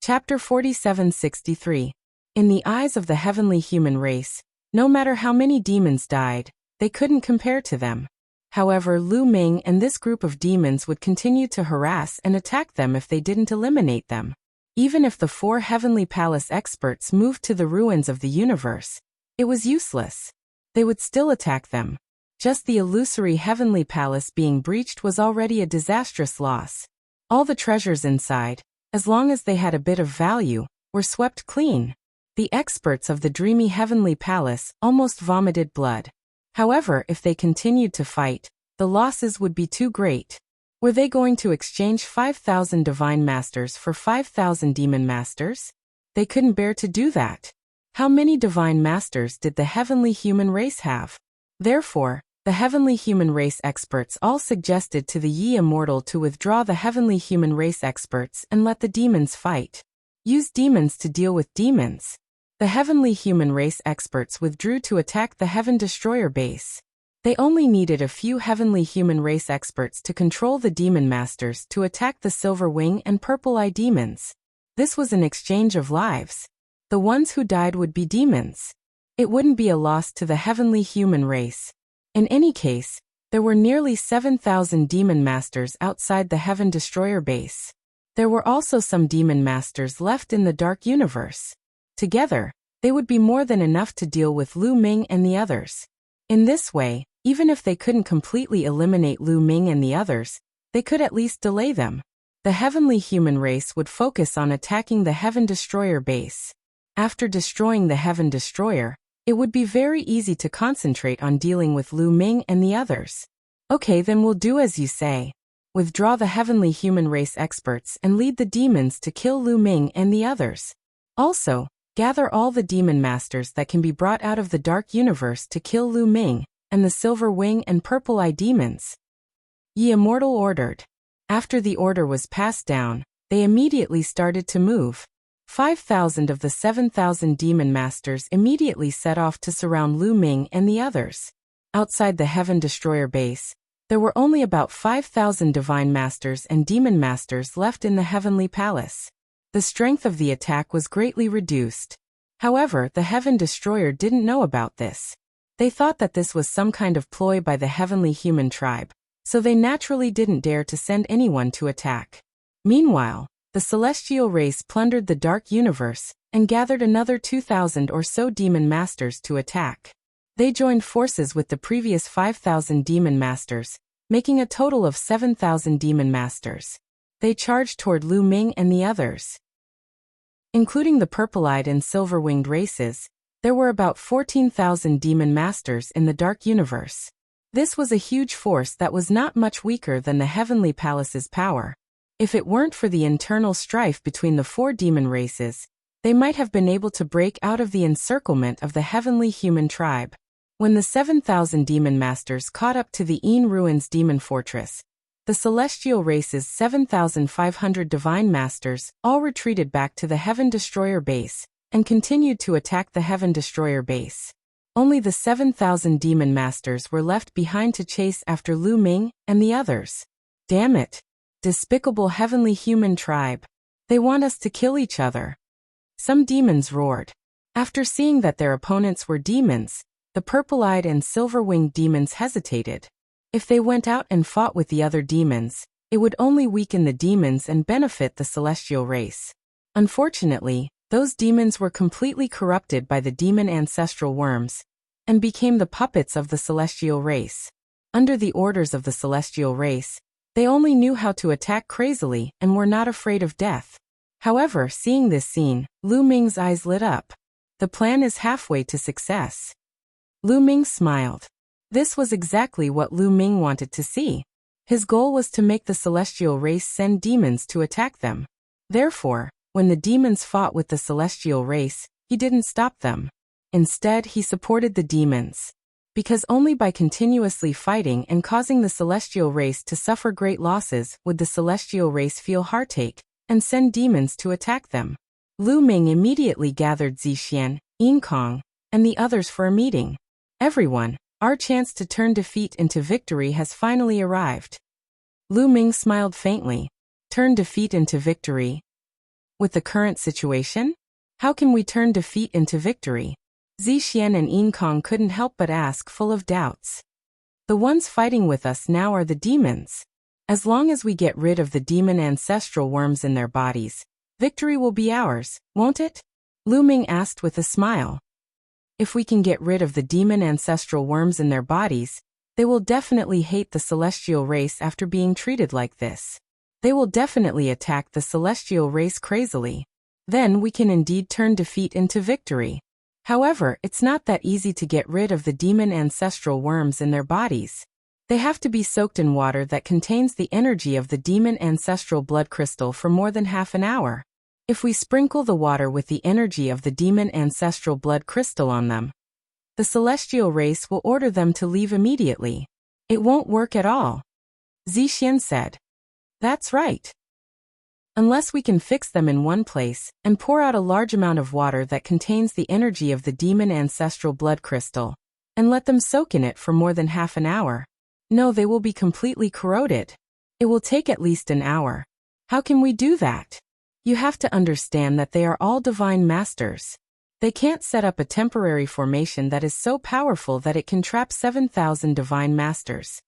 Chapter 4763. In the eyes of the heavenly human race, no matter how many demons died, they couldn't compare to them. However, Lu Ming and this group of demons would continue to harass and attack them if they didn't eliminate them. Even if the 4 Heavenly Palace experts moved to the ruins of the universe, it was useless. They would still attack them. Just the illusory Heavenly Palace being breached was already a disastrous loss. All the treasures inside, as long as they had a bit of value, were swept clean. The experts of the dreamy Heavenly Palace almost vomited blood. However, if they continued to fight, the losses would be too great. Were they going to exchange 5,000 Divine Masters for 5,000 Demon Masters? They couldn't bear to do that. How many Divine Masters did the heavenly human race have? Therefore, the heavenly human race experts all suggested to the Yi Immortal to withdraw the heavenly human race experts and let the demons fight. Use demons to deal with demons. The heavenly human race experts withdrew to attack the Heaven Destroyer base. They only needed a few heavenly human race experts to control the demon masters to attack the Silver Wing and Purple Eye demons. This was an exchange of lives. The ones who died would be demons. It wouldn't be a loss to the heavenly human race. In any case, there were nearly 7,000 demon masters outside the Heaven Destroyer base. There were also some demon masters left in the Dark Universe. Together, they would be more than enough to deal with Lu Ming and the others. In this way, even if they couldn't completely eliminate Lu Ming and the others, they could at least delay them. The heavenly human race would focus on attacking the Heaven Destroyer base. After destroying the Heaven Destroyer, it would be very easy to concentrate on dealing with Lu Ming and the others. Okay, then we'll do as you say. Withdraw the heavenly human race experts and lead the demons to kill Lu Ming and the others. Also, gather all the demon masters that can be brought out of the Dark Universe to kill Lu Ming and the Silver Wing and Purple Eye demons. Yi Immortal ordered. After the order was passed down, they immediately started to move. 5,000 of the 7,000 demon masters immediately set off to surround Lu Ming and the others. Outside the Heaven Destroyer base, there were only about 5,000 divine masters and demon masters left in the Heavenly Palace. The strength of the attack was greatly reduced. However, the Heaven Destroyer didn't know about this. They thought that this was some kind of ploy by the heavenly human tribe, so they naturally didn't dare to send anyone to attack. Meanwhile, the celestial race plundered the Dark Universe and gathered another 2,000 or so demon masters to attack. They joined forces with the previous 5,000 demon masters, making a total of 7,000 demon masters. They charged toward Lu Ming and the others. Including the purple-eyed and silver-winged races, there were about 14,000 demon masters in the Dark Universe. This was a huge force that was not much weaker than the Heavenly Palace's power. If it weren't for the internal strife between the 4 demon races, they might have been able to break out of the encirclement of the heavenly human tribe. When the 7,000 demon masters caught up to the Een Ruins demon fortress, the celestial race's 7,500 divine masters all retreated back to the Heaven Destroyer base and continued to attack the Heaven Destroyer base. Only the 7,000 demon masters were left behind to chase after Lu Ming and the others. Damn it! Despicable heavenly human tribe. They want us to kill each other. Some demons roared. After seeing that their opponents were demons, the purple-eyed and silver-winged demons hesitated. If they went out and fought with the other demons, it would only weaken the demons and benefit the celestial race. Unfortunately, those demons were completely corrupted by the demon ancestral worms and became the puppets of the celestial race. Under the orders of the celestial race, they only knew how to attack crazily and were not afraid of death. However, seeing this scene, Lu Ming's eyes lit up. The plan is halfway to success. Lu Ming smiled. This was exactly what Lu Ming wanted to see. His goal was to make the celestial race send demons to attack them. Therefore, when the demons fought with the celestial race, he didn't stop them. Instead, he supported the demons. Because only by continuously fighting and causing the celestial race to suffer great losses would the celestial race feel heartache and send demons to attack them. Lu Ming immediately gathered Zixian, Yin Kong, and the others for a meeting. Everyone, our chance to turn defeat into victory has finally arrived. Lu Ming smiled faintly. Turn defeat into victory. With the current situation? How can we turn defeat into victory? Zixian and Yinkong couldn't help but ask, full of doubts. The ones fighting with us now are the demons. As long as we get rid of the demon ancestral worms in their bodies, victory will be ours, won't it? Lu Ming asked with a smile. If we can get rid of the demon ancestral worms in their bodies, they will definitely hate the celestial race after being treated like this. They will definitely attack the celestial race crazily. Then we can indeed turn defeat into victory. However, it's not that easy to get rid of the demon ancestral worms in their bodies. They have to be soaked in water that contains the energy of the demon ancestral blood crystal for more than half an hour. If we sprinkle the water with the energy of the demon ancestral blood crystal on them, the celestial race will order them to leave immediately. It won't work at all. Zixian said. That's right. Unless we can fix them in one place and pour out a large amount of water that contains the energy of the demon ancestral blood crystal, and let them soak in it for more than half an hour. No, they will be completely corroded. It will take at least an hour. How can we do that? You have to understand that they are all divine masters. They can't set up a temporary formation that is so powerful that it can trap 7,000 divine masters.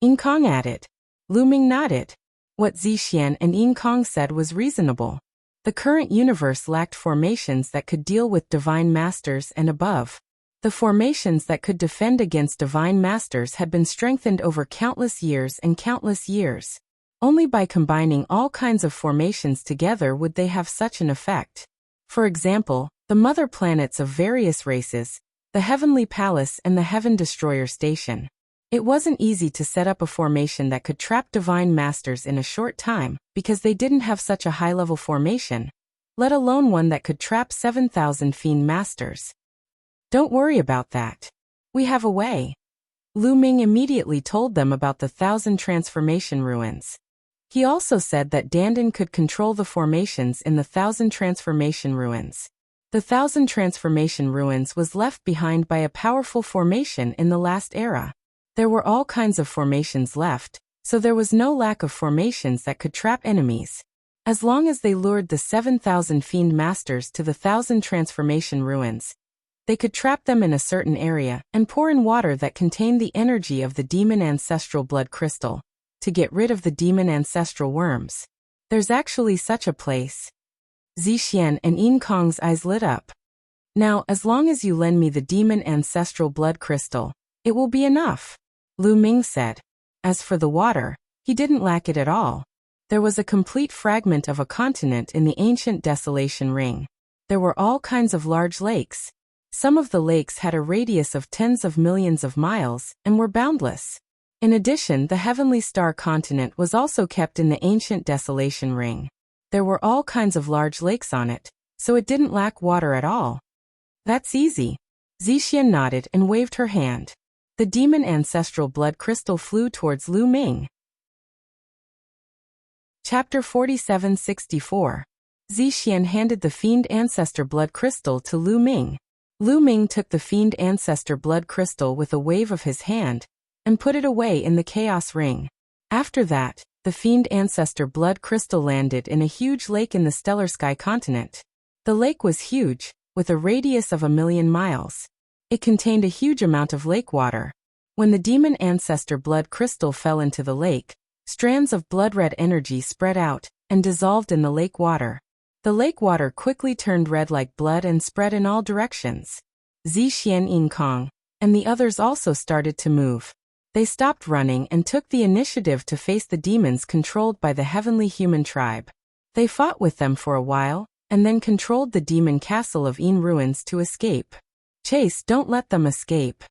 Yinkong added. Lu Ming nodded. What Zixian and Yinkong said was reasonable. The current universe lacked formations that could deal with divine masters and above. The formations that could defend against divine masters had been strengthened over countless years and countless years. Only by combining all kinds of formations together would they have such an effect. For example, the mother planets of various races, the Heavenly Palace and the Heaven Destroyer Station. It wasn't easy to set up a formation that could trap divine masters in a short time, because they didn't have such a high-level formation, let alone one that could trap 7,000 fiend masters. Don't worry about that. We have a way. Lu Ming immediately told them about the 1,000 transformation ruins. He also said that Dandan could control the formations in the 1,000 transformation ruins. The 1,000 transformation ruins was left behind by a powerful formation in the last era. There were all kinds of formations left, so there was no lack of formations that could trap enemies. As long as they lured the 7,000 fiend masters to the 1,000 transformation ruins, they could trap them in a certain area and pour in water that contained the energy of the demon ancestral blood crystal, to get rid of the demon ancestral worms. There's actually such a place. Zixian and Yinkong's eyes lit up. Now, as long as you lend me the demon ancestral blood crystal, it will be enough. Lu Ming said. As for the water, he didn't lack it at all. There was a complete fragment of a continent in the ancient Desolation Ring. There were all kinds of large lakes. Some of the lakes had a radius of tens of millions of miles and were boundless. In addition, the Heavenly Star continent was also kept in the ancient Desolation Ring. There were all kinds of large lakes on it, so it didn't lack water at all. That's easy. Zixian nodded and waved her hand. The demon ancestral blood crystal flew towards Lu Ming. Chapter 4764. Zixian handed the fiend ancestor blood crystal to Lu Ming. Lu Ming took the fiend ancestor blood crystal with a wave of his hand and put it away in the chaos ring. After that, the fiend ancestor blood crystal landed in a huge lake in the stellar sky continent. The lake was huge, with a radius of 1,000,000 miles. It contained a huge amount of lake water. When the demon ancestor blood crystal fell into the lake, strands of blood-red energy spread out and dissolved in the lake water. The lake water quickly turned red like blood and spread in all directions. Zixian, Yinkong, and the others also started to move. They stopped running and took the initiative to face the demons controlled by the heavenly human tribe. They fought with them for a while, and then controlled the demon castle of Yin ruins to escape. Chase, don't let them escape.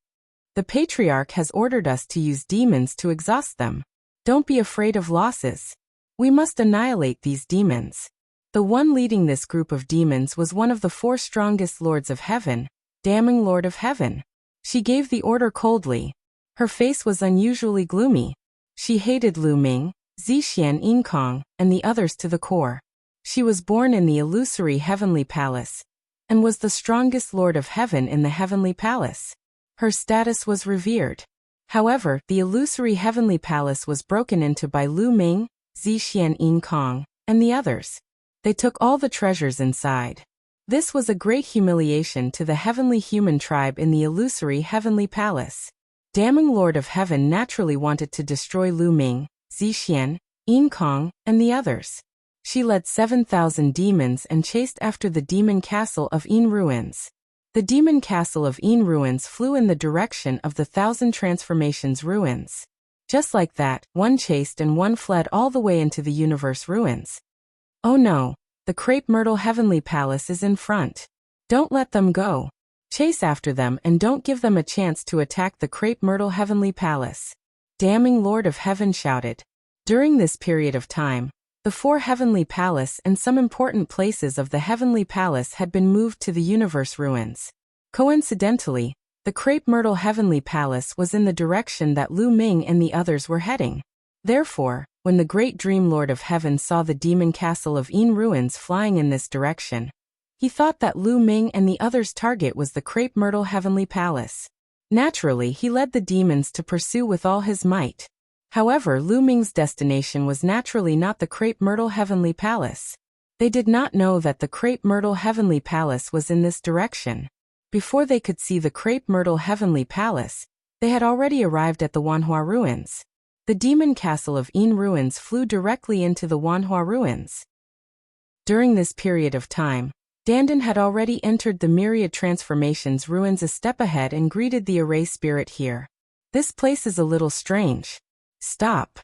The Patriarch has ordered us to use demons to exhaust them. Don't be afraid of losses. We must annihilate these demons. The one leading this group of demons was one of the 4 strongest lords of heaven, damning Lord of Heaven. She gave the order coldly. Her face was unusually gloomy. She hated Lu Ming, Zixian, Yinkong, and the others to the core. She was born in the illusory Heavenly Palace, and was the strongest Lord of Heaven in the Heavenly Palace. Her status was revered. However, the illusory Heavenly Palace was broken into by Lu Ming, Zixian, Yinkong, and the others. They took all the treasures inside. This was a great humiliation to the heavenly human tribe in the illusory heavenly palace. Damning Lord of Heaven naturally wanted to destroy Lu Ming, Zixian, Yin Kong, and the others. She led 7,000 demons and chased after the demon castle of Yin ruins. The demon castle of Yin ruins flew in the direction of the 1,000 transformations ruins. Just like that, one chased and one fled all the way into the universe ruins. Oh no, the Crepe Myrtle Heavenly Palace is in front. Don't let them go. Chase after them and don't give them a chance to attack the Crepe Myrtle Heavenly Palace. Damning Lord of Heaven shouted. During this period of time, the 4 Heavenly Palace and some important places of the Heavenly Palace had been moved to the universe ruins. Coincidentally, the Crepe Myrtle Heavenly Palace was in the direction that Lu Ming and the others were heading. Therefore, when the Great Dream Lord of Heaven saw the demon castle of Yin ruins flying in this direction, he thought that Lu Ming and the others' target was the Crepe Myrtle Heavenly Palace. Naturally, he led the demons to pursue with all his might. However, Lu Ming's destination was naturally not the Crepe Myrtle Heavenly Palace. They did not know that the Crepe Myrtle Heavenly Palace was in this direction. Before they could see the Crepe Myrtle Heavenly Palace, they had already arrived at the Wanhua ruins. The demon castle of Yin ruins flew directly into the Wanhua ruins. During this period of time, Dandan had already entered the myriad transformations ruins a step ahead and greeted the array spirit here. This place is a little strange. Stop.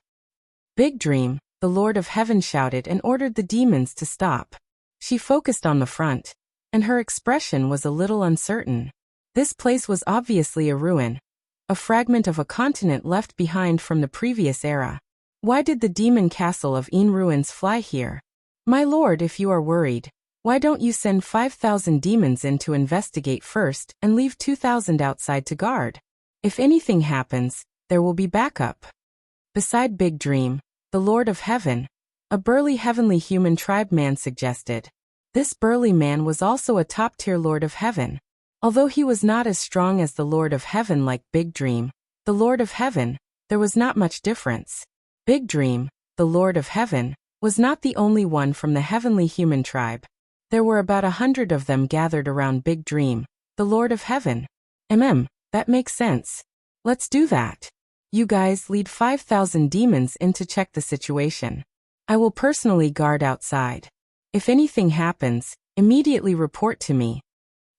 Big Dream, the Lord of Heaven shouted and ordered the demons to stop. She focused on the front, and her expression was a little uncertain. This place was obviously a ruin, a fragment of a continent left behind from the previous era. Why did the demon castle of Yin ruins fly here? My lord, if you are worried, why don't you send 5,000 demons in to investigate first and leave 2,000 outside to guard? If anything happens, there will be backup. Beside Big Dream, the Lord of Heaven, a burly heavenly human tribe man suggested. This burly man was also a top-tier Lord of Heaven. Although he was not as strong as the Lord of Heaven like Big Dream, the Lord of Heaven, there was not much difference. Big Dream, the Lord of Heaven, was not the only one from the heavenly human tribe. There were about 100 of them gathered around Big Dream, the Lord of Heaven. That makes sense. Let's do that. You guys lead 5,000 demons in to check the situation. I will personally guard outside. If anything happens, immediately report to me.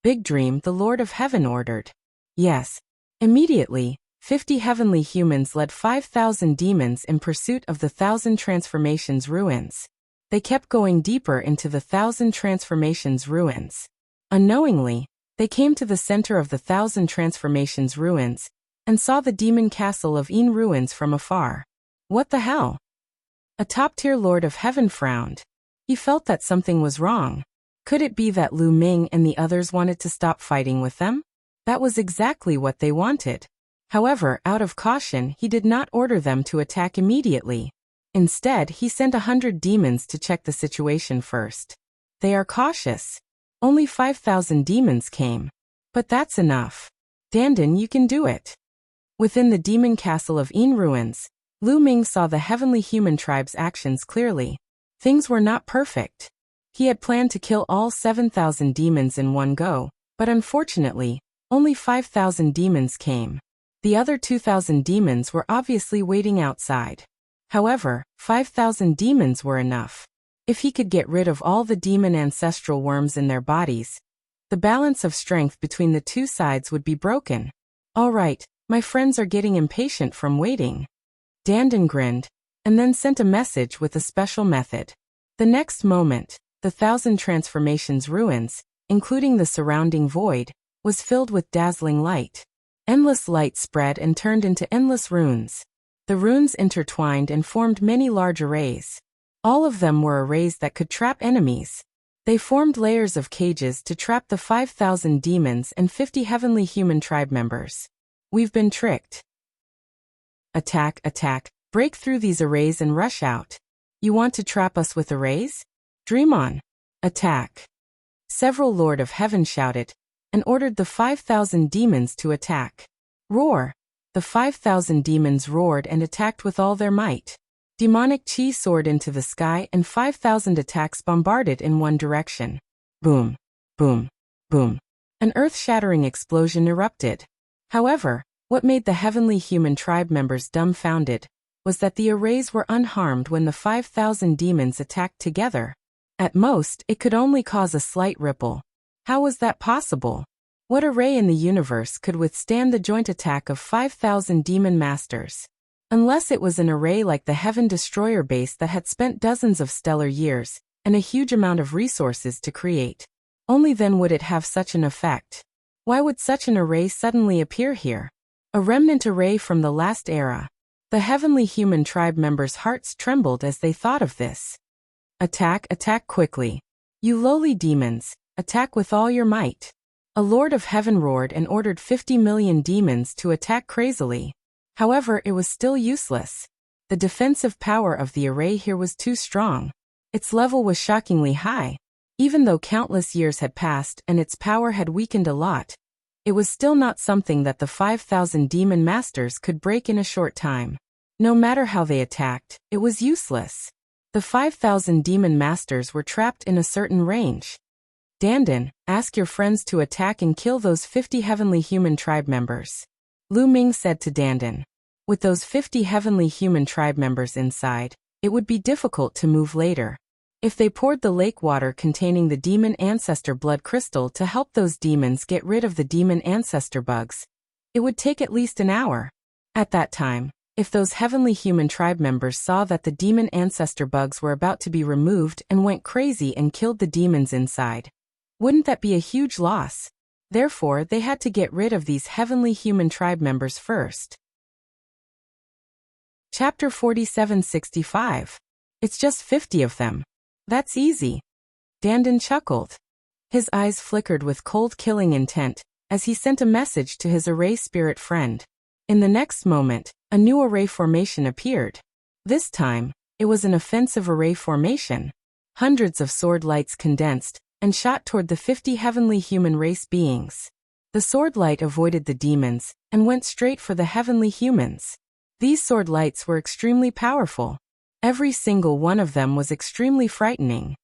Big Dream, the Lord of Heaven ordered. Yes. Immediately, 50 heavenly humans led 5,000 demons in pursuit of the 1,000 transformations ruins. They kept going deeper into the 1,000 transformations ruins. Unknowingly, they came to the center of the 1,000 transformations ruins, and saw the demon castle of Yin ruins from afar. What the hell? A top-tier Lord of Heaven frowned. He felt that something was wrong. Could it be that Lu Ming and the others wanted to stop fighting with them? That was exactly what they wanted. However, out of caution, he did not order them to attack immediately. Instead, he sent 100 demons to check the situation first. They are cautious. Only 5,000 demons came. But that's enough. Dandan, you can do it. Within the demon castle of Yin ruins, Lu Ming saw the heavenly human tribe's actions clearly. Things were not perfect. He had planned to kill all 7,000 demons in one go, but unfortunately, only 5,000 demons came. The other 2,000 demons were obviously waiting outside. However, 5,000 demons were enough. If he could get rid of all the demon ancestral worms in their bodies, the balance of strength between the two sides would be broken. All right, my friends are getting impatient from waiting. Dandan grinned, and then sent a message with a special method. The next moment, the 1,000 transformations ruins, including the surrounding void, was filled with dazzling light. Endless light spread and turned into endless runes. The runes intertwined and formed many large arrays. All of them were arrays that could trap enemies. They formed layers of cages to trap the 5,000 demons and 50 heavenly human tribe members. We've been tricked. Attack, attack, break through these arrays and rush out. You want to trap us with arrays? Dream on. Attack. Several Lord of Heaven shouted, and ordered the 5,000 demons to attack. Roar. The 5,000 demons roared and attacked with all their might. Demonic chi soared into the sky and 5,000 attacks bombarded in one direction. Boom, boom, boom. An earth-shattering explosion erupted. However, what made the heavenly human tribe members dumbfounded was that the arrays were unharmed when the 5,000 demons attacked together. At most, it could only cause a slight ripple. How was that possible? What array in the universe could withstand the joint attack of 5,000 demon masters? Unless it was an array like the Heaven Destroyer base that had spent dozens of stellar years and a huge amount of resources to create. Only then would it have such an effect. Why would such an array suddenly appear here? A remnant array from the last era. The heavenly human tribe members' hearts trembled as they thought of this. Attack, attack quickly. You lowly demons, attack with all your might. A lord of heaven roared and ordered 50 million demons to attack crazily. However, it was still useless. The defensive power of the array here was too strong. Its level was shockingly high. Even though countless years had passed and its power had weakened a lot, it was still not something that the 5,000 demon masters could break in a short time. No matter how they attacked, it was useless. The 5,000 demon masters were trapped in a certain range. Dandan, ask your friends to attack and kill those 50 heavenly human tribe members. Lu Ming said to Dandan. With those 50 heavenly human tribe members inside, it would be difficult to move later. If they poured the lake water containing the demon ancestor blood crystal to help those demons get rid of the demon ancestor bugs, it would take at least an hour. At that time, if those heavenly human tribe members saw that the demon ancestor bugs were about to be removed and went crazy and killed the demons inside, wouldn't that be a huge loss? Therefore, they had to get rid of these heavenly human tribe members first. Chapter 4765. It's just 50 of them. That's easy. Dandan chuckled. His eyes flickered with cold killing intent as he sent a message to his array spirit friend. In the next moment, a new array formation appeared. This time, it was an offensive array formation. Hundreds of sword lights condensed and shot toward the 50 heavenly human race beings. The sword light avoided the demons and went straight for the heavenly humans. These sword lights were extremely powerful. Every single one of them was extremely frightening.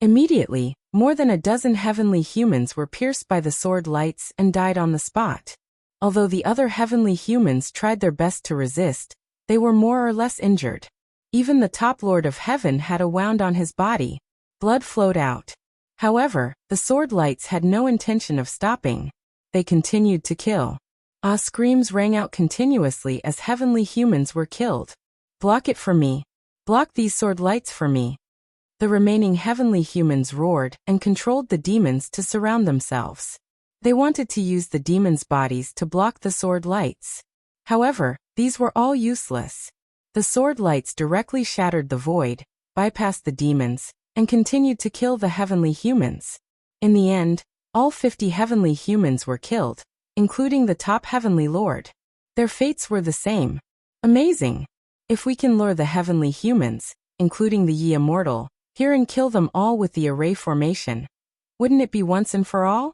Immediately, more than a dozen heavenly humans were pierced by the sword lights and died on the spot. Although the other heavenly humans tried their best to resist, they were more or less injured. Even the top lord of heaven had a wound on his body. Blood flowed out. However, the sword lights had no intention of stopping. They continued to kill. Screams rang out continuously as heavenly humans were killed. Block it for me. Block these sword lights for me. The remaining heavenly humans roared and controlled the demons to surround themselves. They wanted to use the demons' bodies to block the sword lights. However, these were all useless. The sword lights directly shattered the void, bypassed the demons, and continued to kill the heavenly humans. In the end, all 50 heavenly humans were killed, including the top heavenly lord. Their fates were the same. Amazing! If we can lure the heavenly humans, including the Yi Immortal, here and kill them all with the array formation, wouldn't it be once and for all?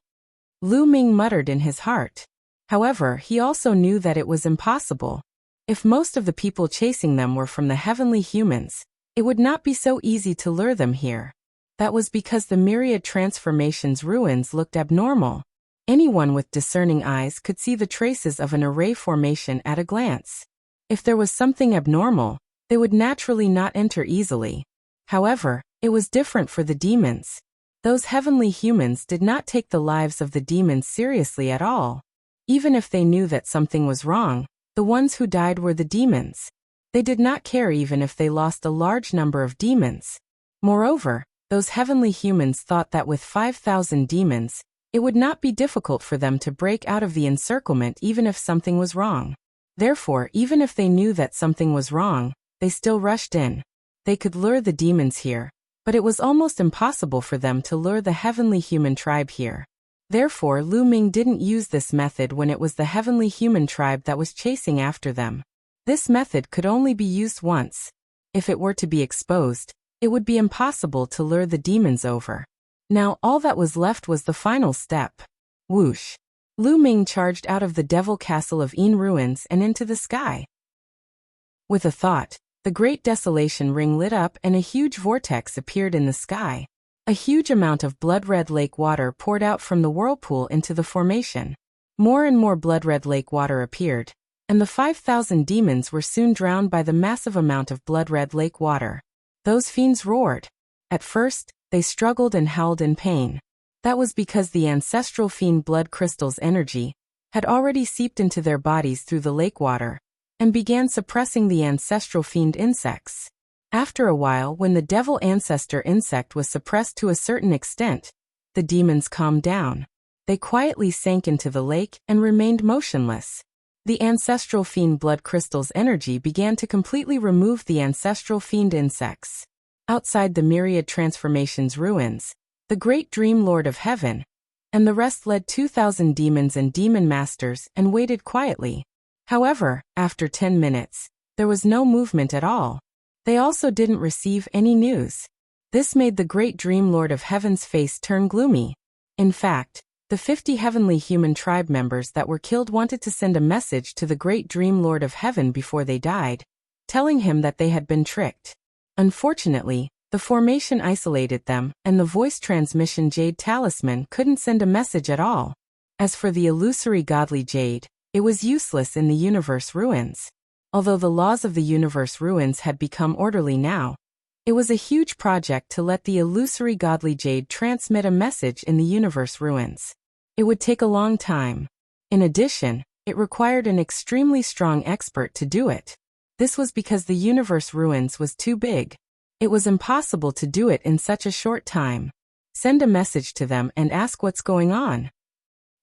Lu Ming muttered in his heart. However, he also knew that it was impossible. If most of the people chasing them were from the heavenly humans, it would not be so easy to lure them here. That was because the myriad transformations ruins looked abnormal. Anyone with discerning eyes could see the traces of an array formation at a glance. If there was something abnormal, they would naturally not enter easily. However, it was different for the demons. Those heavenly humans did not take the lives of the demons seriously at all. Even if they knew that something was wrong, the ones who died were the demons. They did not care even if they lost a large number of demons. Moreover, those heavenly humans thought that with 5,000 demons, it would not be difficult for them to break out of the encirclement even if something was wrong. Therefore, even if they knew that something was wrong, they still rushed in. They could lure the demons here, but it was almost impossible for them to lure the heavenly human tribe here. Therefore, Lu Ming didn't use this method when it was the heavenly human tribe that was chasing after them. This method could only be used once. If it were to be exposed, it would be impossible to lure the demons over. Now all that was left was the final step. Whoosh! Lu Ming charged out of the devil castle of Yin ruins and into the sky. With a thought, the great desolation ring lit up and a huge vortex appeared in the sky. A huge amount of blood-red lake water poured out from the whirlpool into the formation. More and more blood-red lake water appeared, and the 5,000 demons were soon drowned by the massive amount of blood-red lake water. Those fiends roared. At first, they struggled and howled in pain. That was because the ancestral fiend blood crystal's energy had already seeped into their bodies through the lake water, and began suppressing the ancestral fiend insects. After a while, when the devil ancestor insect was suppressed to a certain extent, the demons calmed down. They quietly sank into the lake and remained motionless. The ancestral fiend blood crystal's energy began to completely remove the ancestral fiend insects. Outside the myriad transformations ruins, the great dream lord of heaven and the rest led 2,000 demons and demon masters and waited quietly. However, after 10 minutes, there was no movement at all. They also didn't receive any news. This made the great dream lord of heaven's face turn gloomy. In fact, the 50 heavenly human tribe members that were killed wanted to send a message to the great dream lord of heaven before they died, telling him that they had been tricked. Unfortunately, the formation isolated them, and the voice transmission jade talisman couldn't send a message at all. As for the illusory godly jade, it was useless in the universe ruins. Although the laws of the universe ruins had become orderly now, it was a huge project to let the illusory godly jade transmit a message in the universe ruins. It would take a long time. In addition, it required an extremely strong expert to do it. This was because the universe ruins was too big. It was impossible to do it in such a short time. Send a message to them and ask what's going on.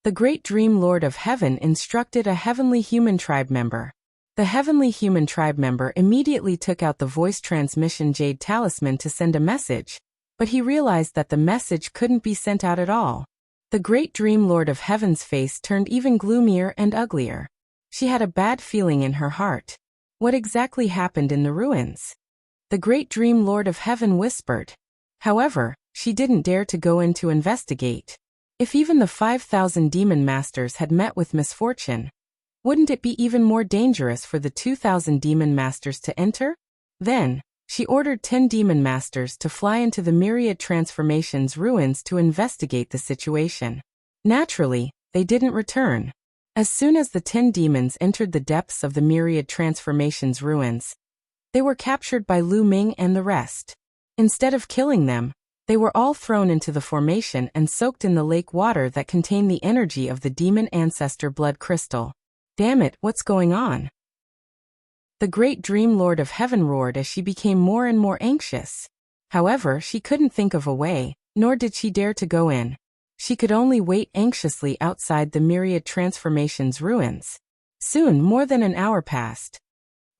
The great dream lord of heaven instructed a heavenly human tribe member. The heavenly human tribe member immediately took out the voice transmission jade talisman to send a message, but he realized that the message couldn't be sent out at all. The great dream lord of heaven's face turned even gloomier and uglier. She had a bad feeling in her heart. What exactly happened in the ruins? The great dream lord of heaven whispered. However, she didn't dare to go in to investigate. If even the 5,000 demon masters had met with misfortune, wouldn't it be even more dangerous for the 2,000 demon masters to enter? Then, she ordered 10 demon masters to fly into the myriad transformations ruins to investigate the situation. Naturally, they didn't return. As soon as the 10 demons entered the depths of the myriad transformations ruins, they were captured by Lu Ming and the rest. Instead of killing them, they were all thrown into the formation and soaked in the lake water that contained the energy of the demon ancestor blood crystal. Damn it, what's going on? The great dream lord of heaven roared as she became more and more anxious. However, she couldn't think of a way, nor did she dare to go in. She could only wait anxiously outside the myriad transformations ruins. Soon, more than an hour passed.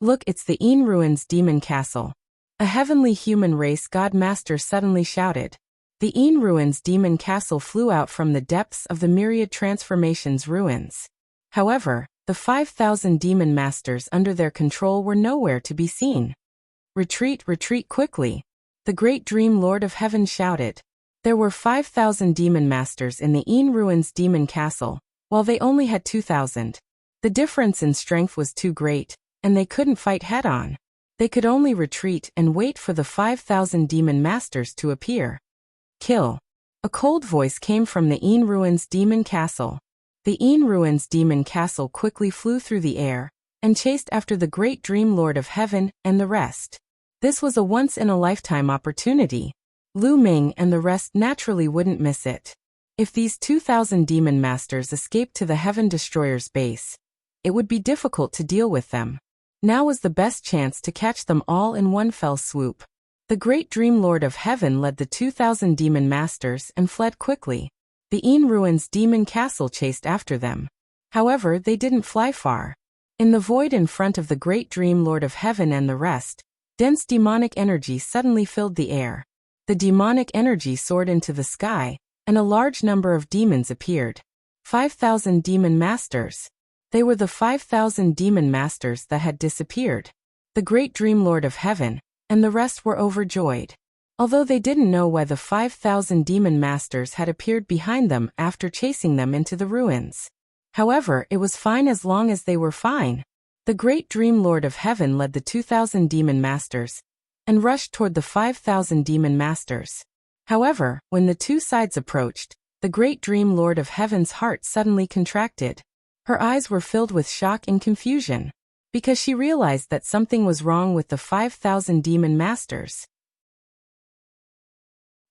Look, it's the Een Ruins Demon Castle. A heavenly human race god master suddenly shouted. The Een Ruins Demon Castle flew out from the depths of the myriad transformations ruins. However, the 5,000 demon masters under their control were nowhere to be seen. Retreat, retreat quickly. The great dream lord of heaven shouted. There were 5,000 demon masters in the Een Ruins Demon Castle, while they only had 2,000. The difference in strength was too great, and they couldn't fight head-on. They could only retreat and wait for the 5,000 demon masters to appear. Kill. A cold voice came from the Een Ruins Demon Castle. The Een Ruins Demon Castle quickly flew through the air, and chased after the great dream lord of heaven and the rest. This was a once-in-a-lifetime opportunity. Lu Ming and the rest naturally wouldn't miss it. If these 2,000 demon masters escaped to the Heaven Destroyer's base, it would be difficult to deal with them. Now was the best chance to catch them all in one fell swoop. The great dream lord of heaven led the 2,000 demon masters and fled quickly. The Een Ruins Demon Castle chased after them. However, they didn't fly far. In the void in front of the great dream lord of heaven and the rest, dense demonic energy suddenly filled the air. The demonic energy soared into the sky, and a large number of demons appeared. 5,000 demon masters. They were the 5,000 demon masters that had disappeared. The great dream lord of heaven and the rest were overjoyed. Although they didn't know why the 5,000 demon masters had appeared behind them after chasing them into the ruins. However, it was fine as long as they were fine. The great Dream Lord of Heaven led the 2,000 demon masters and rushed toward the 5,000 demon masters. However, when the two sides approached, the great Dream Lord of Heaven's heart suddenly contracted. Her eyes were filled with shock and confusion, because she realized that something was wrong with the 5,000 demon masters.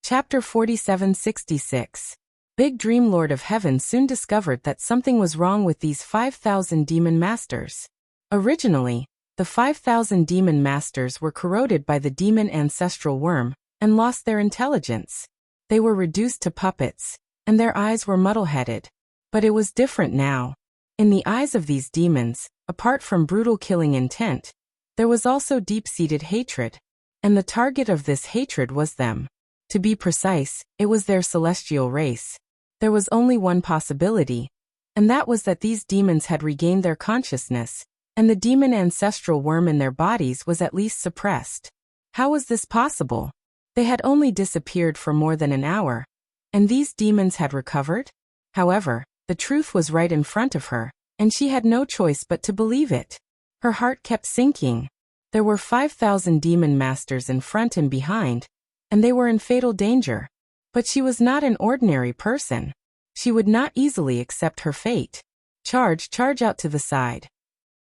Chapter 4766. Big Dream Lord of Heaven soon discovered that something was wrong with these 5,000 demon masters. Originally, the 5,000 demon masters were corroded by the demon ancestral worm and lost their intelligence. They were reduced to puppets, and their eyes were muddle-headed. But it was different now. In the eyes of these demons, apart from brutal killing intent, there was also deep-seated hatred, and the target of this hatred was them. To be precise, it was their celestial race. There was only one possibility, and that was that these demons had regained their consciousness, and the demon ancestral worm in their bodies was at least suppressed. How was this possible? They had only disappeared for more than an hour, and these demons had recovered? However, the truth was right in front of her, and she had no choice but to believe it. Her heart kept sinking. There were 5,000 demon masters in front and behind, and they were in fatal danger. But she was not an ordinary person. She would not easily accept her fate. Charge out to the side.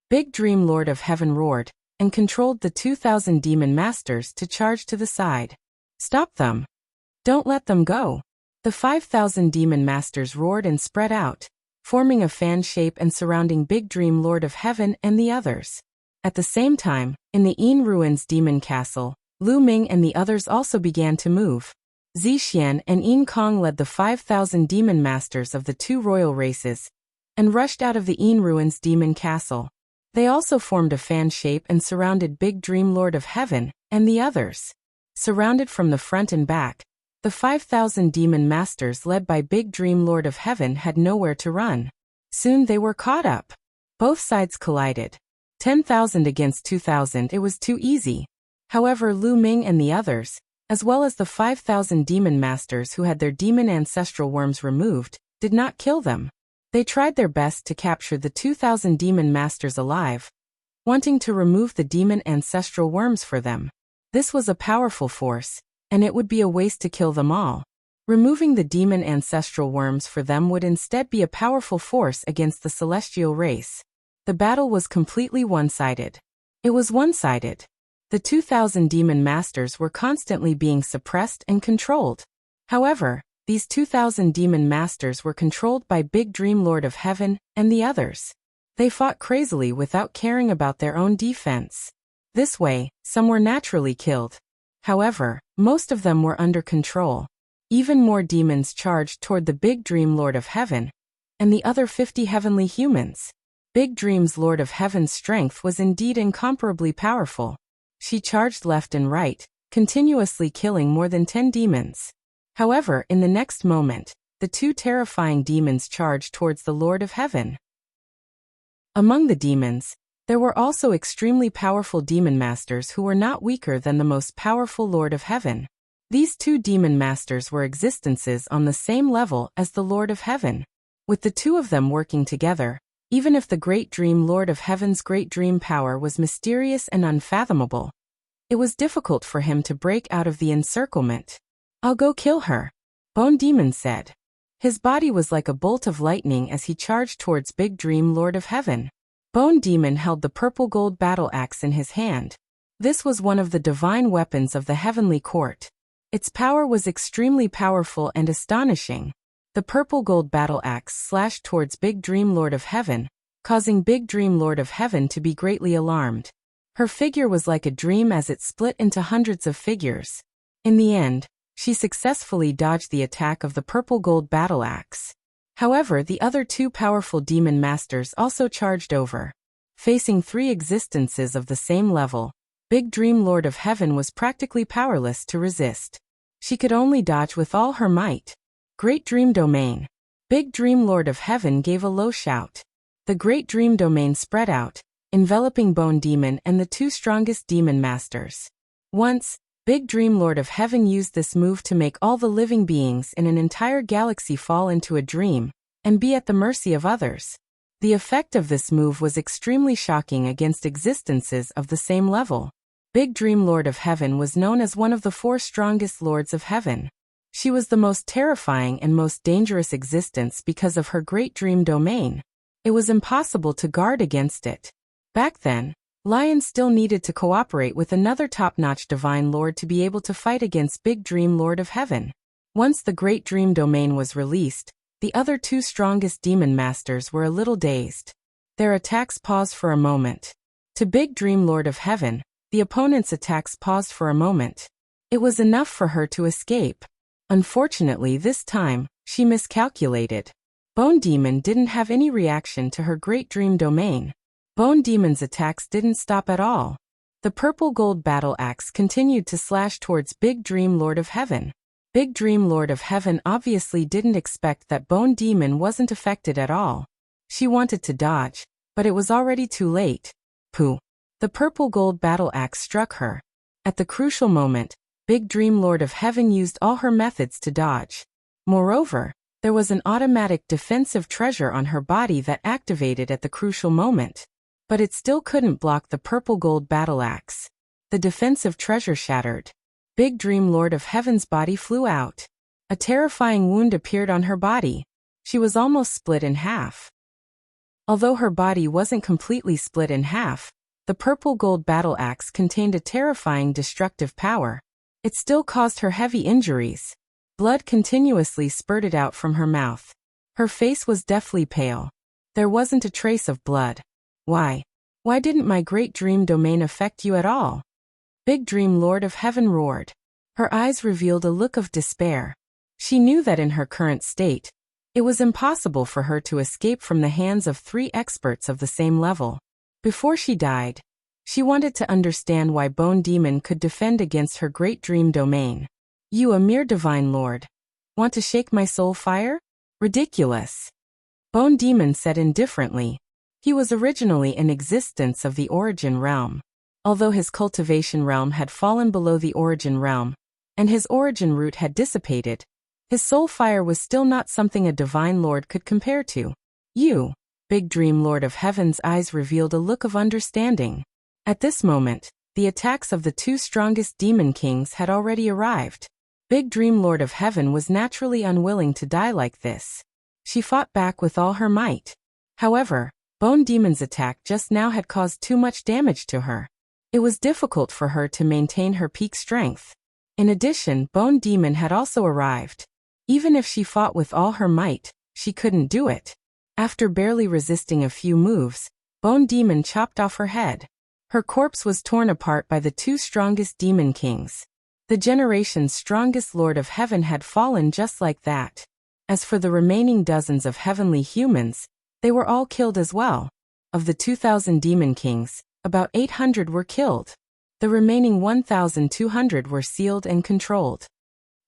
Big Dream Lord of Heaven roared, and controlled the 2,000 demon masters to charge to the side. Stop them. Don't let them go. The 5,000 demon masters roared and spread out, forming a fan shape and surrounding Big Dream Lord of Heaven and the others. At the same time, in the Yin Ruins demon castle, Lu Ming and the others also began to move. Zixian and Yin Kong led the 5,000 demon masters of the two royal races and rushed out of the Yin Ruins demon castle. They also formed a fan shape and surrounded Big Dream Lord of Heaven and the others. Surrounded from the front and back, the 5,000 demon masters led by Big Dream Lord of Heaven had nowhere to run. Soon they were caught up. Both sides collided. 10,000 against 2,000, it was too easy. However, Lu Ming and the others, as well as the 5,000 demon masters who had their demon ancestral worms removed, did not kill them. They tried their best to capture the 2,000 demon masters alive, wanting to remove the demon ancestral worms for them. This was a powerful force, and it would be a waste to kill them all. Removing the demon ancestral worms for them would instead be a powerful force against the celestial race. The battle was completely one-sided. It was one-sided. The 2,000 demon masters were constantly being suppressed and controlled. However, these 2,000 demon masters were controlled by Big Dream Lord of Heaven and the others. They fought crazily without caring about their own defense. This way, some were naturally killed. However, most of them were under control. Even more demons charged toward the Big Dream Lord of Heaven and the other 50 heavenly humans. Big Dream's Lord of Heaven's strength was indeed incomparably powerful. She charged left and right, continuously killing more than 10 demons. However, in the next moment, the two terrifying demons charged towards the Lord of Heaven. Among the demons, there were also extremely powerful demon masters who were not weaker than the most powerful Lord of Heaven. These two demon masters were existences on the same level as the Lord of Heaven. With the two of them working together, even if the Great Dream Lord of Heaven's great dream power was mysterious and unfathomable, it was difficult for him to break out of the encirclement. "I'll go kill her," Bone Demon said. His body was like a bolt of lightning as he charged towards Big Dream Lord of Heaven. Bone Demon held the purple gold battle axe in his hand. This was one of the divine weapons of the heavenly court. Its power was extremely powerful and astonishing. The purple gold battle axe slashed towards Big Dream Lord of Heaven, causing Big Dream Lord of Heaven to be greatly alarmed. Her figure was like a dream as it split into hundreds of figures. In the end, she successfully dodged the attack of the purple gold battle axe. However, the other two powerful demon masters also charged over. Facing three existences of the same level, Big Dream Lord of Heaven was practically powerless to resist. She could only dodge with all her might. Great Dream Domain. Big Dream Lord of Heaven gave a low shout. The Great Dream Domain spread out, enveloping Bone Demon and the two strongest demon masters. Once, Big Dream Lord of Heaven used this move to make all the living beings in an entire galaxy fall into a dream and be at the mercy of others. The effect of this move was extremely shocking against existences of the same level. Big Dream Lord of Heaven was known as one of the 4 strongest lords of heaven. She was the most terrifying and most dangerous existence because of her great dream domain. It was impossible to guard against it. Back then, Lion still needed to cooperate with another top-notch divine lord to be able to fight against Big Dream Lord of Heaven. Once the great dream domain was released, the other 2 strongest demon masters were a little dazed. Their attacks paused for a moment. To Big Dream Lord of Heaven, the opponent's attacks paused for a moment. It was enough for her to escape. Unfortunately, this time, she miscalculated. Bone Demon didn't have any reaction to her great dream domain. Bone Demon's attacks didn't stop at all. The purple gold battle axe continued to slash towards Big Dream Lord of Heaven. Big Dream Lord of Heaven obviously didn't expect that Bone Demon wasn't affected at all. She wanted to dodge, but it was already too late. Pooh. The purple gold battle axe struck her. At the crucial moment, Big Dream Lord of Heaven used all her methods to dodge. Moreover, there was an automatic defensive treasure on her body that activated at the crucial moment. But it still couldn't block the purple gold battle axe. The defensive treasure shattered. Big Dream Lord of Heaven's body flew out. A terrifying wound appeared on her body. She was almost split in half. Although her body wasn't completely split in half, the purple gold battle axe contained a terrifying destructive power. It still caused her heavy injuries. Blood continuously spurted out from her mouth. Her face was deathly pale. There wasn't a trace of blood. Why? Why didn't my great dream domain affect you at all? Big Dream Lord of Heaven roared. Her eyes revealed a look of despair. She knew that in her current state, it was impossible for her to escape from the hands of 3 experts of the same level. Before she died, she wanted to understand why Bone Demon could defend against her great dream domain. You, a mere divine lord, want to shake my soul fire? Ridiculous. Bone Demon said indifferently. He was originally in existence of the origin realm. Although his cultivation realm had fallen below the origin realm, and his origin root had dissipated, his soul fire was still not something a divine lord could compare to. You, Big Dream Lord of Heaven's eyes revealed a look of understanding. At this moment, the attacks of the 2 strongest demon kings had already arrived. Big Dream Lord of Heaven was naturally unwilling to die like this. She fought back with all her might. However, Bone Demon's attack just now had caused too much damage to her. It was difficult for her to maintain her peak strength. In addition, Bone Demon had also arrived. Even if she fought with all her might, she couldn't do it. After barely resisting a few moves, Bone Demon chopped off her head. Her corpse was torn apart by the 2 strongest demon kings. The generation's strongest Lord of Heaven had fallen just like that. As for the remaining dozens of heavenly humans, they were all killed as well. Of the 2,000 demon kings, about 800 were killed. The remaining 1,200 were sealed and controlled.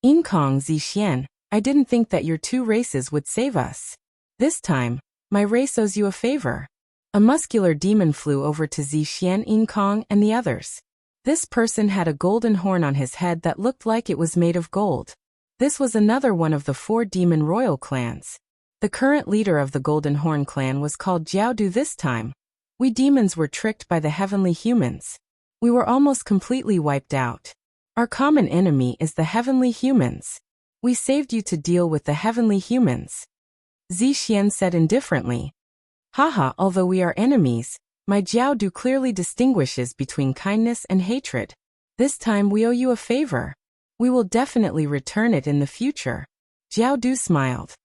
Inkong Zixian, I didn't think that your 2 races would save us. This time, my race owes you a favor. A muscular demon flew over to Zixian, Inkong, and the others. This person had a golden horn on his head that looked like it was made of gold. This was another one of the 4 demon royal clans. The current leader of the Golden Horn clan was called Jiaodu this time. We demons were tricked by the heavenly humans. We were almost completely wiped out. Our common enemy is the heavenly humans. We saved you to deal with the heavenly humans. Zixian said indifferently. Haha, although we are enemies, my Jiaodu clearly distinguishes between kindness and hatred. This time we owe you a favor. We will definitely return it in the future. Jiaodu smiled.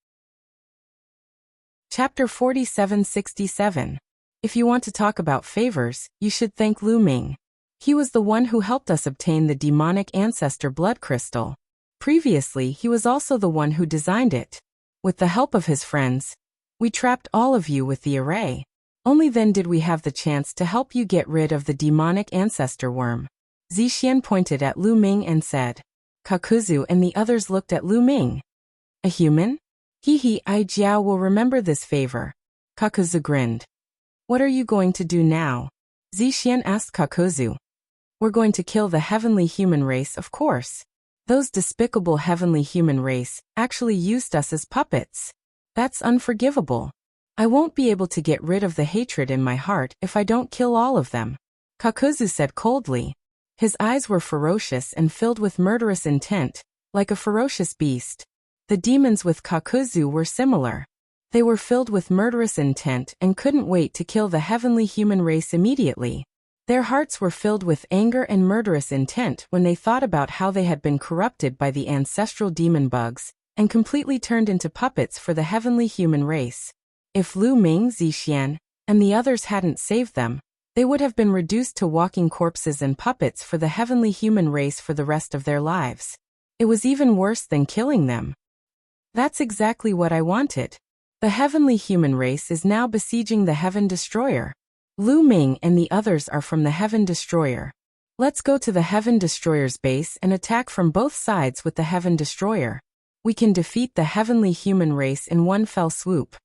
Chapter 4767. If you want to talk about favors, you should thank Lu Ming. He was the one who helped us obtain the demonic ancestor blood crystal. Previously, he was also the one who designed it. With the help of his friends, we trapped all of you with the array. Only then did we have the chance to help you get rid of the demonic ancestor worm. Zixian pointed at Lu Ming and said. Kakuzu and the others looked at Lu Ming. A human? I Jiao will remember this favor. Kakuzu grinned. What are you going to do now? Zixian asked Kakuzu. We're going to kill the heavenly human race, of course. Those despicable heavenly human race actually used us as puppets. That's unforgivable. I won't be able to get rid of the hatred in my heart if I don't kill all of them, Kakuzu said coldly. His eyes were ferocious and filled with murderous intent, like a ferocious beast. The demons with Kakuzu were similar. They were filled with murderous intent and couldn't wait to kill the heavenly human race immediately. Their hearts were filled with anger and murderous intent when they thought about how they had been corrupted by the ancestral demon bugs and completely turned into puppets for the heavenly human race. If Lu Ming, Zixian, and the others hadn't saved them, they would have been reduced to walking corpses and puppets for the heavenly human race for the rest of their lives. It was even worse than killing them. That's exactly what I wanted. The heavenly human race is now besieging the Heaven Destroyer. Lu Ming and the others are from the Heaven Destroyer. Let's go to the Heaven Destroyer's base and attack from both sides with the Heaven Destroyer. We can defeat the heavenly human race in one fell swoop.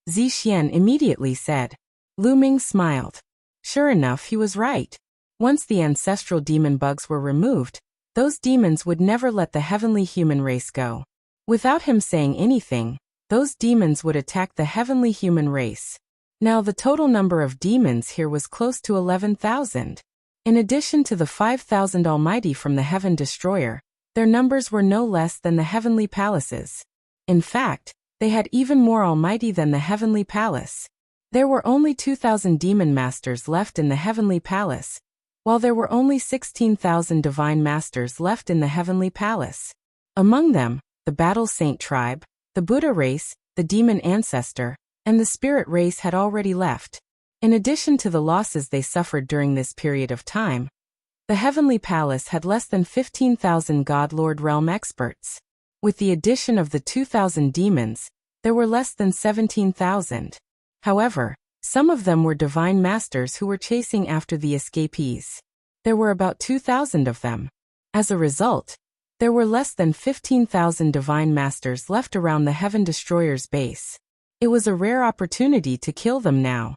Zixian immediately said. Lu Ming smiled. Sure enough, he was right. Once the ancestral demon bugs were removed, those demons would never let the heavenly human race go. Without him saying anything, those demons would attack the heavenly human race. Now the total number of demons here was close to 11,000. In addition to the 5,000 almighty from the Heaven Destroyer, their numbers were no less than the heavenly palaces. In fact, they had even more almighty than the heavenly palace. There were only 2,000 demon masters left in the heavenly palace, while there were only 16,000 divine masters left in the heavenly palace. Among them, the Battle Saint tribe, the Buddha race, the demon ancestor, and the spirit race had already left. In addition to the losses they suffered during this period of time, the heavenly palace had less than 15,000 God Lord realm experts. With the addition of the 2,000 demons, there were less than 17,000. However, some of them were divine masters who were chasing after the escapees. There were about 2,000 of them. As a result, there were less than 15,000 divine masters left around the Heaven Destroyer's base. It was a rare opportunity to kill them now.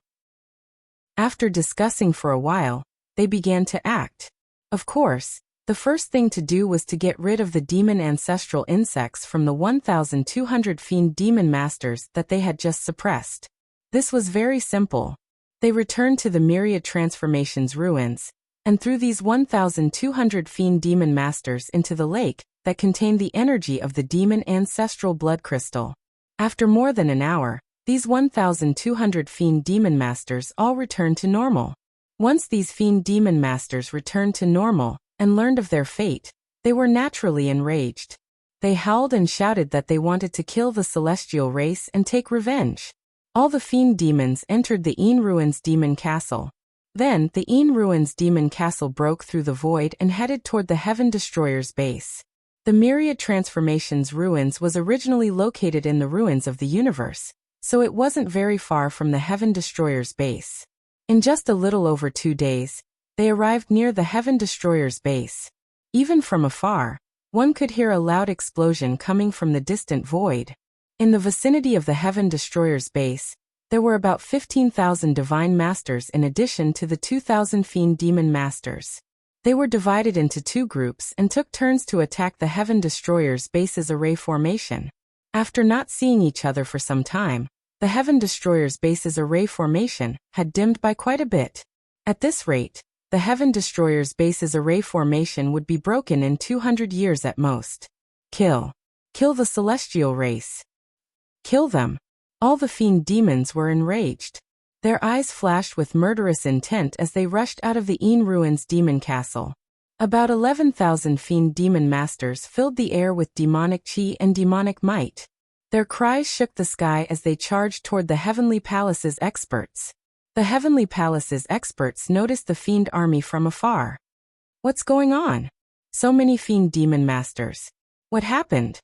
After discussing for a while, they began to act. Of course, the first thing to do was to get rid of the demon ancestral insects from the 1,200 fiend demon masters that they had just suppressed. This was very simple. They returned to the myriad transformations ruins, and threw these 1,200 fiend demon masters into the lake that contained the energy of the demon ancestral blood crystal. After more than an hour, these 1,200 fiend demon masters all returned to normal. Once these fiend demon masters returned to normal and learned of their fate, they were naturally enraged. They howled and shouted that they wanted to kill the celestial race and take revenge. All the fiend demons entered the Een Ruins demon castle. Then, the Een Ruins demon castle broke through the void and headed toward the Heaven Destroyer's base. The Myriad Transformations ruins was originally located in the ruins of the universe, so it wasn't very far from the Heaven Destroyer's base. In just a little over 2 days, they arrived near the Heaven Destroyer's base. Even from afar, one could hear a loud explosion coming from the distant void. In the vicinity of the Heaven Destroyer's base, there were about 15,000 divine masters in addition to the 2,000 fiend demon masters. They were divided into 2 groups and took turns to attack the Heaven Destroyer's base's array formation. After not seeing each other for some time, the Heaven Destroyer's base's array formation had dimmed by quite a bit. At this rate, the Heaven Destroyer's base's array formation would be broken in 200 years at most. Kill. Kill the celestial race. Kill them. All the fiend demons were enraged. Their eyes flashed with murderous intent as they rushed out of the Een Ruins demon castle. About 11,000 fiend demon masters filled the air with demonic chi and demonic might. Their cries shook the sky as they charged toward the Heavenly Palace's experts. The Heavenly Palace's experts noticed the fiend army from afar. What's going on? So many fiend demon masters. What happened?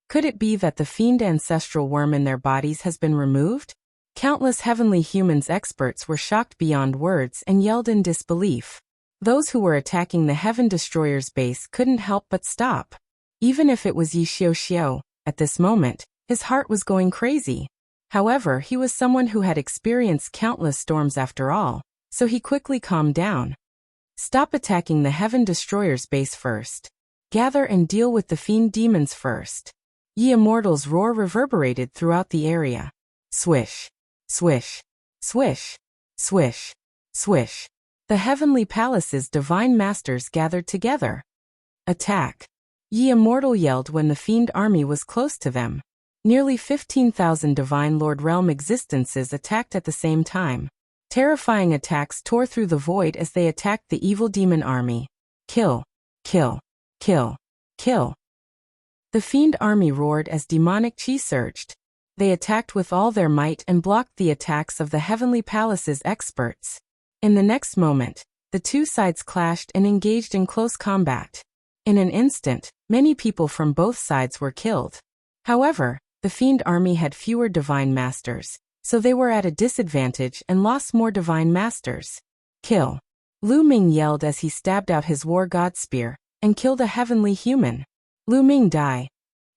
Could it be that the fiend ancestral worm in their bodies has been removed? Countless heavenly humans experts were shocked beyond words and yelled in disbelief. Those who were attacking the Heaven Destroyer's base couldn't help but stop. Even if it was Yi Xiao, at this moment, his heart was going crazy. However, he was someone who had experienced countless storms after all, so he quickly calmed down. Stop attacking the Heaven Destroyer's base first. Gather and deal with the fiend demons first. Ye immortals' roar reverberated throughout the area. Swish. Swish. Swish. Swish. Swish. The heavenly palace's divine masters gathered together. Attack! Ye Immortal yelled when the fiend army was close to them. Nearly 15,000 divine Lord Realm existences attacked at the same time. Terrifying attacks tore through the void as they attacked the evil demon army. Kill! Kill! Kill! Kill! The fiend army roared as demonic chi surged. They attacked with all their might and blocked the attacks of the heavenly palace's experts. In the next moment, the two sides clashed and engaged in close combat. In an instant, many people from both sides were killed. However, the fiend army had fewer divine masters, so they were at a disadvantage and lost more divine masters. Kill! Lu Ming yelled as he stabbed out his war god spear and killed a heavenly human. Lu Ming die.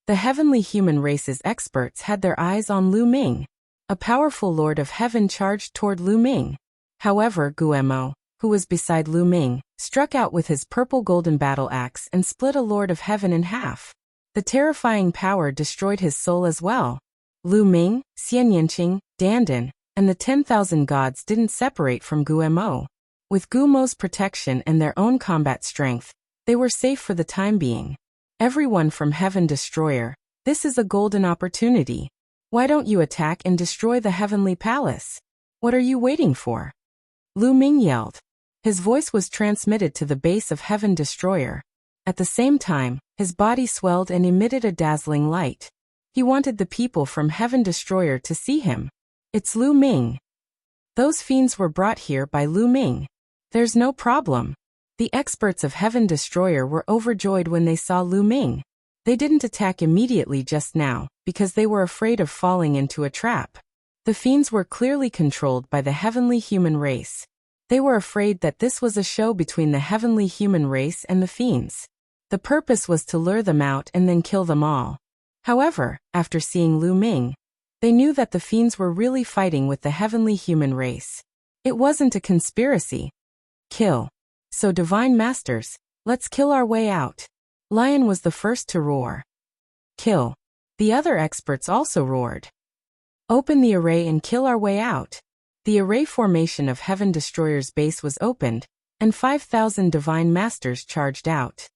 The heavenly human race's experts had their eyes on Lu Ming. A powerful lord of heaven charged toward Lu Ming. However, Guemo, who was beside Lu Ming, struck out with his purple golden battle axe and split a lord of heaven in half. The terrifying power destroyed his soul as well. Lu Ming, Xian Yanqing, Dandan, and the 10,000 gods didn't separate from Guemo. With Gumo's protection and their own combat strength, they were safe for the time being. Everyone from Heaven Destroyer, this is a golden opportunity. Why don't you attack and destroy the heavenly palace? What are you waiting for? Lu Ming yelled. His voice was transmitted to the base of Heaven Destroyer. At the same time, his body swelled and emitted a dazzling light. He wanted the people from Heaven Destroyer to see him. It's Lu Ming. Those fiends were brought here by Lu Ming. There's no problem. The experts of Heaven Destroyer were overjoyed when they saw Lu Ming. They didn't attack immediately just now, because they were afraid of falling into a trap. The fiends were clearly controlled by the heavenly human race. They were afraid that this was a show between the heavenly human race and the fiends. The purpose was to lure them out and then kill them all. However, after seeing Lu Ming, they knew that the fiends were really fighting with the heavenly human race. It wasn't a conspiracy. Kill. So divine masters, let's kill our way out. Lion was the first to roar. Kill. The other experts also roared. Open the array and kill our way out. The array formation of Heaven Destroyer's base was opened, and 5,000 divine masters charged out.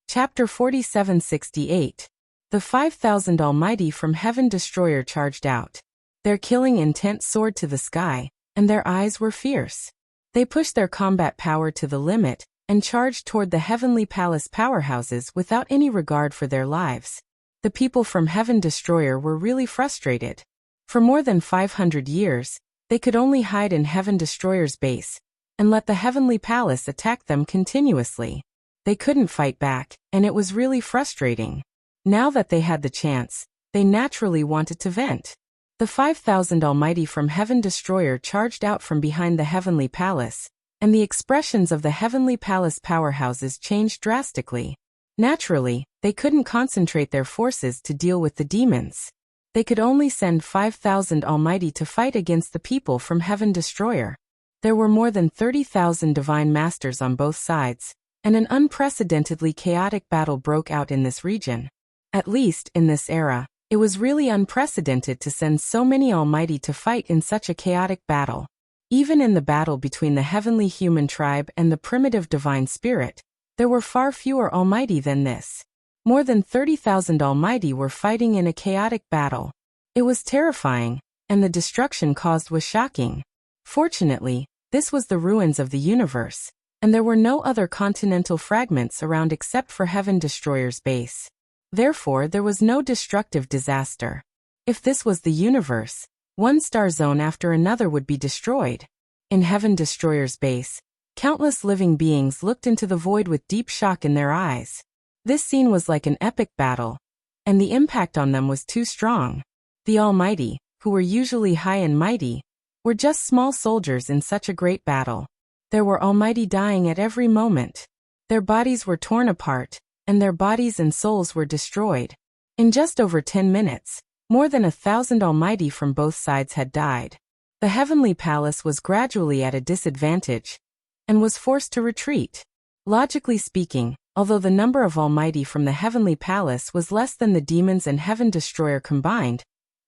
Chapter 4768. The 5,000 Almighty from Heaven Destroyer charged out. Their killing intent soared to the sky, and their eyes were fierce. They pushed their combat power to the limit, and charged toward the Heavenly Palace powerhouses without any regard for their lives. The people from Heaven Destroyer were really frustrated. For more than 500 years, they could only hide in Heaven Destroyer's base, and let the Heavenly Palace attack them continuously. They couldn't fight back, and it was really frustrating. Now that they had the chance, they naturally wanted to vent. The 5,000 Almighty from Heaven Destroyer charged out from behind the Heavenly Palace, and the expressions of the Heavenly Palace powerhouses changed drastically. Naturally, they couldn't concentrate their forces to deal with the demons. They could only send 5,000 Almighty to fight against the people from Heaven Destroyer. There were more than 30,000 divine masters on both sides, and an unprecedentedly chaotic battle broke out in this region. At least, in this era, it was really unprecedented to send so many Almighty to fight in such a chaotic battle. Even in the battle between the heavenly human tribe and the primitive divine spirit, there were far fewer Almighty than this. More than 30,000 Almighty were fighting in a chaotic battle. It was terrifying, and the destruction caused was shocking. Fortunately, this was the ruins of the universe, and there were no other continental fragments around except for Heaven Destroyer's base. Therefore, there was no destructive disaster. If this was the universe, one star zone after another would be destroyed. In Heaven Destroyer's base, countless living beings looked into the void with deep shock in their eyes. This scene was like an epic battle, and the impact on them was too strong. The Almighty, who were usually high and mighty, were just small soldiers in such a great battle. There were Almighty dying at every moment. Their bodies were torn apart, and their bodies and souls were destroyed. In just over 10 minutes, more than 1,000 Almighty from both sides had died. The Heavenly Palace was gradually at a disadvantage, and was forced to retreat. Logically speaking, although the number of Almighty from the Heavenly Palace was less than the demons and Heaven Destroyer combined,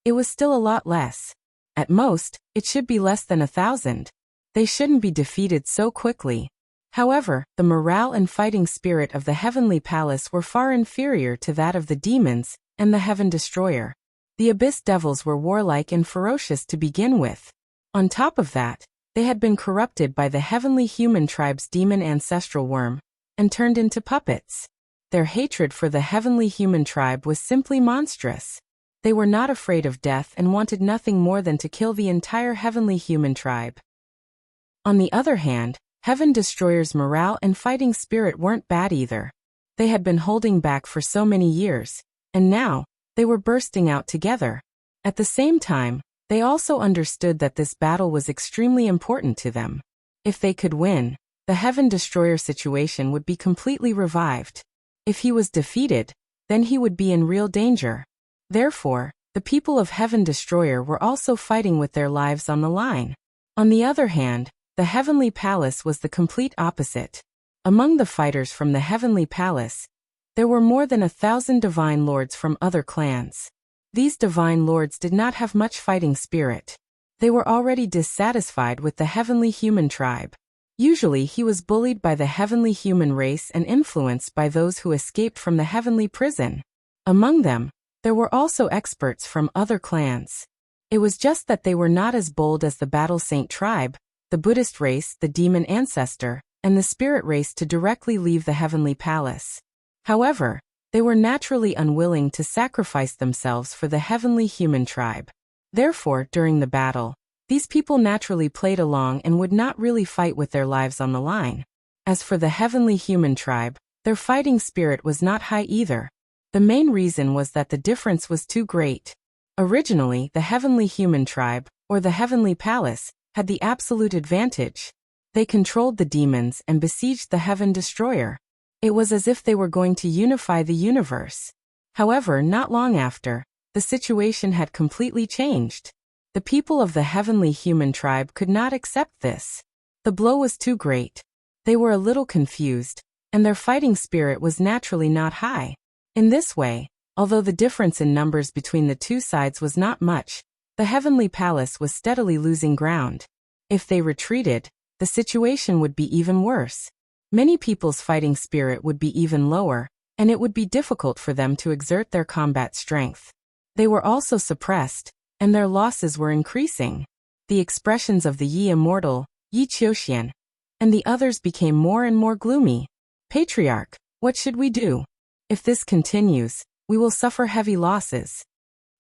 It was still a lot less. At most, it should be less than 1,000. They shouldn't be defeated so quickly. However, the morale and fighting spirit of the Heavenly Palace were far inferior to that of the demons and the Heaven Destroyer. The Abyss Devils were warlike and ferocious to begin with. On top of that, they had been corrupted by the Heavenly Human Tribe's demon ancestral worm and turned into puppets. Their hatred for the Heavenly Human Tribe was simply monstrous. They were not afraid of death and wanted nothing more than to kill the entire Heavenly Human Tribe. On the other hand, Heaven Destroyer's morale and fighting spirit weren't bad either. They had been holding back for so many years, and now, they were bursting out together. At the same time, they also understood that this battle was extremely important to them. If they could win, the Heaven Destroyer situation would be completely revived. If he was defeated, then he would be in real danger. Therefore, the people of Heaven Destroyer were also fighting with their lives on the line. On the other hand, the Heavenly Palace was the complete opposite. Among the fighters from the Heavenly Palace, there were more than 1,000 divine lords from other clans. These divine lords did not have much fighting spirit. They were already dissatisfied with the Heavenly Human Tribe. Usually he was bullied by the Heavenly Human race and influenced by those who escaped from the Heavenly Prison. Among them, there were also experts from other clans. It was just that they were not as bold as the Battle Saint tribe, the Buddhist race, the Demon Ancestor, and the Spirit race to directly leave the Heavenly Palace. However, they were naturally unwilling to sacrifice themselves for the Heavenly Human Tribe. Therefore, during the battle, these people naturally played along and would not really fight with their lives on the line. As for the Heavenly Human Tribe, their fighting spirit was not high either. The main reason was that the difference was too great. Originally, the Heavenly Human Tribe, or the Heavenly Palace, had the absolute advantage. They controlled the demons and besieged the Heaven Destroyer. It was as if they were going to unify the universe. However, not long after, the situation had completely changed. The people of the Heavenly Human Tribe could not accept this. The blow was too great. They were a little confused, and their fighting spirit was naturally not high. In this way, although the difference in numbers between the two sides was not much, the Heavenly Palace was steadily losing ground. If they retreated, the situation would be even worse. Many people's fighting spirit would be even lower, and it would be difficult for them to exert their combat strength. They were also suppressed, and their losses were increasing. The expressions of the Yi Immortal, Yi Qiuxian, and the others became more and more gloomy. Patriarch, what should we do? If this continues, we will suffer heavy losses.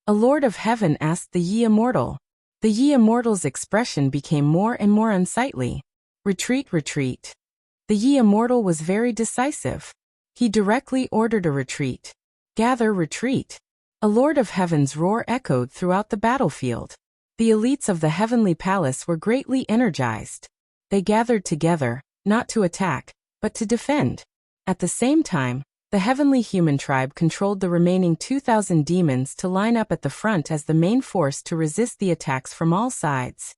A Lord of Heaven asked the Yi Immortal. The Yi Immortal's expression became more and more unsightly. Retreat, retreat. The Yi Immortal was very decisive. He directly ordered a retreat. Gather, retreat. A Lord of Heaven's roar echoed throughout the battlefield. The elites of the Heavenly Palace were greatly energized. They gathered together, not to attack, but to defend. At the same time, the Heavenly Human Tribe controlled the remaining 2,000 demons to line up at the front as the main force to resist the attacks from all sides.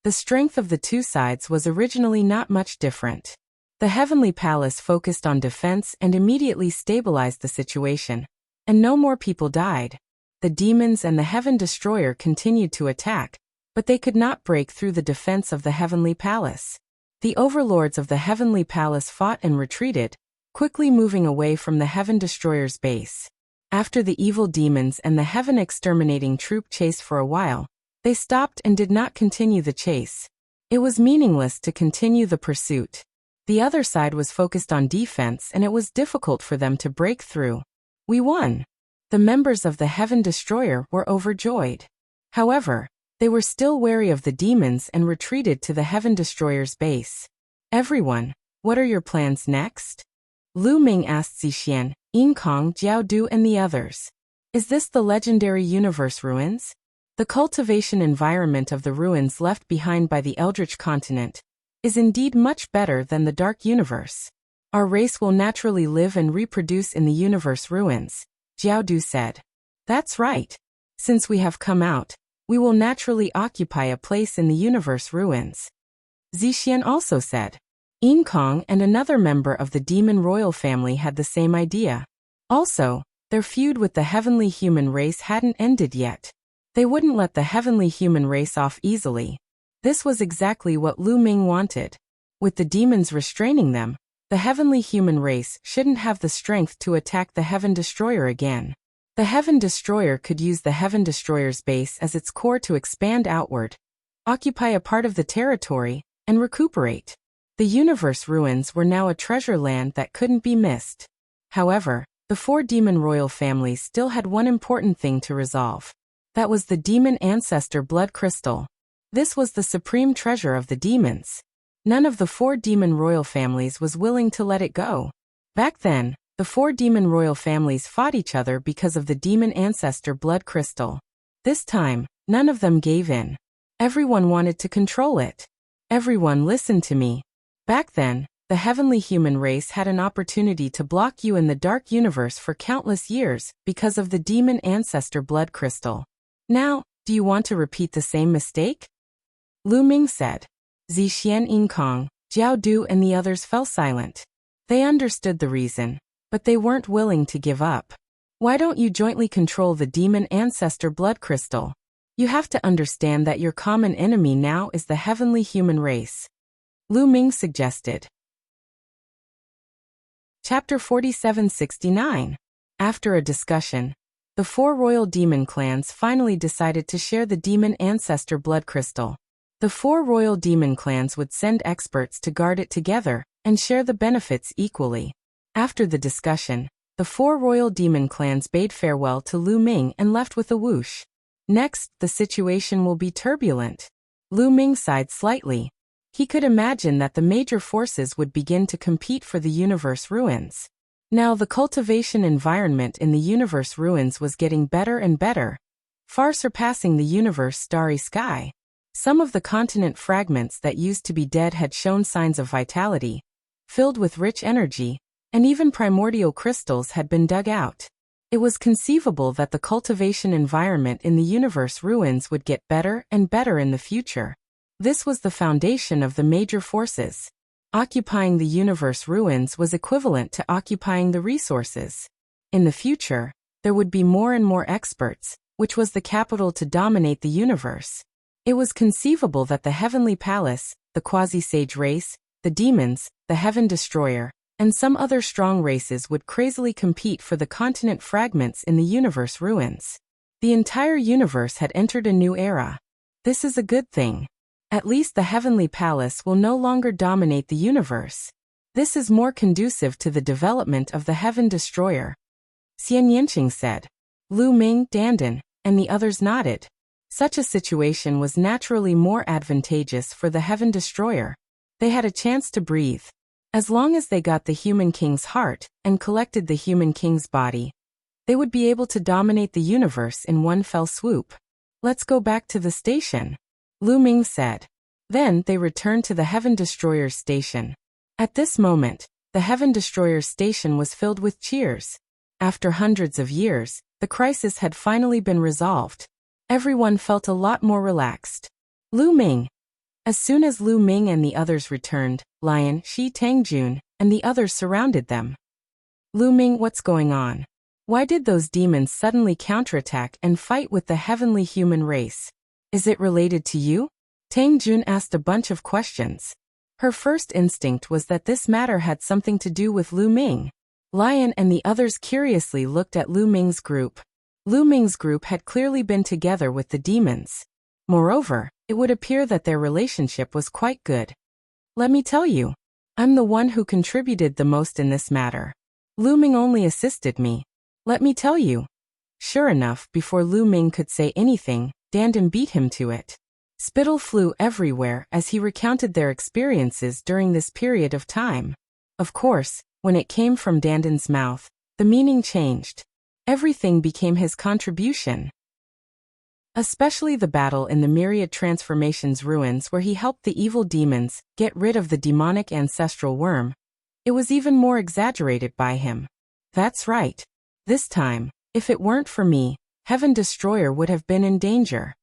The strength of the two sides was originally not much different. The Heavenly Palace focused on defense and immediately stabilized the situation, and no more people died. The demons and the Heaven Destroyer continued to attack, but they could not break through the defense of the Heavenly Palace. The overlords of the Heavenly Palace fought and retreated, quickly moving away from the Heaven Destroyer's base. After the evil demons and the Heaven Exterminating Troop chased for a while, they stopped and did not continue the chase. It was meaningless to continue the pursuit. The other side was focused on defense and it was difficult for them to break through. We won. The members of the Heaven Destroyer were overjoyed. However, they were still wary of the demons and retreated to the Heaven Destroyer's base. Everyone, what are your plans next? Lu Ming asked Zixian, Ying Kong, Jiao Du and the others. Is this the legendary universe ruins? The cultivation environment of the ruins left behind by the Eldritch continent is indeed much better than the dark universe. Our race will naturally live and reproduce in the universe ruins, Jiao Du said. That's right. Since we have come out, we will naturally occupy a place in the universe ruins. Zixian also said. Ying Kong and another member of the demon royal family had the same idea. Also, Their feud with the heavenly human race hadn't ended yet. They wouldn't let the heavenly human race off easily. This was exactly what Lu Ming wanted. With the demons restraining them, the heavenly human race shouldn't have the strength to attack the Heaven Destroyer again. The Heaven Destroyer could use the Heaven Destroyer's base as its core to expand outward, occupy a part of the territory, and recuperate. The universe ruins were now a treasure land that couldn't be missed. However, the 4 demon royal families still had one important thing to resolve. That was the demon ancestor blood crystal. This was the supreme treasure of the demons. None of the 4 demon royal families was willing to let it go. Back then, the 4 demon royal families fought each other because of the demon ancestor blood crystal. This time, none of them gave in. Everyone wanted to control it. Everyone listened to me. Back then, the heavenly human race had an opportunity to block you in the dark universe for countless years because of the demon ancestor blood crystal. Now, do you want to repeat the same mistake? Lu Ming said. Zixian Yingkong, Jiao Du and the others fell silent. They understood the reason, but they weren't willing to give up. Why don't you jointly control the demon ancestor blood crystal? You have to understand that your common enemy now is the heavenly human race. Lu Ming suggested. Chapter 4769. After a discussion, the 4 royal demon clans finally decided to share the demon ancestor blood crystal. The 4 royal demon clans would send experts to guard it together and share the benefits equally. After the discussion, the 4 royal demon clans bade farewell to Lu Ming and left with a whoosh. Next, the situation will be turbulent. Lu Ming sighed slightly. He could imagine that the major forces would begin to compete for the universe ruins. Now the cultivation environment in the universe ruins was getting better and better, far surpassing the universe starry sky. Some of the continent fragments that used to be dead had shown signs of vitality, filled with rich energy, and even primordial crystals had been dug out. It was conceivable that the cultivation environment in the universe ruins would get better and better in the future. This was the foundation of the major forces. Occupying the universe ruins was equivalent to occupying the resources. In the future, there would be more and more experts, which was the capital to dominate the universe. It was conceivable that the Heavenly Palace, the quasi-sage race, the demons, the Heaven Destroyer, and some other strong races would crazily compete for the continent fragments in the universe ruins. The entire universe had entered a new era. This is a good thing. At least the Heavenly Palace will no longer dominate the universe. This is more conducive to the development of the Heaven Destroyer. Xian Yanqing said. Lu Ming, Dandan, and the others nodded. Such a situation was naturally more advantageous for the Heaven Destroyer. They had a chance to breathe. As long as they got the Human King's heart and collected the Human King's body, they would be able to dominate the universe in one fell swoop. Let's go back to the station, Lu Ming said. Then they returned to the Heaven Destroyer's station. At this moment, the Heaven Destroyer's station was filled with cheers. After hundreds of years, the crisis had finally been resolved. Everyone felt a lot more relaxed. Lu Ming. As soon as Lu Ming and the others returned, Lion, Shi Tangjun, and the others surrounded them. Lu Ming, what's going on? Why did those demons suddenly counterattack and fight with the heavenly human race? Is it related to you? Tangjun asked a bunch of questions. Her first instinct was that this matter had something to do with Lu Ming. Lion and the others curiously looked at Lu Ming's group. Lu Ming's group had clearly been together with the demons. Moreover, it would appear that their relationship was quite good. Let me tell you, I'm the one who contributed the most in this matter. Lu Ming only assisted me. Let me tell you. Sure enough, before Lu Ming could say anything, Dandan beat him to it. Spittle flew everywhere as he recounted their experiences during this period of time. Of course, when it came from Dandan's mouth, the meaning changed. Everything became his contribution. Especially the battle in the Myriad Transformations ruins where he helped the evil demons get rid of the demonic ancestral worm. It was even more exaggerated by him. That's right. This time, if it weren't for me, Heaven Destroyer would have been in danger.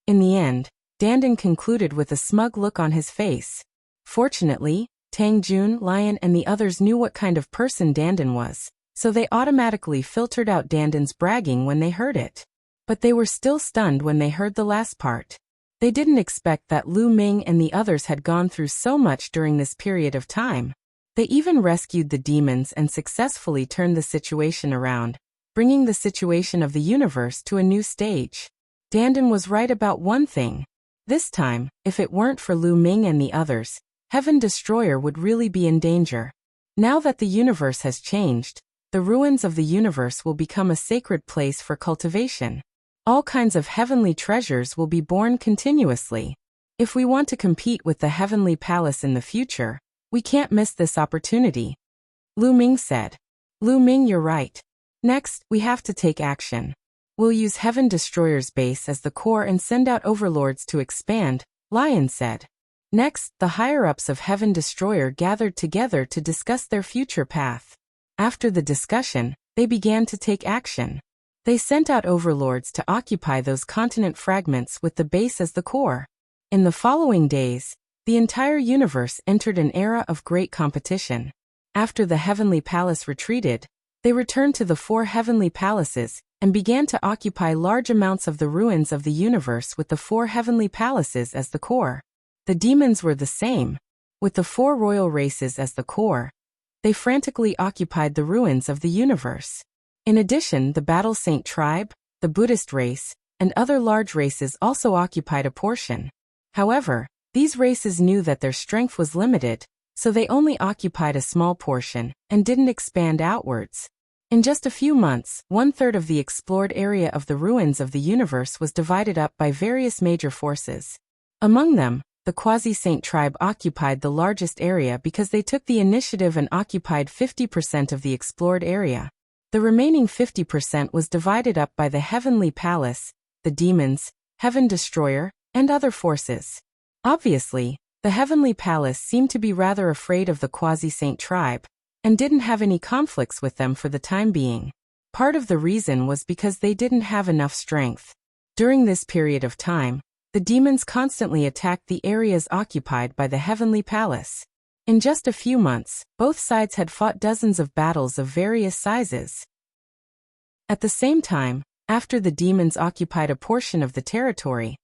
In the end, Dandan concluded with a smug look on his face. Fortunately, Tangjun, Lion and the others knew what kind of person Dandan was. so they automatically filtered out Danden's bragging when they heard it. But they were still stunned when they heard the last part. They didn't expect that Lu Ming and the others had gone through so much during this period of time. They even rescued the demons and successfully turned the situation around, bringing the situation of the universe to a new stage. Danden was right about one thing. This time, if it weren't for Lu Ming and the others, Heaven Destroyer would really be in danger. Now that the universe has changed, the ruins of the universe will become a sacred place for cultivation. All kinds of heavenly treasures will be born continuously. If we want to compete with the Heavenly Palace in the future, we can't miss this opportunity. Lu Ming said. Lu Ming, you're right. Next, we have to take action. We'll use Heaven Destroyer's base as the core and send out overlords to expand, Lion said. Next, the higher-ups of Heaven Destroyer gathered together to discuss their future path. After the discussion, they began to take action. They sent out overlords to occupy those continent fragments with the base as the core. In the following days, the entire universe entered an era of great competition. After the Heavenly Palace retreated, they returned to the 4 Heavenly Palaces and began to occupy large amounts of the ruins of the universe with the 4 Heavenly Palaces as the core. The demons were the same. With the 4 royal races as the core, they frantically occupied the ruins of the universe. In addition, the Battle Saint tribe, the Buddhist race, and other large races also occupied a portion. However, these races knew that their strength was limited, so they only occupied a small portion and didn't expand outwards. In just a few months, 1/3 of the explored area of the ruins of the universe was divided up by various major forces. Among them, the Quasi-Saint tribe occupied the largest area because they took the initiative and occupied 50% of the explored area. The remaining 50% was divided up by the Heavenly Palace, the demons, Heaven Destroyer, and other forces. Obviously, the Heavenly Palace seemed to be rather afraid of the Quasi-Saint tribe, and didn't have any conflicts with them for the time being. Part of the reason was because they didn't have enough strength. During this period of time, the demons constantly attacked the areas occupied by the Heavenly Palace. In just a few months, both sides had fought dozens of battles of various sizes. At the same time, after the demons occupied a portion of the territory,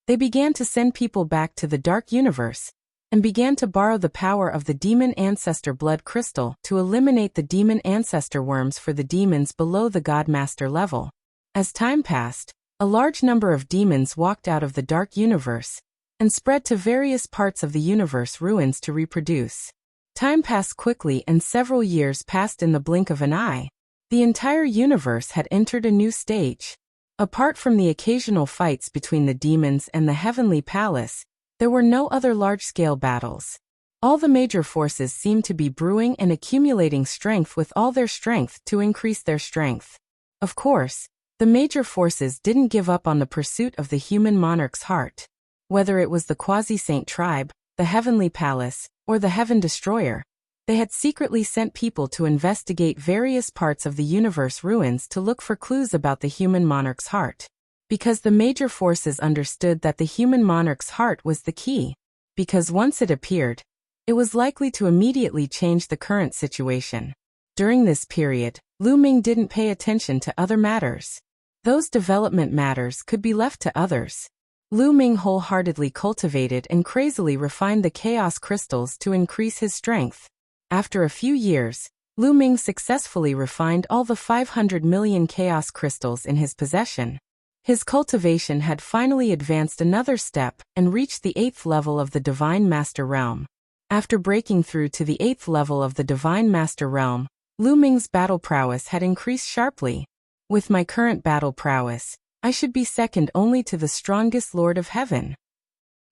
they began to send people back to the Dark Universe, and began to borrow the power of the Demon Ancestor Blood Crystal to eliminate the Demon Ancestor Worms for the demons below the Godmaster level. As time passed, a large number of demons walked out of the Dark Universe, and spread to various parts of the universe ruins to reproduce. Time passed quickly and several years passed in the blink of an eye. The entire universe had entered a new stage. Apart from the occasional fights between the demons and the Heavenly Palace, there were no other large-scale battles. All the major forces seemed to be brewing and accumulating strength with all their strength to increase their strength. Of course, the major forces didn't give up on the pursuit of the human monarch's heart. Whether it was the Quasi-Saint tribe, the Heavenly Palace, or the Heaven Destroyer, they had secretly sent people to investigate various parts of the universe ruins to look for clues about the human monarch's heart. Because the major forces understood that the human monarch's heart was the key. Because once it appeared, it was likely to immediately change the current situation. During this period, Lu Ming didn't pay attention to other matters. Those development matters could be left to others. Lu Ming wholeheartedly cultivated and crazily refined the chaos crystals to increase his strength. After a few years, Lu Ming successfully refined all the 500 million chaos crystals in his possession. His cultivation had finally advanced another step and reached the 8th level of the Divine Master Realm. After breaking through to the 8th level of the Divine Master Realm, Lu Ming's battle prowess had increased sharply. With my current battle prowess, I should be second only to the strongest Lord of Heaven.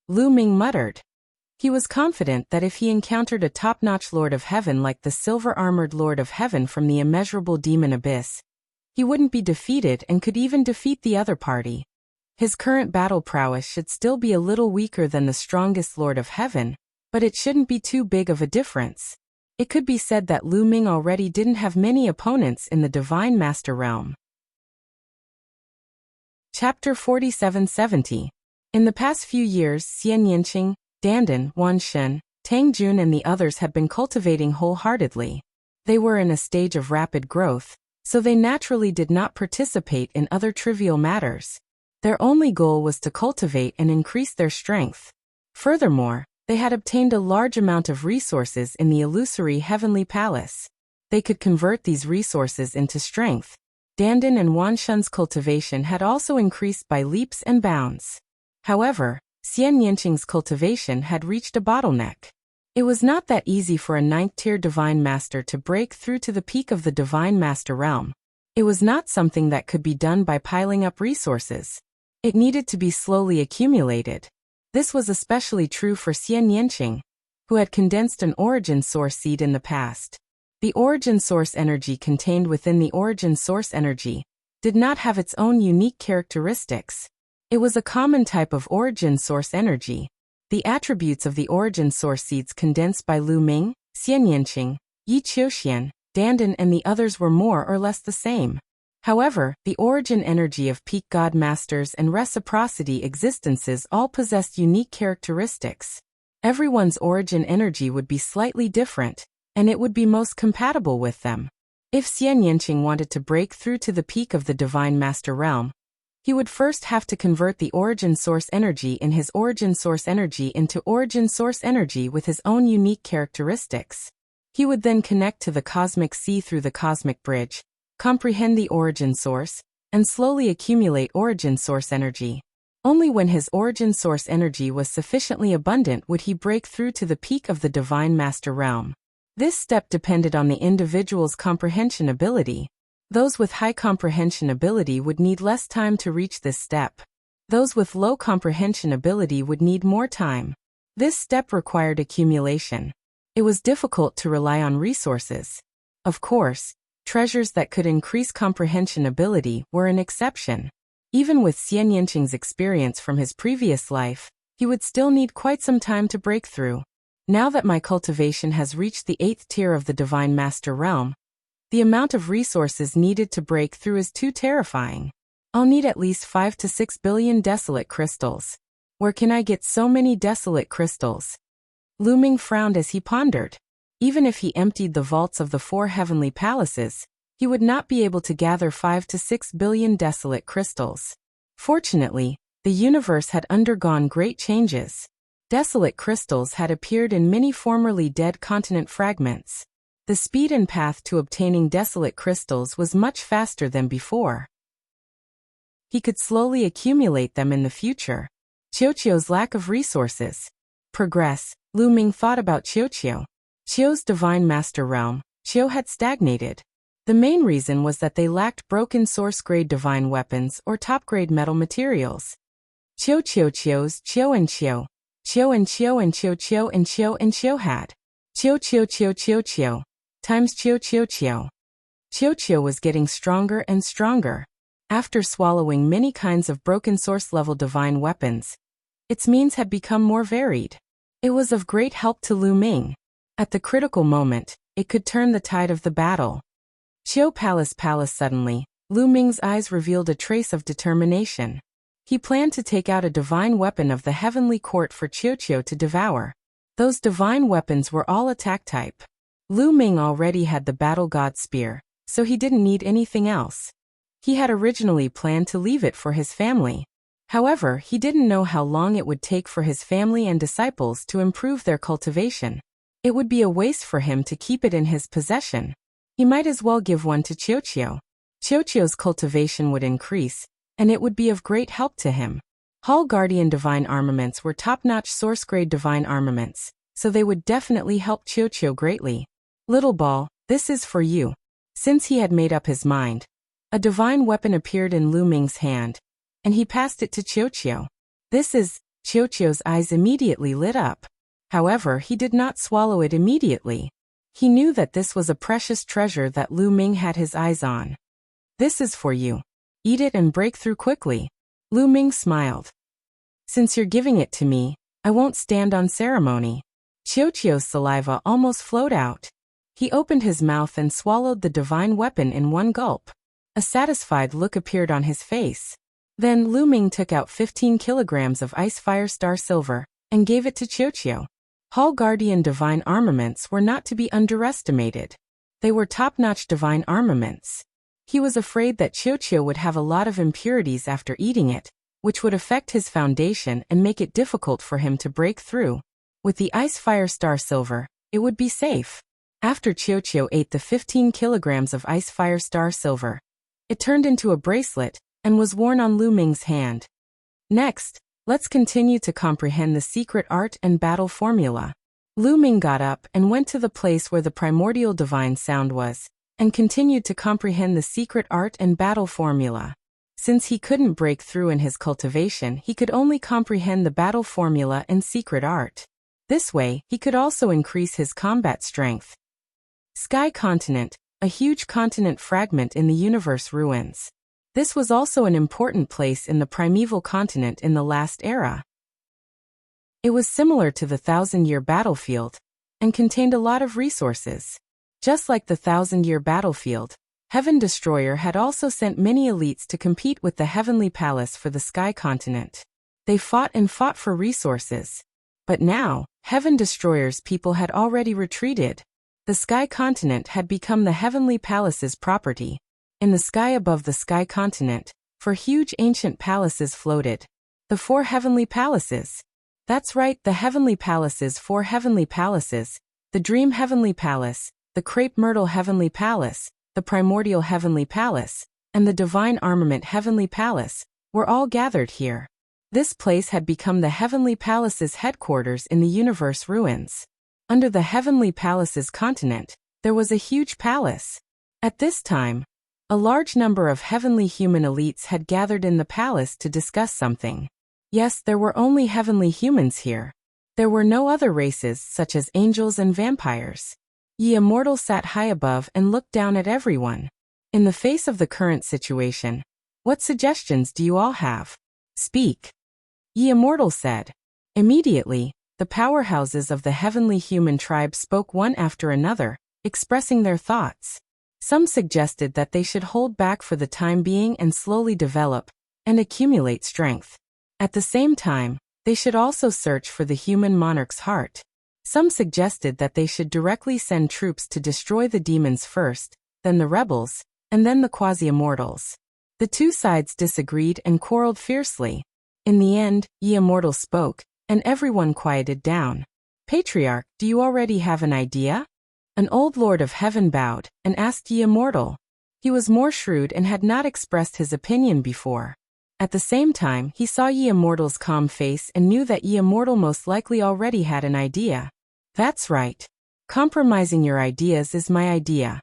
Lu Ming muttered. He was confident that if he encountered a top-notch Lord of Heaven like the silver-armored Lord of Heaven from the immeasurable demon abyss, he wouldn't be defeated and could even defeat the other party. His current battle prowess should still be a little weaker than the strongest Lord of Heaven, but it shouldn't be too big of a difference. It could be said that Lu Ming already didn't have many opponents in the Divine Master Realm. Chapter 4770. In the past few years, Xian Yinqing, Dandan, Wan Shen, Tang Jun and the others have been cultivating wholeheartedly. They were in a stage of rapid growth, so they naturally did not participate in other trivial matters. Their only goal was to cultivate and increase their strength. Furthermore, they had obtained a large amount of resources in the illusory heavenly palace. They could convert these resources into strength. Dandan and Wanshun's cultivation had also increased by leaps and bounds. However, Xian Yanqing's cultivation had reached a bottleneck. It was not that easy for a 9th-tier Divine Master to break through to the peak of the Divine Master realm. It was not something that could be done by piling up resources. It needed to be slowly accumulated. This was especially true for Xian Yanqing, who had condensed an origin source seed in the past. The origin source energy contained within the origin source energy did not have its own unique characteristics. It was a common type of origin source energy. The attributes of the origin source seeds condensed by Lu Ming, Xian Yanqing, Yi Qiuxian, Dandan and the others were more or less the same. However, the origin energy of peak god masters and reciprocity existences all possessed unique characteristics. Everyone's origin energy would be slightly different, and it would be most compatible with them. If Xian Yanqing wanted to break through to the peak of the Divine Master realm, he would first have to convert the origin source energy in his origin source energy into origin source energy with his own unique characteristics. He would then connect to the cosmic sea through the cosmic bridge, comprehend the origin source, and slowly accumulate origin source energy. Only when his origin source energy was sufficiently abundant would he break through to the peak of the Divine Master realm. This step depended on the individual's comprehension ability. Those with high comprehension ability would need less time to reach this step. Those with low comprehension ability would need more time. This step required accumulation. It was difficult to rely on resources. Of course, treasures that could increase comprehension ability were an exception. Even with Xian Yanqing's experience from his previous life, he would still need quite some time to break through. Now that my cultivation has reached the 8th tier of the Divine Master realm, the amount of resources needed to break through is too terrifying. I'll need at least 5 to 6 billion desolate crystals. Where can I get so many desolate crystals? Lu Ming frowned as he pondered. Even if he emptied the vaults of the 4 heavenly palaces, he would not be able to gather 5 to 6 billion desolate crystals. Fortunately, the universe had undergone great changes. Desolate crystals had appeared in many formerly dead continent fragments. The speed and path to obtaining desolate crystals was much faster than before. He could slowly accumulate them in the future. Qiuqiu's lack of resources. Progress. Lu Ming thought about Qiuqiu. Qiu's Divine Master realm, Qiu had stagnated. The main reason was that they lacked broken source-grade divine weapons or top-grade metal materials. Qiu's Qiu and Qiu. Qiu and Qiu and Qiu Qiu and Qiu and Qiu had. Qiu times Qiu. Qiu was getting stronger and stronger. After swallowing many kinds of broken source-level divine weapons, its means had become more varied. It was of great help to Lu Ming. At the critical moment, it could turn the tide of the battle. Qiu Palace suddenly, Lu Ming's eyes revealed a trace of determination. He planned to take out a divine weapon of the heavenly court for Qiuqiu to devour. Those divine weapons were all attack type. Lu Ming already had the battle god spear, so he didn't need anything else. He had originally planned to leave it for his family. However, he didn't know how long it would take for his family and disciples to improve their cultivation. It would be a waste for him to keep it in his possession. He might as well give one to Qiuqiu. Qiuqiu's cultivation would increase, and it would be of great help to him. Hall Guardian Divine Armaments were top-notch source-grade divine armaments, so they would definitely help Qiuqiu greatly. Little ball, this is for you. Since he had made up his mind, a divine weapon appeared in Lu Ming's hand, and he passed it to Qiuqiu. This is, Qiuqiu's eyes immediately lit up. However, he did not swallow it immediately. He knew that this was a precious treasure that Lu Ming had his eyes on. This is for you. Eat it and break through quickly. Lu Ming smiled. Since you're giving it to me, I won't stand on ceremony. Qiuqiu's saliva almost flowed out. He opened his mouth and swallowed the divine weapon in one gulp. A satisfied look appeared on his face. Then Lu Ming took out 15 kilograms of ice fire star silver and gave it to Qiuqiu. Hall Guardian divine armaments were not to be underestimated. They were top-notch divine armaments. He was afraid that Qiuqiu would have a lot of impurities after eating it, which would affect his foundation and make it difficult for him to break through. With the Ice Fire Star Silver, it would be safe. After Qiuqiu ate the 15 kilograms of Ice Fire Star Silver, it turned into a bracelet and was worn on Lu Ming's hand. Next, let's continue to comprehend the secret art and battle formula. Lu Ming got up and went to the place where the primordial divine sound was, and continued to comprehend the secret art and battle formula. Since he couldn't break through in his cultivation, he could only comprehend the battle formula and secret art. This way, he could also increase his combat strength. Sky Continent, a huge continent fragment in the universe ruins. This was also an important place in the primeval continent in the last era. It was similar to the 1,000-year battlefield, and contained a lot of resources. Just like the 1,000-year battlefield, Heaven Destroyer had also sent many elites to compete with the Heavenly Palace for the Sky Continent. They fought and fought for resources. But now, Heaven Destroyer's people had already retreated. The Sky Continent had become the Heavenly Palace's property. In the sky above the Sky Continent, 4 huge ancient palaces floated. The 4 Heavenly Palaces. That's right, the Heavenly Palaces, 4 Heavenly Palaces, the Dream Heavenly Palace, the Crepe Myrtle Heavenly Palace, the Primordial Heavenly Palace, and the Divine Armament Heavenly Palace, were all gathered here. This place had become the Heavenly Palace's headquarters in the universe ruins. Under the Heavenly Palace's continent, there was a huge palace. At this time, a large number of heavenly human elites had gathered in the palace to discuss something. Yes, there were only heavenly humans here. There were no other races such as angels and vampires. Ye Immortal sat high above and looked down at everyone. In the face of the current situation, what suggestions do you all have? Speak. Ye Immortal said. Immediately, the powerhouses of the heavenly human tribe spoke one after another, expressing their thoughts. Some suggested that they should hold back for the time being and slowly develop and accumulate strength. At the same time, they should also search for the human monarch's heart. Some suggested that they should directly send troops to destroy the demons first, then the rebels, and then the quasi-immortals. The two sides disagreed and quarreled fiercely. In the end, Ye Immortal spoke, and everyone quieted down. Patriarch, do you already have an idea? An old lord of heaven bowed, and asked Ye Immortal. He was more shrewd and had not expressed his opinion before. At the same time, he saw Ye Immortal's calm face and knew that Ye Immortal most likely already had an idea. That's right. Compromising your ideas is my idea.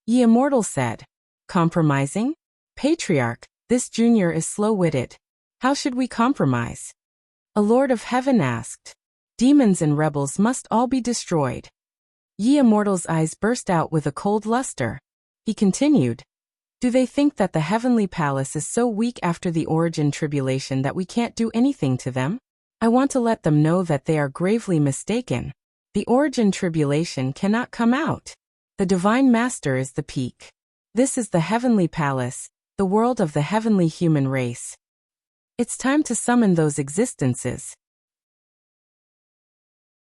Ye Immortal said. Compromising? Patriarch, this junior is slow-witted. How should we compromise? A lord of heaven asked. Demons and rebels must all be destroyed. Ye Immortal's eyes burst out with a cold luster. He continued. Do they think that the Heavenly Palace is so weak after the origin tribulation that we can't do anything to them? I want to let them know that they are gravely mistaken. The origin tribulation cannot come out. The Divine Master is the peak. This is the Heavenly Palace, the world of the heavenly human race. It's time to summon those existences.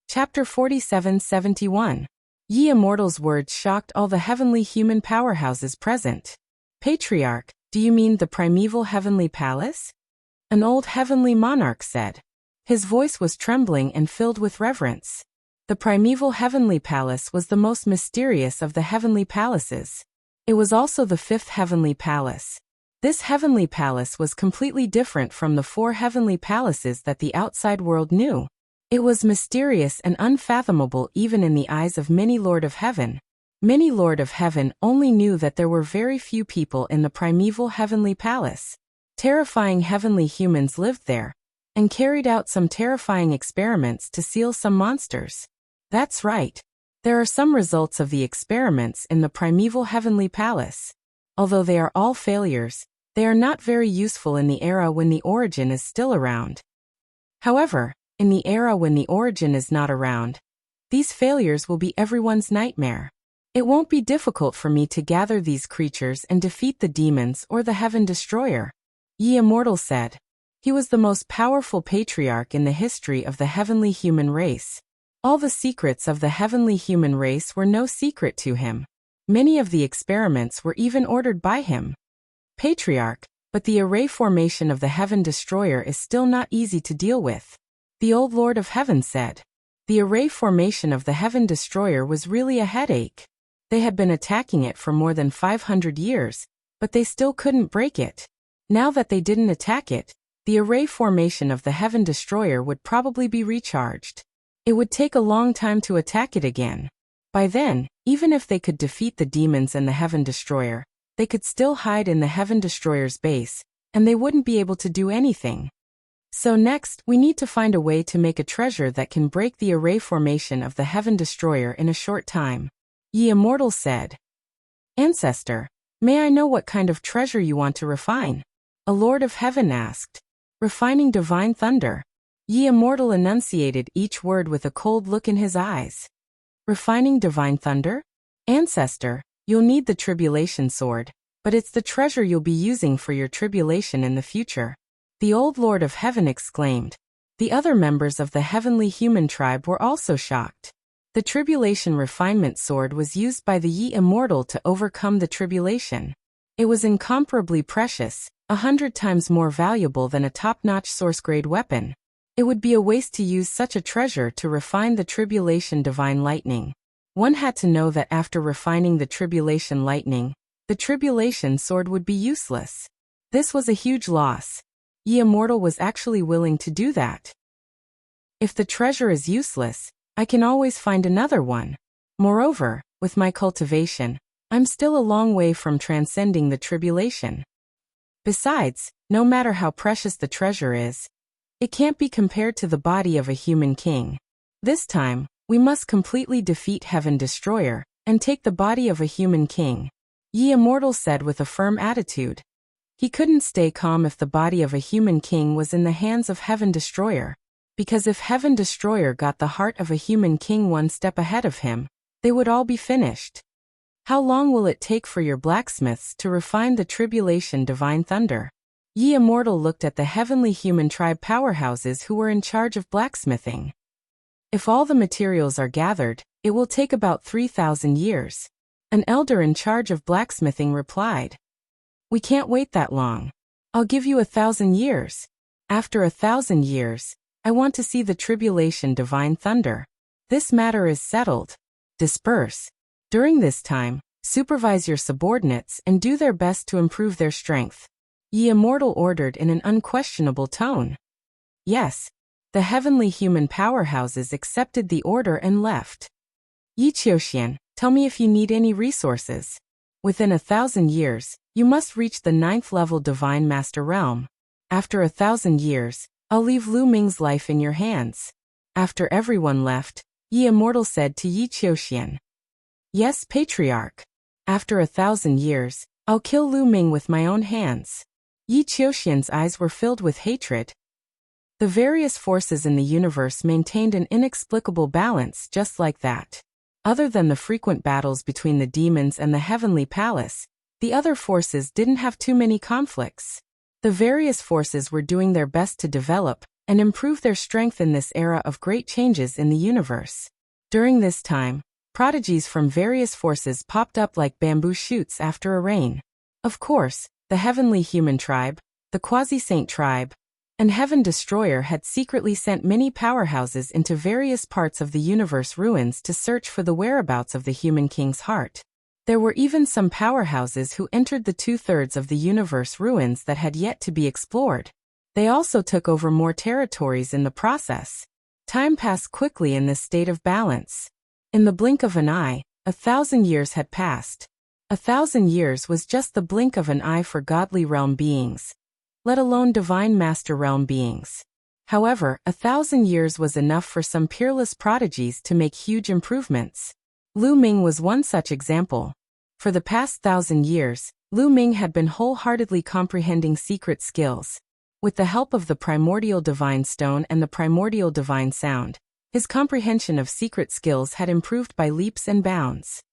Chapter 47-71. Ye Immortal's words shocked all the heavenly human powerhouses present. Patriarch, do you mean the primeval heavenly palace? An old heavenly monarch said. His voice was trembling and filled with reverence. The primeval heavenly palace was the most mysterious of the heavenly palaces. It was also the 5th heavenly palace. This heavenly palace was completely different from the 4 heavenly palaces that the outside world knew. It was mysterious and unfathomable even in the eyes of many Lord of Heaven. Many Lord of Heaven only knew that there were very few people in the primeval heavenly palace. Terrifying heavenly humans lived there, and carried out some terrifying experiments to seal some monsters. That's right. There are some results of the experiments in the primeval heavenly palace. Although they are all failures, they are not very useful in the era when the origin is still around. However, in the era when the origin is not around, these failures will be everyone's nightmare. It won't be difficult for me to gather these creatures and defeat the demons or the Heaven Destroyer. Ye Immortal said. He was the most powerful patriarch in the history of the heavenly human race. All the secrets of the heavenly human race were no secret to him. Many of the experiments were even ordered by him. Patriarch, but the array formation of the Heaven Destroyer is still not easy to deal with. The old Lord of Heaven said. The array formation of the Heaven Destroyer was really a headache. They had been attacking it for more than 500 years, but they still couldn't break it. Now that they didn't attack it, the array formation of the Heaven Destroyer would probably be recharged. It would take a long time to attack it again. By then, even if they could defeat the demons and the Heaven Destroyer, they could still hide in the Heaven Destroyer's base, and they wouldn't be able to do anything. So next, we need to find a way to make a treasure that can break the array formation of the Heaven Destroyer in a short time. Ye Immortal said. Ancestor, may I know what kind of treasure you want to refine? A Lord of Heaven asked. Refining divine thunder. Ye Immortal enunciated each word with a cold look in his eyes. Refining divine thunder? Ancestor, you'll need the tribulation sword, but it's the treasure you'll be using for your tribulation in the future. The old Lord of Heaven exclaimed. The other members of the heavenly human tribe were also shocked. The tribulation refinement sword was used by the Ye Immortal to overcome the tribulation. It was incomparably precious, 100 times more valuable than a top-notch source-grade weapon. It would be a waste to use such a treasure to refine the tribulation divine lightning. One had to know that after refining the tribulation lightning, the tribulation sword would be useless. This was a huge loss. Ye Immortal was actually willing to do that. If the treasure is useless, I can always find another one. Moreover, with my cultivation, I'm still a long way from transcending the tribulation. Besides, no matter how precious the treasure is, it can't be compared to the body of a human king. This time, we must completely defeat Heaven Destroyer, and take the body of a human king. Ye Immortal said with a firm attitude. He couldn't stay calm if the body of a human king was in the hands of Heaven Destroyer, because if Heaven Destroyer got the heart of a human king one step ahead of him, they would all be finished. How long will it take for your blacksmiths to refine the tribulation divine thunder? Ye Immortal looked at the heavenly human tribe powerhouses who were in charge of blacksmithing. If all the materials are gathered, it will take about 3,000 years. An elder in charge of blacksmithing replied. We can't wait that long. I'll give you 1,000 years. After 1,000 years, I want to see the tribulation divine thunder. This matter is settled. Disperse. During this time, supervise your subordinates and do their best to improve their strength. Ye Immortal ordered in an unquestionable tone. Yes. The heavenly human powerhouses accepted the order and left. Yi Qiuxian, tell me if you need any resources. Within 1,000 years, you must reach the 9th level Divine Master Realm. After 1,000 years, I'll leave Lu Ming's life in your hands. After everyone left, Ye Immortal said to Yi Qiuxian. Yes, Patriarch. After 1,000 years, I'll kill Lu Ming with my own hands. Yi Qiuxian's eyes were filled with hatred. The various forces in the universe maintained an inexplicable balance just like that. Other than the frequent battles between the demons and the heavenly palace, the other forces didn't have too many conflicts. The various forces were doing their best to develop and improve their strength in this era of great changes in the universe. During this time, prodigies from various forces popped up like bamboo shoots after a rain. Of course, the heavenly human tribe, the quasi-saint tribe, and Heaven Destroyer had secretly sent many powerhouses into various parts of the universe ruins to search for the whereabouts of the human king's heart. There were even some powerhouses who entered the 2/3 of the universe ruins that had yet to be explored. They also took over more territories in the process. Time passed quickly in this state of balance. In the blink of an eye, 1,000 years had passed. 1,000 years was just the blink of an eye for godly realm beings, let alone divine master realm beings. However, 1,000 years was enough for some peerless prodigies to make huge improvements. Lu Ming was one such example. For the past 1,000 years, Lu Ming had been wholeheartedly comprehending secret skills. With the help of the primordial divine stone and the primordial divine sound, his comprehension of secret skills had improved by leaps and bounds.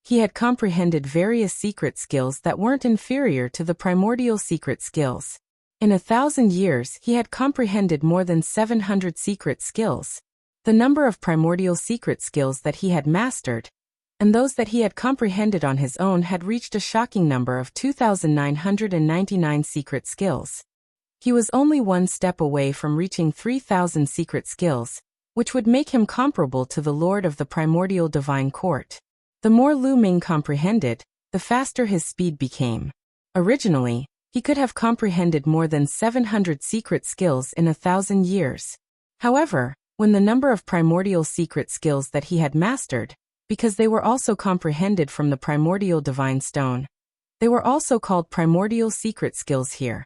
He had comprehended various secret skills that weren't inferior to the primordial secret skills. In 1,000 years, he had comprehended more than 700 secret skills. The number of primordial secret skills that he had mastered, and those that he had comprehended on his own had reached a shocking number of 2,999 secret skills. He was only one step away from reaching 3,000 secret skills, which would make him comparable to the Lord of the primordial divine court. The more Lu Ming comprehended, the faster his speed became. Originally, he could have comprehended more than 700 secret skills in 1,000 years. However, when the number of primordial secret skills that he had mastered, because they were also comprehended from the primordial divine stone, they were also called primordial secret skills here,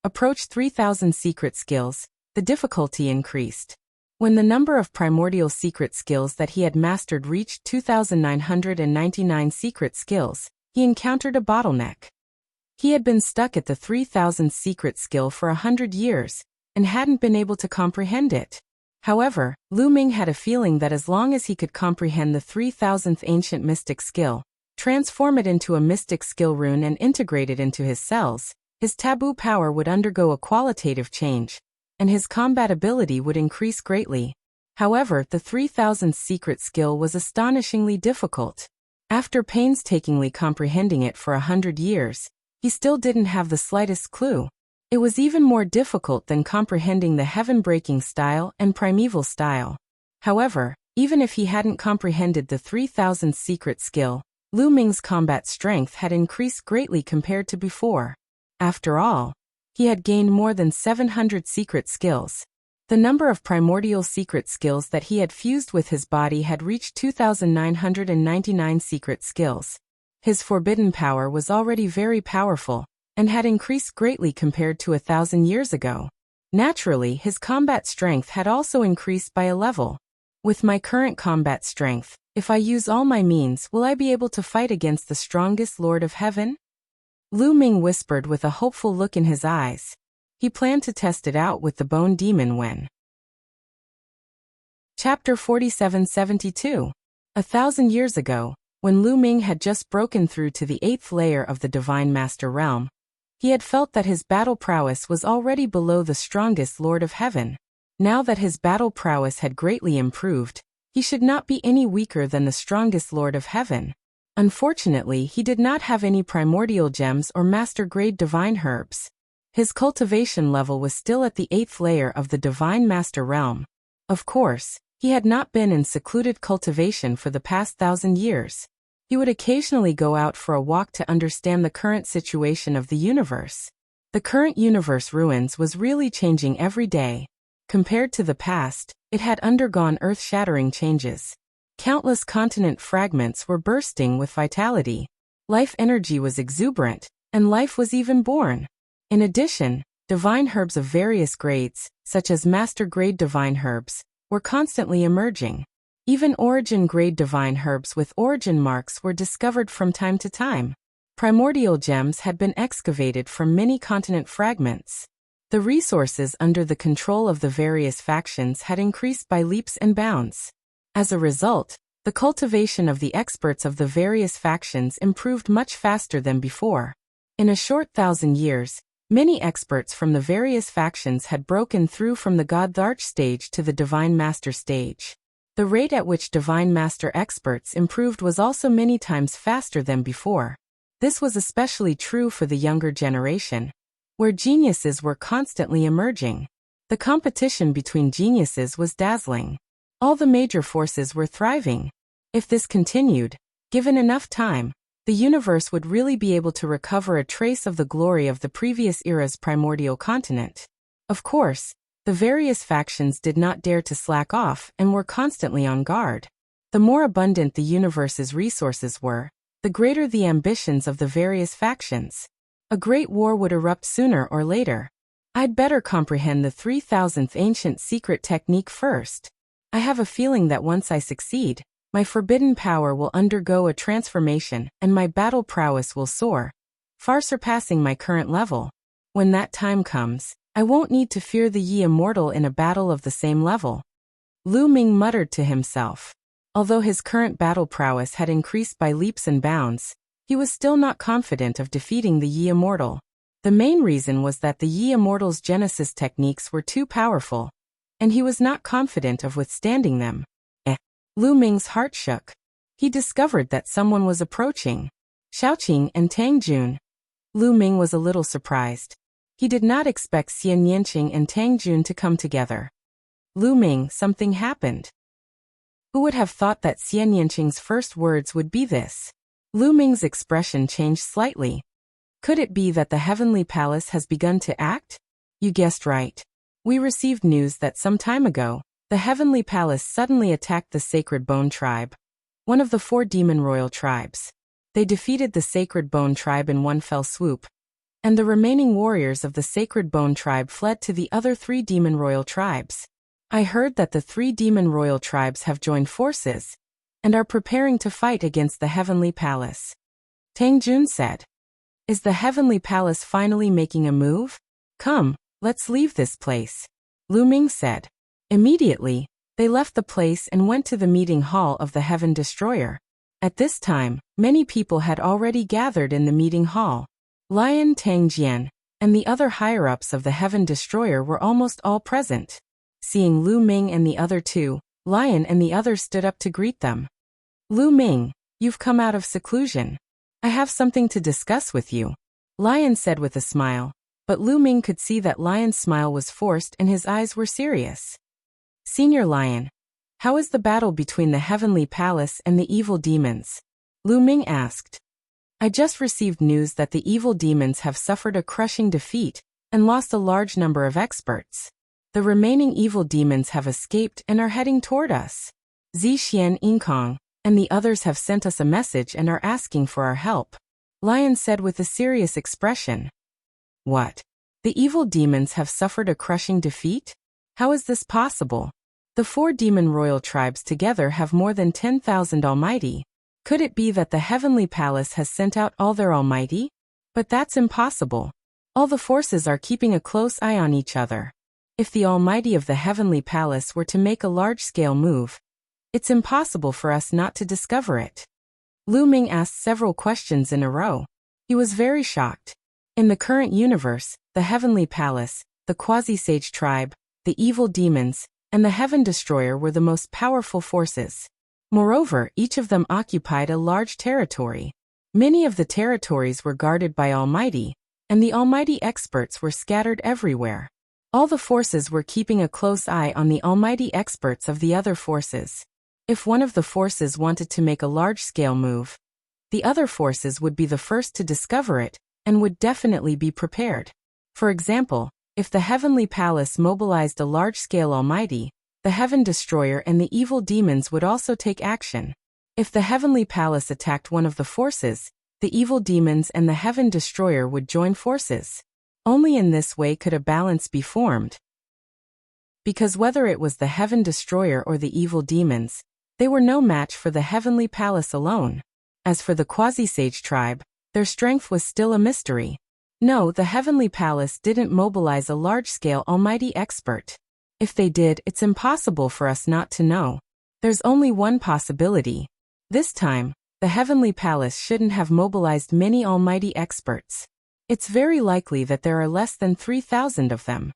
approached 3,000 secret skills, the difficulty increased. When the number of primordial secret skills that he had mastered reached 2,999 secret skills, he encountered a bottleneck. He had been stuck at the 3,000th secret skill for 100 years, and hadn't been able to comprehend it. However, Lu Ming had a feeling that as long as he could comprehend the 3,000th ancient mystic skill, transform it into a mystic skill rune and integrate it into his cells, his taboo power would undergo a qualitative change, and his combat ability would increase greatly. However, the 3,000th secret skill was astonishingly difficult. After painstakingly comprehending it for 100 years, he still didn't have the slightest clue. It was even more difficult than comprehending the heaven-breaking style and primeval style. However, even if he hadn't comprehended the 3,000th secret skill, Lu Ming's combat strength had increased greatly compared to before. After all, he had gained more than 700 secret skills. The number of primordial secret skills that he had fused with his body had reached 2,999 secret skills. His forbidden power was already very powerful, and had increased greatly compared to 1,000 years ago. Naturally, his combat strength had also increased by a level. With my current combat strength, if I use all my means, will I be able to fight against the strongest Lord of Heaven? Lu Ming whispered with a hopeful look in his eyes. He planned to test it out with the Bone Demon when. Chapter 4772. 1,000 years ago, when Lu Ming had just broken through to the 8th layer of the Divine Master Realm, he had felt that his battle prowess was already below the strongest Lord of Heaven. Now that his battle prowess had greatly improved, he should not be any weaker than the strongest Lord of Heaven. Unfortunately, he did not have any primordial gems or master-grade divine herbs. His cultivation level was still at the 8th layer of the Divine Master Realm. Of course, he had not been in secluded cultivation for the past 1,000 years. He would occasionally go out for a walk to understand the current situation of the universe. The current universe ruins was really changing every day. Compared to the past, it had undergone earth-shattering changes. Countless continent fragments were bursting with vitality. Life energy was exuberant, and life was even born. In addition, divine herbs of various grades, such as master-grade divine herbs, were constantly emerging. Even origin-grade divine herbs with origin marks were discovered from time to time. Primordial gems had been excavated from many continent fragments. The resources under the control of the various factions had increased by leaps and bounds. As a result, the cultivation of the experts of the various factions improved much faster than before. In a short 1,000 years, many experts from the various factions had broken through from the God-Tharch stage to the Divine Master stage. The rate at which Divine Master experts improved was also many times faster than before. This was especially true for the younger generation, where geniuses were constantly emerging. The competition between geniuses was dazzling. All the major forces were thriving. If this continued, given enough time, the universe would really be able to recover a trace of the glory of the previous era's primordial continent. Of course, the various factions did not dare to slack off and were constantly on guard. The more abundant the universe's resources were, the greater the ambitions of the various factions. A great war would erupt sooner or later. I'd better comprehend the 3,000th ancient secret technique first. I have a feeling that once I succeed, my forbidden power will undergo a transformation and my battle prowess will soar, far surpassing my current level. When that time comes, I won't need to fear the Yi Immortal in a battle of the same level. Lu Ming muttered to himself. Although his current battle prowess had increased by leaps and bounds, he was still not confident of defeating the Yi Immortal. The main reason was that the Yi Immortal's Genesis techniques were too powerful, and he was not confident of withstanding them. Lu Ming's heart shook. he discovered that someone was approaching. Xiaoqing and Tang Jun. Lu Ming was a little surprised. He did not expect Xian Yanqing and Tang Jun to come together. Lu Ming, something happened. Who would have thought that Xian Yanqing's first words would be this? Lu Ming's expression changed slightly. Could it be that the Heavenly Palace has begun to act? You guessed right. We received news that some time ago, the Heavenly Palace suddenly attacked the Sacred Bone Tribe, one of the 4 demon royal tribes. They defeated the Sacred Bone Tribe in one fell swoop, and the remaining warriors of the Sacred Bone Tribe fled to the other 3 demon royal tribes. I heard that the 3 demon royal tribes have joined forces and are preparing to fight against the Heavenly Palace. Tang Jun said. Is the Heavenly Palace finally making a move? Come, let's leave this place. Lu Ming said. Immediately, they left the place and went to the meeting hall of the Heaven Destroyer. At this time, many people had already gathered in the meeting hall. Lion Tangjian and the other higher-ups of the Heaven Destroyer were almost all present. Seeing Lu Ming and the other 2, Lion and the others stood up to greet them. Lu Ming, you've come out of seclusion. I have something to discuss with you, Lion said with a smile, but Lu Ming could see that Lion's smile was forced and his eyes were serious. Senior Lion, how is the battle between the Heavenly Palace and the evil demons? Lu Ming asked. I just received news that the evil demons have suffered a crushing defeat and lost a large number of experts. The remaining evil demons have escaped and are heading toward us. Zixian Inkong and the others have sent us a message and are asking for our help, Lion said with a serious expression. What? The evil demons have suffered a crushing defeat? How is this possible? The 4 demon royal tribes together have more than 10,000 almighty. Could it be that the Heavenly Palace has sent out all their almighty? But that's impossible. All the forces are keeping a close eye on each other. If the almighty of the Heavenly Palace were to make a large-scale move, it's impossible for us not to discover it. Lu Ming asked several questions in a row. He was very shocked. In the current universe, the Heavenly Palace, the Quasi-Sage Tribe, the evil demons, and the Heaven Destroyer were the most powerful forces. Moreover, each of them occupied a large territory. Many of the territories were guarded by Almighty, and the Almighty experts were scattered everywhere. All the forces were keeping a close eye on the Almighty experts of the other forces. If one of the forces wanted to make a large-scale move, the other forces would be the first to discover it and would definitely be prepared. For example, if the Heavenly Palace mobilized a large-scale Almighty, the Heaven Destroyer and the evil demons would also take action. If the Heavenly Palace attacked one of the forces, the evil demons and the Heaven Destroyer would join forces. Only in this way could a balance be formed. Because whether it was the Heaven Destroyer or the evil demons, they were no match for the Heavenly Palace alone. As for the Quasi-Sage Tribe, their strength was still a mystery. No, the Heavenly Palace didn't mobilize a large-scale Almighty expert. If they did, it's impossible for us not to know. There's only one possibility. This time, the Heavenly Palace shouldn't have mobilized many Almighty experts. It's very likely that there are less than 3,000 of them.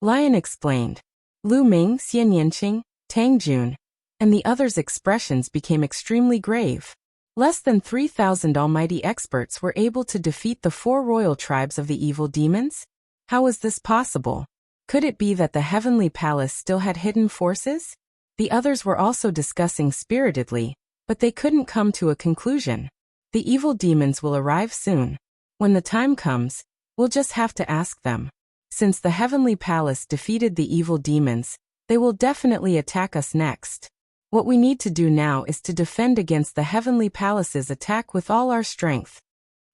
Lion explained. Lu Ming, Xian Yanqing, Tang Jun, and the others' expressions became extremely grave. Less than 3,000 almighty experts were able to defeat the 4 royal tribes of the evil demons? How was this possible? Could it be that the Heavenly Palace still had hidden forces? The others were also discussing spiritedly, but they couldn't come to a conclusion. The evil demons will arrive soon. When the time comes, we'll just have to ask them. Since the Heavenly Palace defeated the evil demons, they will definitely attack us next. What we need to do now is to defend against the Heavenly Palace's attack with all our strength.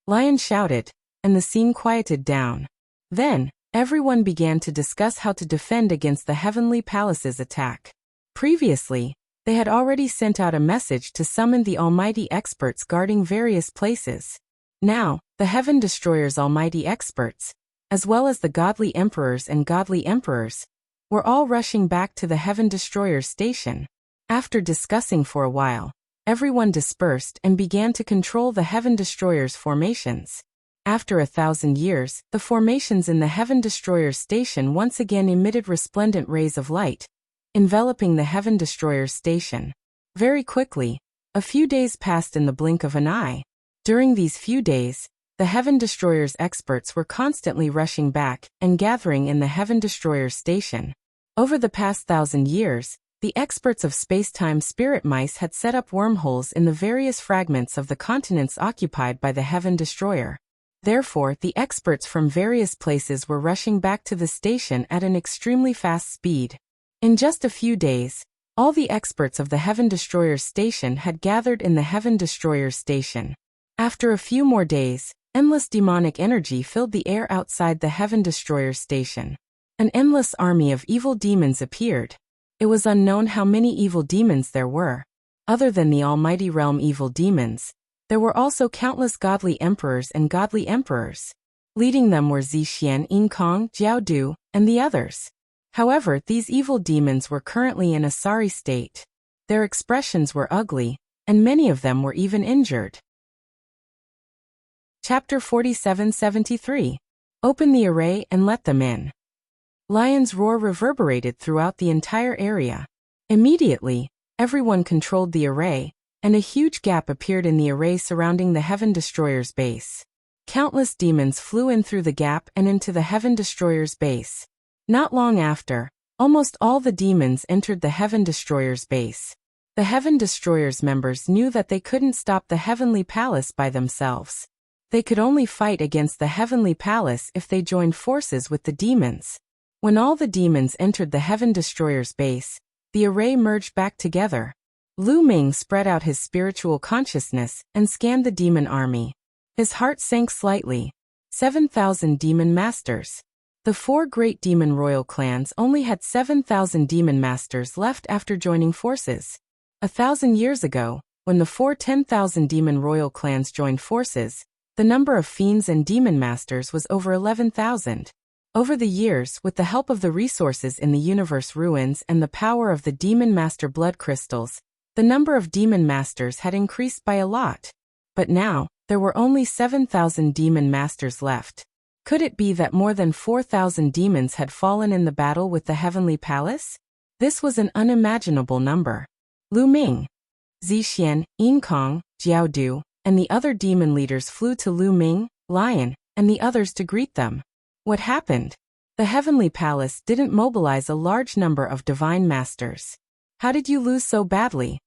Lion shouted, and the scene quieted down. Then, everyone began to discuss how to defend against the Heavenly Palace's attack. Previously, they had already sent out a message to summon the almighty experts guarding various places. Now, the Heaven Destroyer's almighty experts, as well as the godly emperors and godly emperors, were all rushing back to the Heaven Destroyer's station. After discussing for a while, everyone dispersed and began to control the Heaven Destroyer's formations. After 1,000 years, the formations in the Heaven Destroyer's station once again emitted resplendent rays of light, enveloping the Heaven Destroyer's station. Very quickly, A few days passed in the blink of an eye. During these few days, the Heaven Destroyer's experts were constantly rushing back and gathering in the Heaven Destroyer's station. Over the past 1,000 years, the experts of space-time spirit mice had set up wormholes in the various fragments of the continents occupied by the Heaven Destroyer. Therefore, the experts from various places were rushing back to the station at an extremely fast speed. In just a few days, all the experts of the Heaven Destroyer's station had gathered in the Heaven Destroyer's station. After a few more days, endless demonic energy filled the air outside the Heaven Destroyer's station. An endless army of evil demons appeared. It was unknown how many evil demons there were. Other than the Almighty Realm evil demons, there were also countless godly emperors and godly emperors. Leading them were Zixian, Yinkong, Jiaodu, and the others. However, these evil demons were currently in a sorry state. Their expressions were ugly, and many of them were even injured. Chapter 4773. Open the array and let them in. Lion's roar reverberated throughout the entire area. Immediately, everyone controlled the array, and a huge gap appeared in the array surrounding the Heaven Destroyer's base. Countless demons flew in through the gap and into the Heaven Destroyer's base. Not long after, almost all the demons entered the Heaven Destroyer's base. The Heaven Destroyer's members knew that they couldn't stop the Heavenly Palace by themselves. They could only fight against the Heavenly Palace if they joined forces with the demons. When all the demons entered the Heaven Destroyer's base, the array merged back together. Lu Ming spread out his spiritual consciousness and scanned the demon army. His heart sank slightly. 7,000 demon masters. The 4 great demon royal clans only had 7,000 demon masters left after joining forces. 1,000 years ago, when the 4 10,000 demon royal clans joined forces, the number of fiends and demon masters was over 11,000. Over the years, with the help of the resources in the universe ruins and the power of the demon master blood crystals, the number of demon masters had increased by a lot. But now, there were only 7,000 demon masters left. Could it be that more than 4,000 demons had fallen in the battle with the Heavenly Palace? This was an unimaginable number. Lu Ming, Zixian, Yinkong, Jiaodu, and the other demon leaders flew to Lu Ming, Lion, and the others to greet them. What happened? The Heavenly Palace didn't mobilize a large number of divine masters. How did you lose so badly?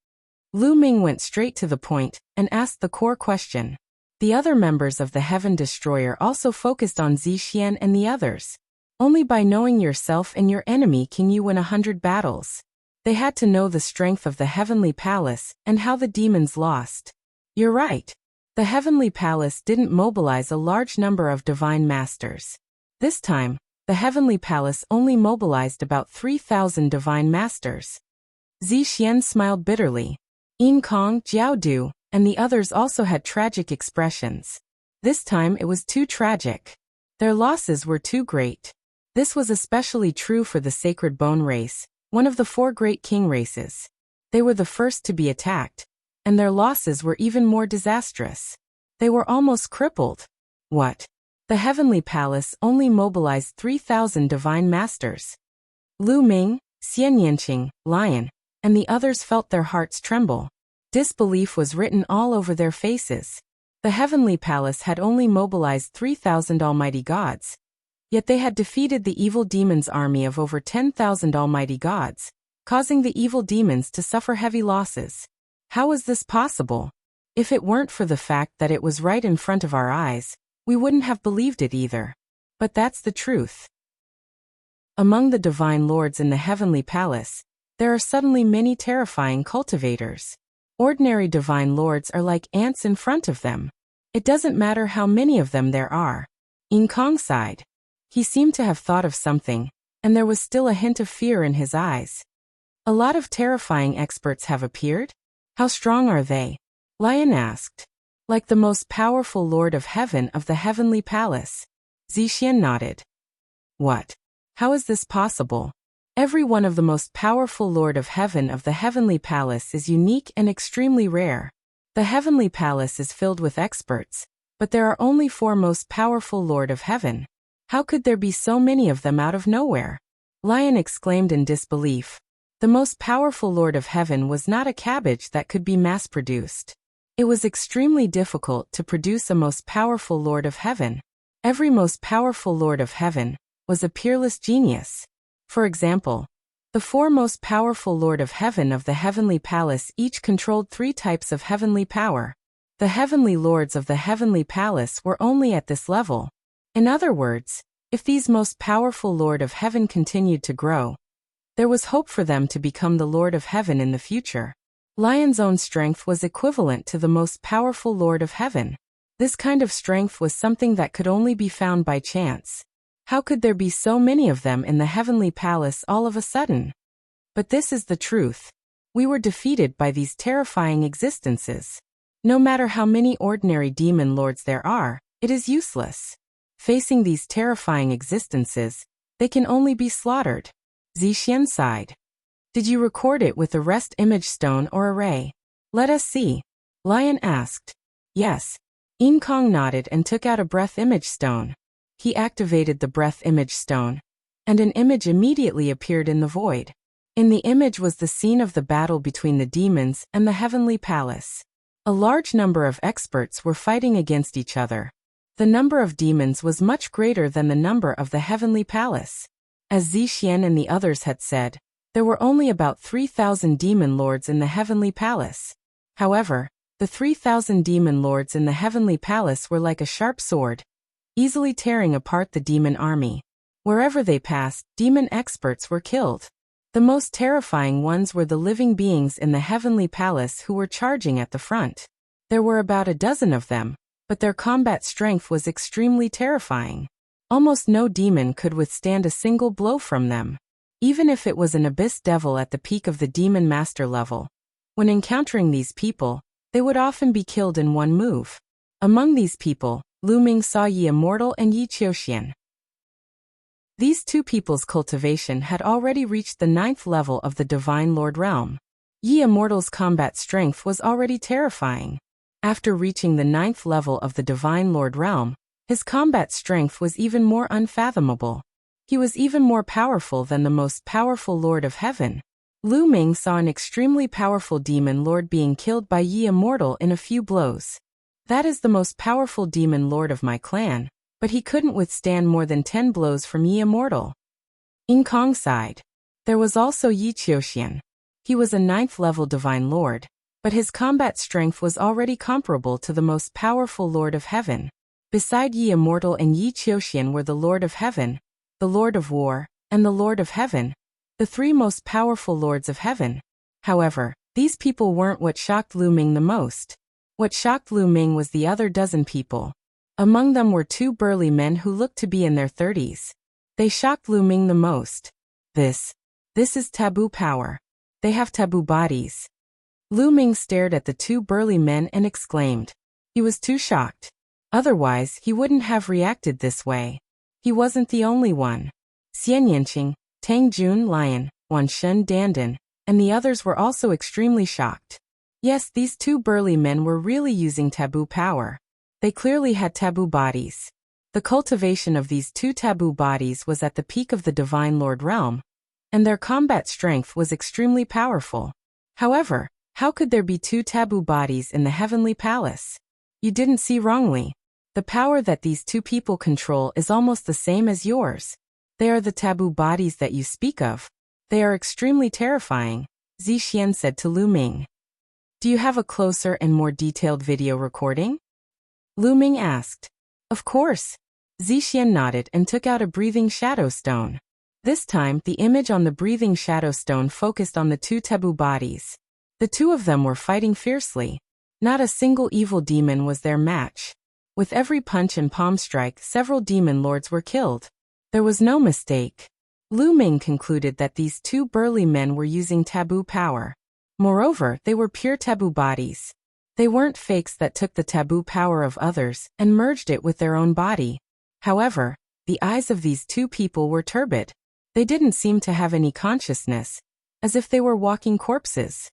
Lu Ming went straight to the point and asked the core question. The other members of the Heaven Destroyer also focused on Zixian and the others. Only by knowing yourself and your enemy can you win 100 battles. They had to know the strength of the Heavenly Palace and how the demons lost. You're right. The Heavenly Palace didn't mobilize a large number of divine masters. This time, the Heavenly Palace only mobilized about 3,000 divine masters. Zixian smiled bitterly. Yinkong, Jiaodu, and the others also had tragic expressions. This time it was too tragic. Their losses were too great. This was especially true for the Sacred Bone race, one of the 4 great king races. They were the first to be attacked, and their losses were even more disastrous. They were almost crippled. What? The Heavenly Palace only mobilized 3,000 divine masters. Lu Ming, Xian Yanqing, Lion, and the others felt their hearts tremble. Disbelief was written all over their faces. The Heavenly Palace had only mobilized 3,000 almighty gods. Yet they had defeated the evil demons' army of over 10,000 almighty gods, causing the evil demons to suffer heavy losses. How was this possible? If it weren't for the fact that it was right in front of our eyes, we wouldn't have believed it either. But that's the truth. Among the divine lords in the Heavenly Palace, there are suddenly many terrifying cultivators. Ordinary divine lords are like ants in front of them. It doesn't matter how many of them there are. Yinkong sighed. He seemed to have thought of something, and there was still a hint of fear in his eyes. A lot of terrifying experts have appeared? How strong are they? Lion asked. Like the most powerful Lord of Heaven of the Heavenly Palace. Zixian nodded. What? How is this possible? Every one of the most powerful Lord of Heaven of the Heavenly Palace is unique and extremely rare. The Heavenly Palace is filled with experts, but there are only 4 most powerful Lord of Heaven. How could there be so many of them out of nowhere? Lion exclaimed in disbelief. The most powerful Lord of Heaven was not a cabbage that could be mass-produced. It was extremely difficult to produce a most powerful Lord of Heaven. Every most powerful Lord of Heaven was a peerless genius. For example, the four most powerful Lord of Heaven of the Heavenly Palace each controlled 3 types of heavenly power. The Heavenly Lords of the Heavenly Palace were only at this level. In other words, if these most powerful Lord of Heaven continued to grow, there was hope for them to become the Lord of Heaven in the future. Lion's own strength was equivalent to the most powerful Lord of Heaven. This kind of strength was something that could only be found by chance. How could there be so many of them in the Heavenly Palace all of a sudden? But this is the truth. We were defeated by these terrifying existences. No matter how many ordinary demon lords there are, it is useless. Facing these terrifying existences, they can only be slaughtered. Zixian sighed. Did you record it with a rest image stone or array? Let us see. Lion asked. Yes. Kong nodded and took out a breath image stone. He activated the breath image stone, and an image immediately appeared in the void. In the image was the scene of the battle between the demons and the Heavenly Palace. A large number of experts were fighting against each other. The number of demons was much greater than the number of the Heavenly Palace. As Zixian and the others had said, there were only about 3,000 demon lords in the Heavenly Palace. However, the 3,000 demon lords in the Heavenly Palace were like a sharp sword, easily tearing apart the demon army. Wherever they passed, demon experts were killed. The most terrifying ones were the living beings in the Heavenly Palace who were charging at the front. There were about a dozen of them, but their combat strength was extremely terrifying. Almost no demon could withstand a single blow from them. Even if it was an abyss devil at the peak of the demon master level. When encountering these people, they would often be killed in one move. Among these people, Lu Ming saw Yi Immortal and Yi Qiuxian. These two people's cultivation had already reached the 9th level of the Divine Lord realm. Yi Immortal's combat strength was already terrifying. After reaching the 9th level of the Divine Lord realm, his combat strength was even more unfathomable. He was even more powerful than the most powerful Lord of Heaven. Lu Ming saw an extremely powerful demon lord being killed by Yi Immortal in a few blows. That is the most powerful demon lord of my clan, but he couldn't withstand more than 10 blows from Yi Immortal. Kong sighed. There was also Yi Qiuxian. He was a 9th level divine lord, but his combat strength was already comparable to the most powerful Lord of Heaven. Beside Yi Immortal and Yi Qiuxian were the Lord of Heaven, the Lord of War, and the Lord of Heaven, the 3 most powerful Lords of Heaven. However, these people weren't what shocked Lu Ming the most. What shocked Lu Ming was the other dozen people. Among them were 2 burly men who looked to be in their 30s. They shocked Lu Ming the most. This is taboo power. They have taboo bodies. Lu Ming stared at the 2 burly men and exclaimed. He was too shocked. Otherwise, he wouldn't have reacted this way. He wasn't the only one. Xian Yanqing, Tang Jun Lion, Wan Shun Dandan, and the others were also extremely shocked. Yes, these 2 burly men were really using taboo power. They clearly had taboo bodies. The cultivation of these 2 taboo bodies was at the peak of the Divine Lord realm, and their combat strength was extremely powerful. However, how could there be 2 taboo bodies in the Heavenly Palace? You didn't see wrongly. The power that these 2 people control is almost the same as yours. They are the taboo bodies that you speak of. They are extremely terrifying, Zixian said to Lu Ming. Do you have a closer and more detailed video recording? Lu Ming asked. Of course. Zixian nodded and took out a breathing shadow stone. This time, the image on the breathing shadow stone focused on the 2 taboo bodies. The 2 of them were fighting fiercely. Not a single evil demon was their match. With every punch and palm strike, several demon lords were killed. There was no mistake. Lu Ming concluded that these 2 burly men were using taboo power. Moreover, they were pure taboo bodies. They weren't fakes that took the taboo power of others and merged it with their own body. However, the eyes of these 2 people were turbid. They didn't seem to have any consciousness, as if they were walking corpses.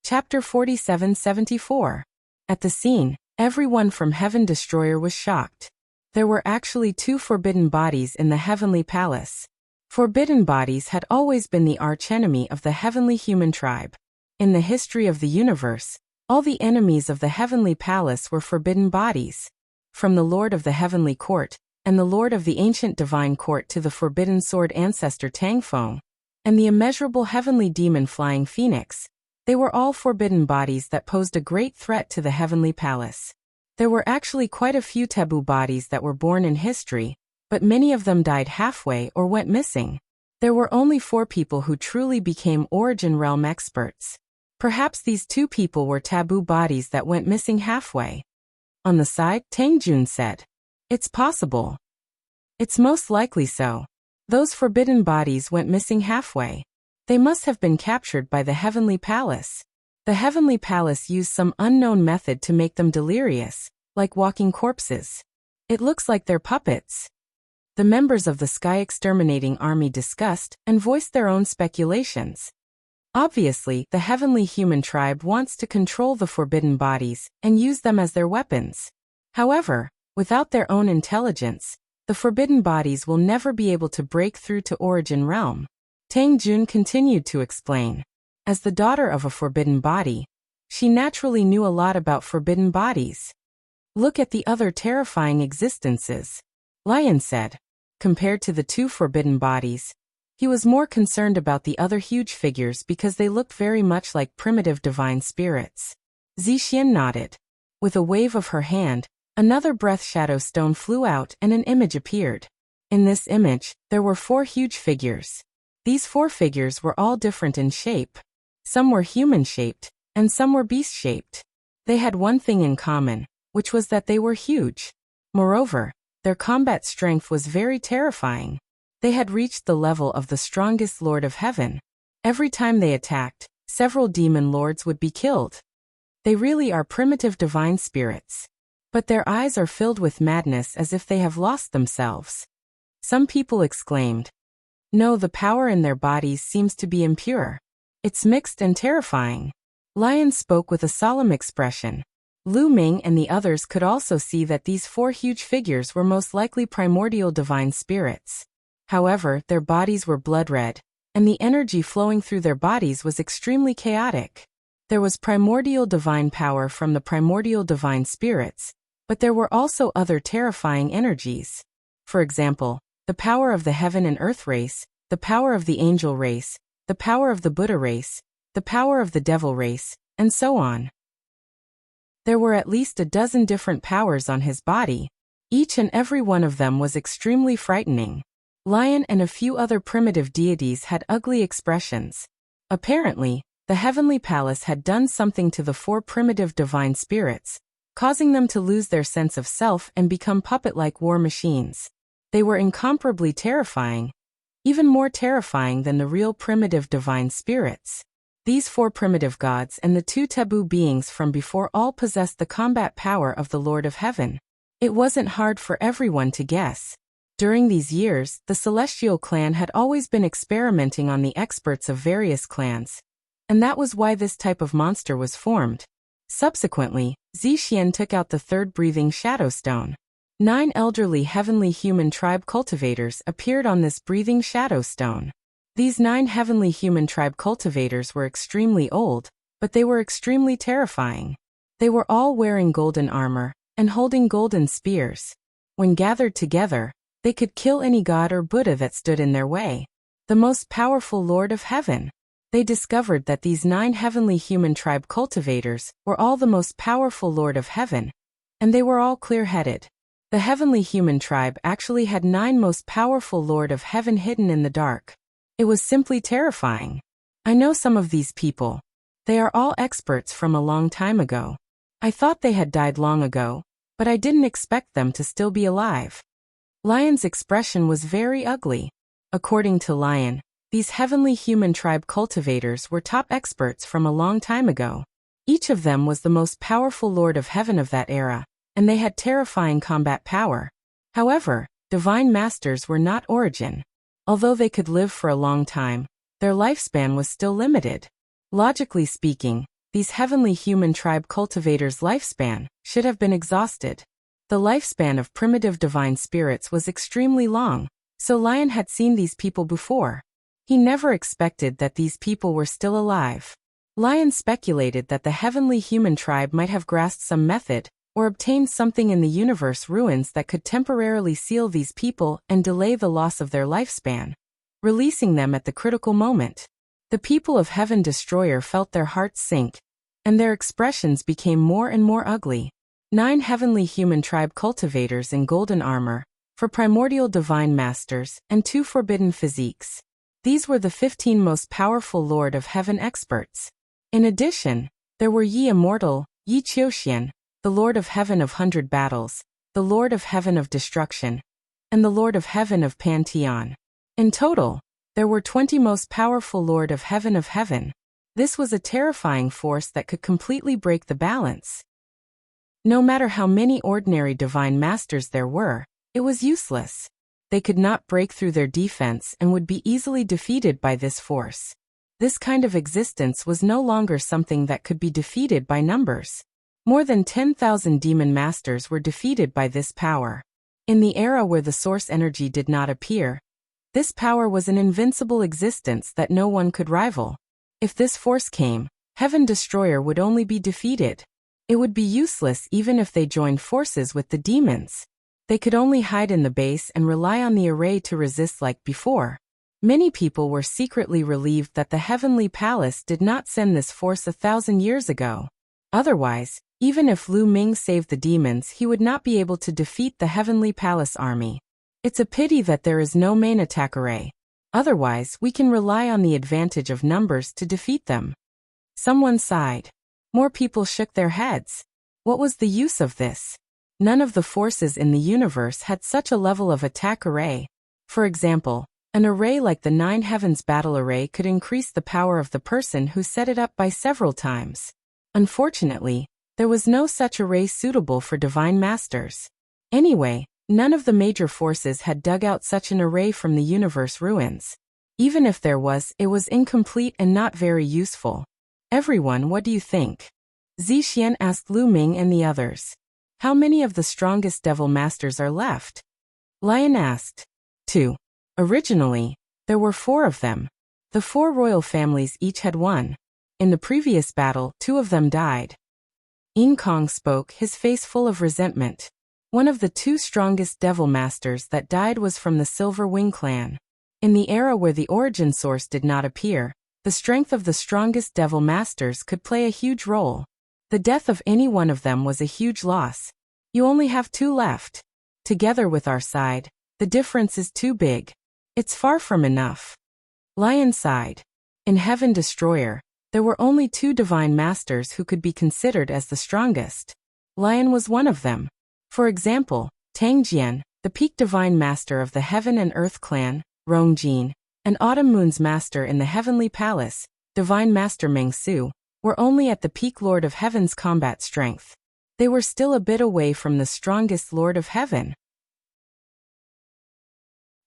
Chapter 47-74. At the scene, everyone from Heaven Destroyer was shocked. There were actually 2 forbidden bodies in the Heavenly Palace. Forbidden bodies had always been the archenemy of the heavenly human tribe. In the history of the universe, all the enemies of the heavenly palace were forbidden bodies. From the Lord of the Heavenly Court, and the Lord of the Ancient Divine Court to the Forbidden Sword ancestor Tangfeng, and the immeasurable heavenly demon Flying Phoenix, they were all forbidden bodies that posed a great threat to the heavenly palace. There were actually quite a few taboo bodies that were born in history, but many of them died halfway or went missing. There were only 4 people who truly became Origin Realm experts. Perhaps these 2 people were taboo bodies that went missing halfway. On the side, Tang Jun said, "It's possible. It's most likely so. Those forbidden bodies went missing halfway. They must have been captured by the heavenly palace. The heavenly palace used some unknown method to make them delirious, like walking corpses. It looks like they're puppets." The members of the Sky Exterminating Army discussed and voiced their own speculations. Obviously, the heavenly human tribe wants to control the forbidden bodies and use them as their weapons. However, without their own intelligence, the forbidden bodies will never be able to break through to Origin Realm. Tang Jun continued to explain. As the daughter of a forbidden body, she naturally knew a lot about forbidden bodies. "Look at the other terrifying existences," Lion said. Compared to the 2 forbidden bodies, he was more concerned about the other huge figures because they looked very much like primitive divine spirits. Zixian nodded. With a wave of her hand, another breath shadow stone flew out and an image appeared. In this image, there were 4 huge figures. These 4 figures were all different in shape. Some were human-shaped, and some were beast-shaped. They had one thing in common, which was that they were huge. Moreover, their combat strength was very terrifying. They had reached the level of the strongest Lord of Heaven. Every time they attacked, several demon lords would be killed. They really are primitive divine spirits. But their eyes are filled with madness as if they have lost themselves. Some people exclaimed, "No, the power in their bodies seems to be impure. It's mixed and terrifying." Lion spoke with a solemn expression. Lu Ming and the others could also see that these 4 huge figures were most likely primordial divine spirits. However, their bodies were blood red, and the energy flowing through their bodies was extremely chaotic. There was primordial divine power from the primordial divine spirits, but there were also other terrifying energies. For example, the power of the heaven and earth race, the power of the angel race, the power of the Buddha race, the power of the devil race, and so on. There were at least a dozen different powers on his body. Each and every one of them was extremely frightening. Lion and a few other primitive deities had ugly expressions. Apparently, the heavenly palace had done something to the 4 primitive divine spirits, causing them to lose their sense of self and become puppet-like war machines. They were incomparably terrifying, even more terrifying than the real primitive divine spirits. These 4 primitive gods and the 2 taboo beings from before all possessed the combat power of the Lord of Heaven. It wasn't hard for everyone to guess. During these years, the Celestial clan had always been experimenting on the experts of various clans, and that was why this type of monster was formed. Subsequently, Zixian took out the 3rd breathing shadow stone. 9 elderly heavenly human tribe cultivators appeared on this breathing shadow stone. These 9 heavenly human tribe cultivators were extremely old, but they were extremely terrifying. They were all wearing golden armor and holding golden spears. When gathered together, they could kill any god or Buddha that stood in their way. The most powerful Lord of Heaven. They discovered that these 9 heavenly human tribe cultivators were all the most powerful Lord of Heaven, and they were all clear-headed. The heavenly human tribe actually had 9 most powerful Lord of Heaven hidden in the dark. It was simply terrifying. I know some of these people. They are all experts from a long time ago. I thought they had died long ago, but I didn't expect them to still be alive. Lion's expression was very ugly. According to Lion, these heavenly human tribe cultivators were top experts from a long time ago. Each of them was the most powerful Lord of Heaven of that era, and they had terrifying combat power. However, divine masters were not Origin. Although they could live for a long time, their lifespan was still limited. Logically speaking, these heavenly human tribe cultivators' lifespan should have been exhausted. The lifespan of primitive divine spirits was extremely long, So Lion had seen these people before. He never expected that these people were still alive. Lion speculated that the heavenly human tribe might have grasped some method, or obtained something in the universe ruins that could temporarily seal these people and delay the loss of their lifespan, releasing them at the critical moment. The people of Heaven Destroyer felt their hearts sink, and their expressions became more and more ugly. 9 heavenly human tribe cultivators in golden armor, for primordial divine masters, and 2 forbidden physiques. These were the 15 most powerful Lord of Heaven experts. In addition, there were Yi Immortal, Yi Qiuxian, the Lord of Heaven of 100 Battles, the Lord of Heaven of Destruction, and the Lord of Heaven of Pantheon. In total, there were 20 most powerful Lord of Heaven. This was a terrifying force that could completely break the balance. No matter how many ordinary divine masters there were, it was useless. They could not break through their defense and would be easily defeated by this force. This kind of existence was no longer something that could be defeated by numbers. More than 10,000 demon masters were defeated by this power. In the era where the source energy did not appear, this power was an invincible existence that no one could rival. If this force came, Heaven Destroyer would only be defeated. It would be useless even if they joined forces with the demons. They could only hide in the base and rely on the array to resist like before. Many people were secretly relieved that the Heavenly Palace did not send this force 1,000 years ago. Otherwise, even if Lu Ming saved the demons, he would not be able to defeat the Heavenly Palace army. It's a pity that there is no main attack array. Otherwise, we can rely on the advantage of numbers to defeat them. Someone sighed. More people shook their heads. What was the use of this? None of the forces in the universe had such a level of attack array. For example, an array like the 9 Heavens Battle Array could increase the power of the person who set it up by several times. Unfortunately, there was no such array suitable for divine masters. Anyway, none of the major forces had dug out such an array from the universe ruins. Even if there was, it was incomplete and not very useful. Everyone, what do you think? Zixian asked Lu Ming and the others. How many of the strongest devil masters are left? Lion asked. 2. Originally, there were 4 of them. The 4 royal families each had 1. In the previous battle, 2 of them died. Ying Kong spoke, his face full of resentment. One of the 2 strongest devil masters that died was from the Silver Wing clan. In the era where the origin source did not appear, the strength of the strongest devil masters could play a huge role. The death of any one of them was a huge loss. You only have 2 left. Together with our side, the difference is too big. It's far from enough. Lion sighed. In Heaven Destroyer, there were only 2 divine masters who could be considered as the strongest. Lion was one of them. For example, Tang Jian, the peak divine master of the Heaven and Earth clan, Rong Jin, and Autumn Moon's master in the Heavenly Palace, divine master Meng Su, were only at the peak Lord of Heaven's combat strength. They were still a bit away from the strongest Lord of Heaven.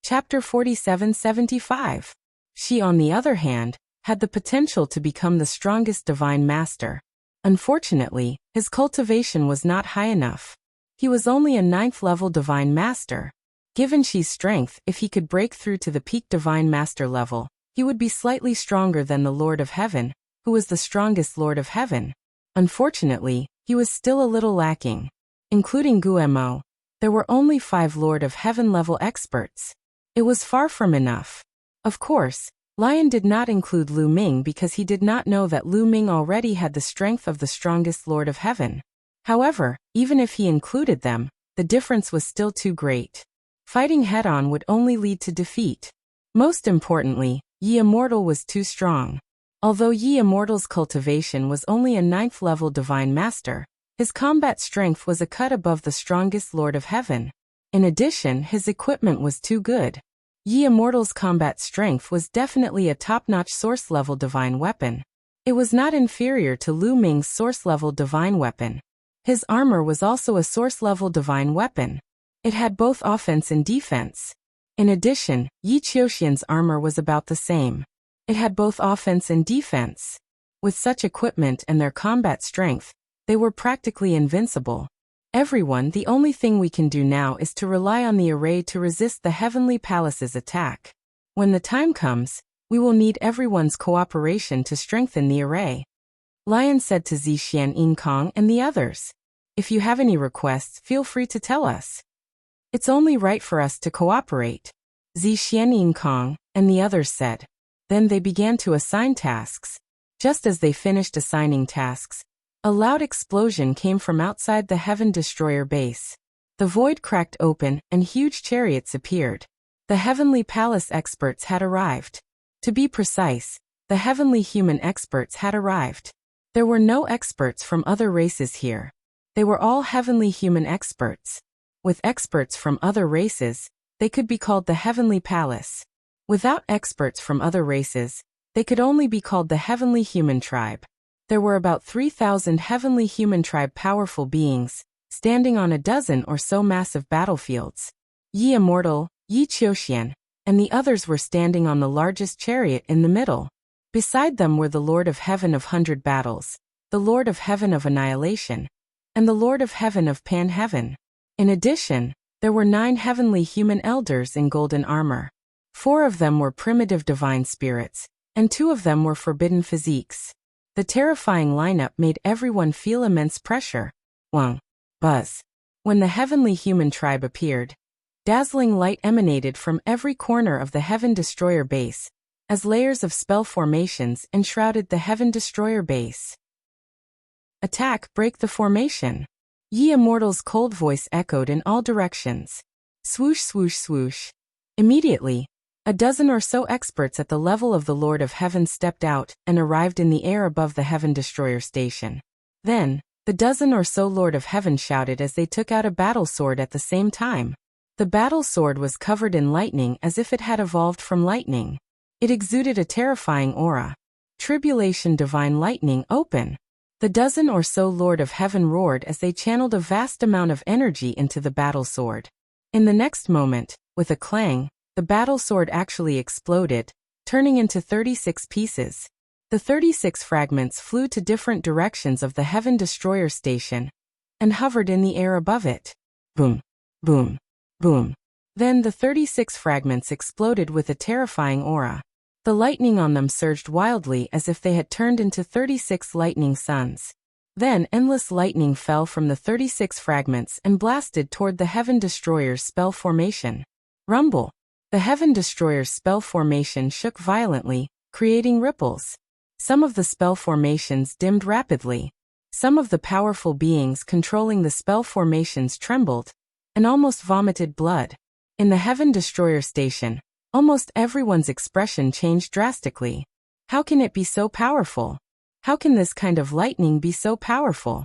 Chapter 4775. She, on the other hand, had the potential to become the strongest divine master. Unfortunately, his cultivation was not high enough. He was only a 9th level divine master. Given Shi's strength, if he could break through to the peak divine master level, he would be slightly stronger than the Lord of Heaven, who was the strongest Lord of Heaven. Unfortunately, he was still a little lacking. Including Guemo, there were only 5 Lord of Heaven level experts. It was far from enough. Of course, Lion did not include Lu Ming because he did not know that Lu Ming already had the strength of the strongest Lord of Heaven. However, even if he included them, the difference was still too great. Fighting head-on would only lead to defeat. Most importantly, Yi Immortal was too strong. Although Yi Immortal's cultivation was only a 9th level divine master, his combat strength was a cut above the strongest Lord of Heaven. In addition, his equipment was too good. Yi Immortal's combat strength was definitely a top-notch source-level divine weapon. It was not inferior to Lu Ming's source-level divine weapon. His armor was also a source-level divine weapon. It had both offense and defense. In addition, Yi Qiuxian's armor was about the same. It had both offense and defense. With such equipment and their combat strength, they were practically invincible. Everyone, the only thing we can do now is to rely on the array to resist the Heavenly Palace's attack. When the time comes, we will need everyone's cooperation to strengthen the array. Lion said to Zixian Yinkong and the others. If you have any requests, feel free to tell us. It's only right for us to cooperate, Zixian Yinkong and the others said. Then they began to assign tasks. Just as they finished assigning tasks, a loud explosion came from outside the Heaven Destroyer base. The void cracked open and huge chariots appeared. The Heavenly Palace experts had arrived. To be precise, the Heavenly Human experts had arrived. There were no experts from other races here. They were all Heavenly Human experts. With experts from other races, they could be called the Heavenly Palace. Without experts from other races, they could only be called the Heavenly Human Tribe. There were about 3,000 Heavenly Human Tribe powerful beings, standing on a dozen or so massive battlefields. Yi Immortal, Yi Qiuxian, and the others were standing on the largest chariot in the middle. Beside them were the Lord of Heaven of 100 Battles, the Lord of Heaven of Annihilation, and the Lord of Heaven of Pan-Heaven. In addition, there were 9 Heavenly Human Elders in golden armor. 4 of them were primitive divine spirits, and 2 of them were forbidden physiques. The terrifying lineup made everyone feel immense pressure. Wang. Buzz. When the Heavenly Human Tribe appeared, dazzling light emanated from every corner of the Heaven Destroyer base, as layers of spell formations enshrouded the Heaven Destroyer base. Attack, break the formation. Yi Immortal's cold voice echoed in all directions. Swoosh, swoosh, swoosh. Immediately, a dozen or so experts at the level of the Lord of Heaven stepped out and arrived in the air above the Heaven Destroyer station. Then, the dozen or so Lord of Heaven shouted as they took out a battle sword at the same time. The battle sword was covered in lightning as if it had evolved from lightning. It exuded a terrifying aura. Tribulation divine lightning open. The dozen or so Lord of Heaven roared as they channeled a vast amount of energy into the battle sword. In the next moment, with a clang, the battle sword actually exploded, turning into 36 pieces. The 36 fragments flew to different directions of the Heaven Destroyer station and hovered in the air above it. Boom, boom, boom. Then the 36 fragments exploded with a terrifying aura. The lightning on them surged wildly as if they had turned into 36 lightning suns. Then endless lightning fell from the 36 fragments and blasted toward the Heaven Destroyer's spell formation. Rumble. The Heaven Destroyer's spell formation shook violently, creating ripples. Some of the spell formations dimmed rapidly. Some of the powerful beings controlling the spell formations trembled and almost vomited blood. In the Heaven Destroyer station, almost everyone's expression changed drastically. How can it be so powerful? How can this kind of lightning be so powerful?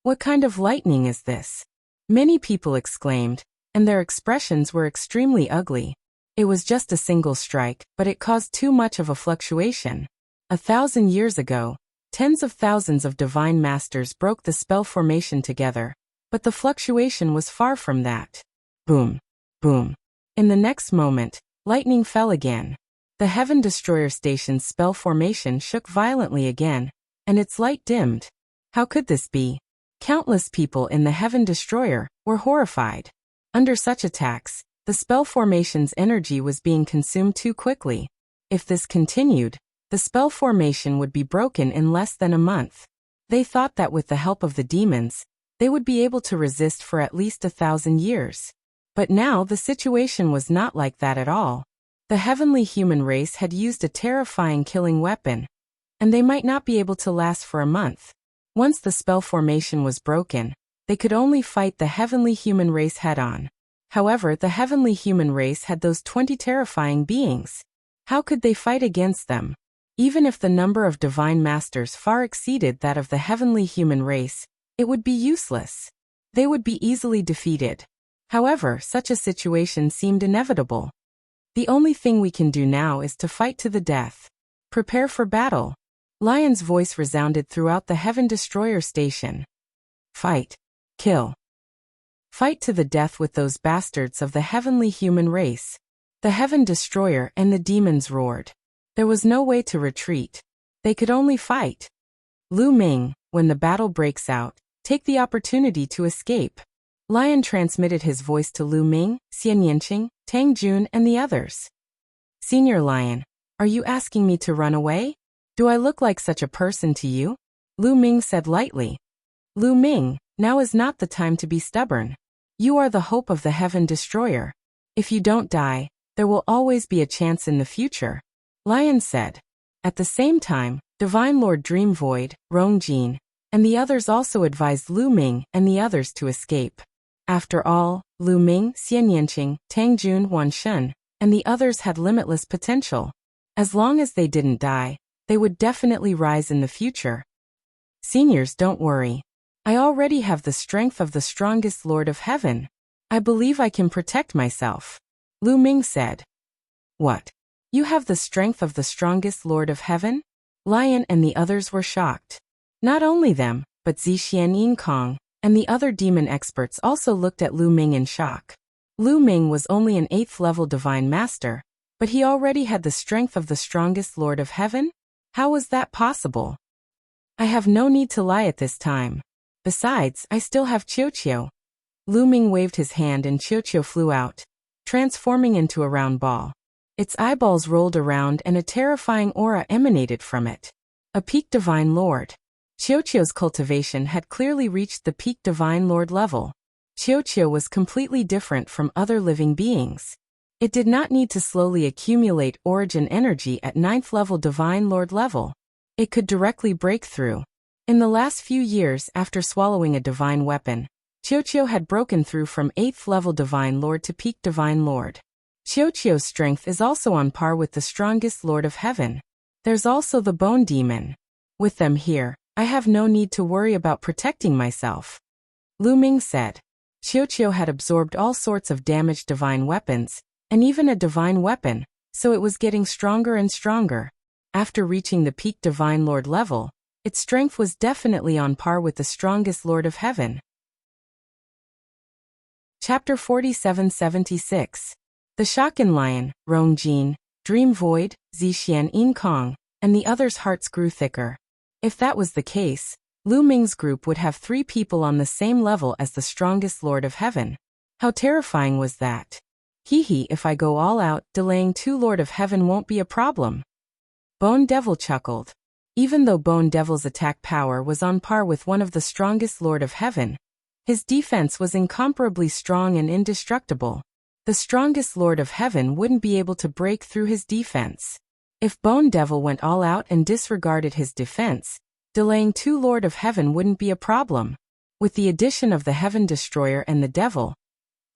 What kind of lightning is this? Many people exclaimed, and their expressions were extremely ugly. It was just a single strike, but it caused too much of a fluctuation. 1,000 years ago, tens of thousands of divine masters broke the spell formation together, but the fluctuation was far from that. Boom, boom. In the next moment, lightning fell again. The Heaven Destroyer station's spell formation shook violently again, and its light dimmed. How could this be? Countless people in the Heaven Destroyer were horrified. Under such attacks, the spell formation's energy was being consumed too quickly. If this continued, the spell formation would be broken in less than a month. They thought that with the help of the demons, they would be able to resist for at least 1,000 years. But now the situation was not like that at all. The Heavenly Human race had used a terrifying killing weapon, and they might not be able to last for a month. Once the spell formation was broken, they could only fight the Heavenly Human race head-on. However, the Heavenly Human race had those 20 terrifying beings. How could they fight against them? Even if the number of divine masters far exceeded that of the Heavenly Human race, it would be useless. They would be easily defeated. However, such a situation seemed inevitable. The only thing we can do now is to fight to the death. Prepare for battle. Lion's voice resounded throughout the Heaven Destroyer station. Fight. Kill. Fight to the death with those bastards of the Heavenly Human race. The Heaven Destroyer and the demons roared. There was no way to retreat. They could only fight. Lu Ming, when the battle breaks out, Take the opportunity to escape. Lion transmitted his voice to Lu Ming, Xian Yanqing, Tang Jun, and the others. Senior Lion, are you asking me to run away? Do I look like such a person to you? Lu Ming said lightly. Lu Ming, now is not the time to be stubborn. You are the hope of the Heaven Destroyer. If you don't die, there will always be a chance in the future, Lion said. At the same time, Divine Lord Dream Void, Rong Jin, and the others also advised Lu Ming and the others to escape. After all, Lu Ming, Xian Yanqing, Tang Jun, Wan Shun, and the others had limitless potential. As long as they didn't die, they would definitely rise in the future. Seniors, don't worry. I already have the strength of the strongest Lord of Heaven. I believe I can protect myself. Lu Ming said. What? You have the strength of the strongest Lord of Heaven? Lion and the others were shocked. Not only them, but Zixian Yinkong and the other demon experts also looked at Lu Ming in shock. Lu Ming was only an 8th level divine master, but he already had the strength of the strongest Lord of Heaven? How was that possible? I have no need to lie at this time. Besides, I still have Qiuqiu. Lu Ming waved his hand and Qiuqiu flew out, transforming into a round ball. Its eyeballs rolled around and a terrifying aura emanated from it. A peak divine lord. Qiuqiu's cultivation had clearly reached the peak divine lord level. Qiuqiu was completely different from other living beings. It did not need to slowly accumulate origin energy at 9th level divine lord level. It could directly break through. In the last few years after swallowing a divine weapon, Qiuqiu had broken through from 8th level divine lord to peak divine lord. Qiuqiu's strength is also on par with the strongest Lord of Heaven. There's also the Bone Demon. With them here, I have no need to worry about protecting myself. Lu Ming said. Qiuqiu had absorbed all sorts of damaged divine weapons, and even a divine weapon, so it was getting stronger and stronger. After reaching the peak divine lord level, its strength was definitely on par with the strongest Lord of Heaven. Chapter 4776. The Shaken Lion, Rong Jin, Dream Void, Zixian Yinkong, and the others' hearts grew thicker. If that was the case, Lu Ming's group would have 3 people on the same level as the strongest Lord of Heaven. How terrifying was that? Hee, if I go all out, delaying 2 Lord of Heaven won't be a problem. Bone Devil chuckled. Even though Bone Devil's attack power was on par with one of the strongest Lord of Heaven, his defense was incomparably strong and indestructible. The strongest Lord of Heaven wouldn't be able to break through his defense. If Bone Devil went all out and disregarded his defense, delaying 2 Lord of Heaven wouldn't be a problem. With the addition of the Heaven Destroyer and the Devil,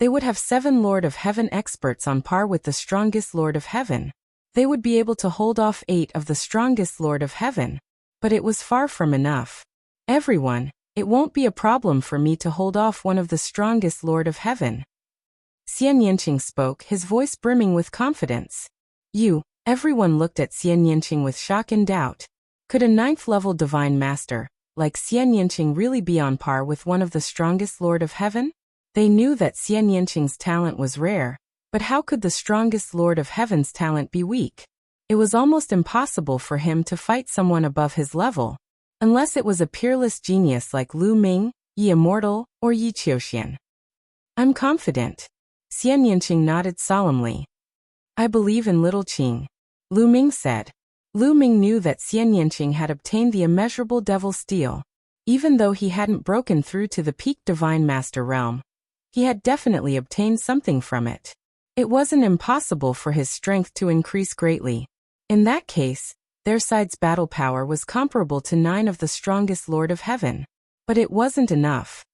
they would have 7 Lord of Heaven experts on par with the strongest Lord of Heaven. They would be able to hold off 8 of the strongest Lord of Heaven. But it was far from enough. Everyone, it won't be a problem for me to hold off one of the strongest Lord of Heaven. Xian Yanqing spoke, his voice brimming with confidence. Everyone looked at Xian Yanqing with shock and doubt. Could a 9th level divine master, like Xian Yanqing, really be on par with one of the strongest Lord of Heaven? They knew that Xian Yanqing's talent was rare, but how could the strongest Lord of Heaven's talent be weak? It was almost impossible for him to fight someone above his level, unless it was a peerless genius like Lu Ming, Yi Immortal, or Yi Qiuxian. I'm confident. Xian Yanqing nodded solemnly. I believe in Little Qing, Lu Ming said. Lu Ming knew that Xian Yanqing had obtained the immeasurable devil steel. Even though he hadn't broken through to the peak divine master realm, he had definitely obtained something from it. It wasn't impossible for his strength to increase greatly. In that case, their side's battle power was comparable to 9 of the strongest Lord of Heaven. But it wasn't enough.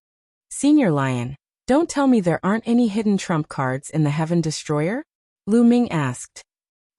Senior Lion, don't tell me there aren't any hidden trump cards in the Heaven Destroyer? Lu Ming asked.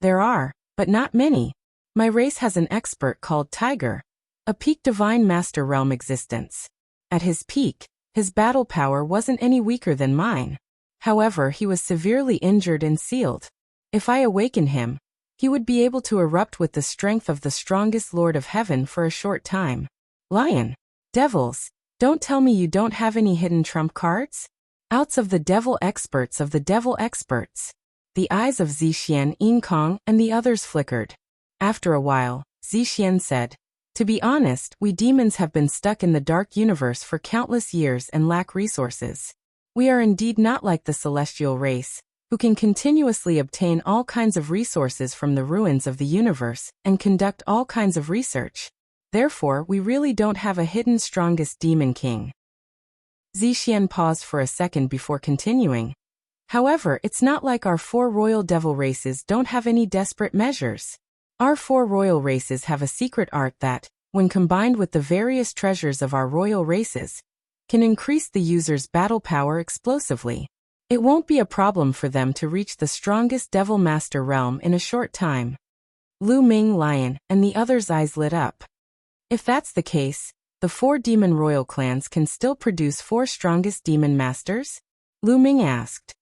There are, but not many. My race has an expert called Tiger, a peak divine master realm existence. At his peak, his battle power wasn't any weaker than mine. However, he was severely injured and sealed. If I awaken him, he would be able to erupt with the strength of the strongest Lord of Heaven for a short time. Lion, devils, don't tell me you don't have any hidden trump cards? Outs of the devil experts of the devil experts. The eyes of Zixian, Yinkong, and the others flickered. After a while, Zixian said, To be honest, we demons have been stuck in the dark universe for countless years and lack resources. We are indeed not like the celestial race, who can continuously obtain all kinds of resources from the ruins of the universe and conduct all kinds of research. Therefore, we really don't have a hidden strongest demon king. Zixian paused for a second before continuing. However, it's not like our 4 royal devil races don't have any desperate measures. Our 4 royal races have a secret art that, when combined with the various treasures of our royal races, can increase the user's battle power explosively. It won't be a problem for them to reach the strongest Devil Master realm in a short time. Lu Ming, Lion, and the others' eyes lit up. If that's the case, the 4 demon royal clans can still produce 4 strongest demon masters? Lu Ming asked.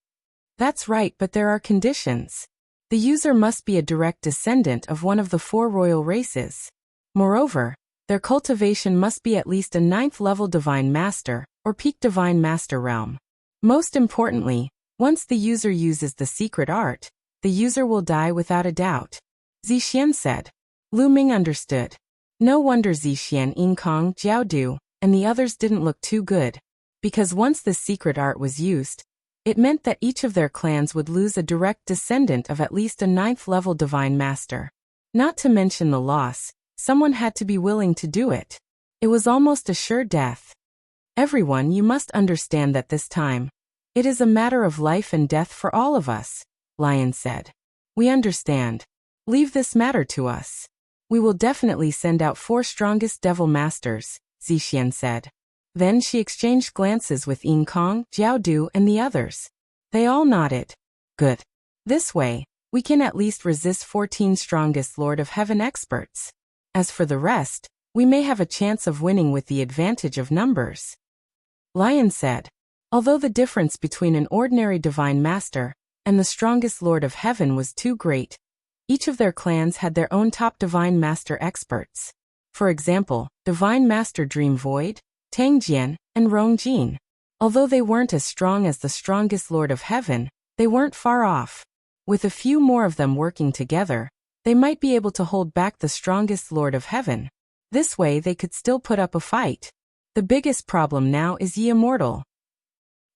That's right, but there are conditions. The user must be a direct descendant of one of the 4 royal races. Moreover, their cultivation must be at least a 9th level Divine Master, or peak Divine Master realm. Most importantly, once the user uses the secret art, the user will die without a doubt. Zixian said. Lu Ming understood. No wonder Zixian, Yinkong, Jiaodu, and the others didn't look too good. Because once the secret art was used, it meant that each of their clans would lose a direct descendant of at least a 9th level Divine Master. Not to mention the loss, someone had to be willing to do it. It was almost a sure death. Everyone, you must understand that this time, it is a matter of life and death for all of us, Lion said. We understand. Leave this matter to us. We will definitely send out 4 strongest Devil Masters, Zixian said. Then she exchanged glances with Yinkong, Jiaodu, and the others. They all nodded. Good. This way, we can at least resist 14 strongest Lord of Heaven experts. As for the rest, we may have a chance of winning with the advantage of numbers. Lion said. Although the difference between an ordinary Divine Master and the strongest Lord of Heaven was too great, each of their clans had their own top Divine Master experts. For example, Divine Master Dream Void, Tangjian, and Rongjin. Although they weren't as strong as the strongest Lord of Heaven, they weren't far off. With a few more of them working together, they might be able to hold back the strongest Lord of Heaven. This way they could still put up a fight. The biggest problem now is Yi Immortal,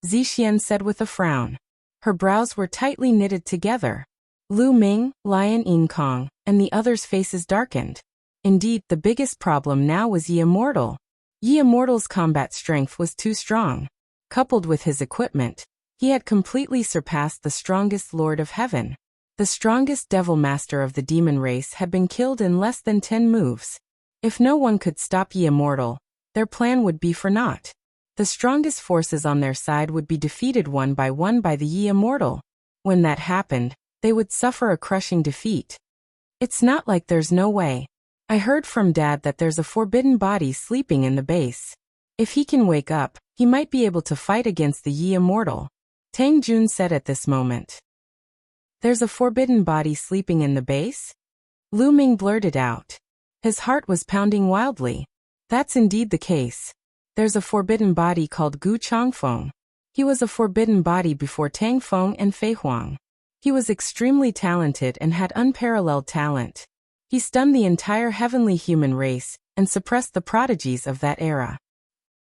Zixian said with a frown. Her brows were tightly knitted together. Lu Ming, Lion, Yinkong, and the others' faces darkened. Indeed, the biggest problem now was Yi Immortal. Yi Immortal's combat strength was too strong. Coupled with his equipment, he had completely surpassed the strongest Lord of Heaven. The strongest Devil Master of the demon race had been killed in less than 10 moves. If no one could stop Yi Immortal, their plan would be for naught. The strongest forces on their side would be defeated one by the Yi Immortal. When that happened, they would suffer a crushing defeat. It's not like there's no way. I heard from Dad that there's a forbidden body sleeping in the base. If he can wake up, he might be able to fight against the Yi Immortal, Tang Jun said at this moment. There's a forbidden body sleeping in the base? Lu Ming blurted out. His heart was pounding wildly. That's indeed the case. There's a forbidden body called Gu Changfeng. He was a forbidden body before Tang Feng and Fei Huang. He was extremely talented and had unparalleled talent. He stunned the entire heavenly human race and suppressed the prodigies of that era.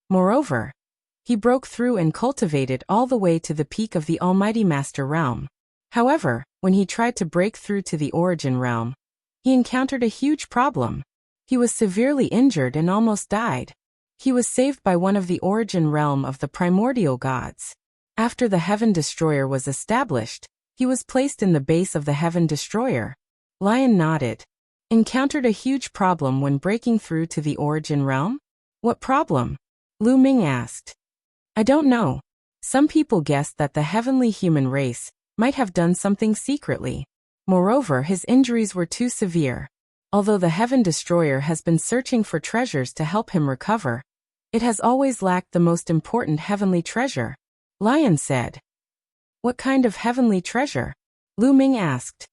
Moreover, he broke through and cultivated all the way to the peak of the Almighty Master realm. However, when he tried to break through to the Origin realm, he encountered a huge problem. He was severely injured and almost died. He was saved by one of the Origin realm of the primordial gods. After the Heaven Destroyer was established, he was placed in the base of the Heaven Destroyer. Lion nodded. Encountered a huge problem when breaking through to the Origin realm? What problem? Lu Ming asked. I don't know. Some people guessed that the heavenly human race might have done something secretly. Moreover, his injuries were too severe. Although the Heaven Destroyer has been searching for treasures to help him recover, it has always lacked the most important heavenly treasure. Lion said. What kind of heavenly treasure? Lu Ming asked.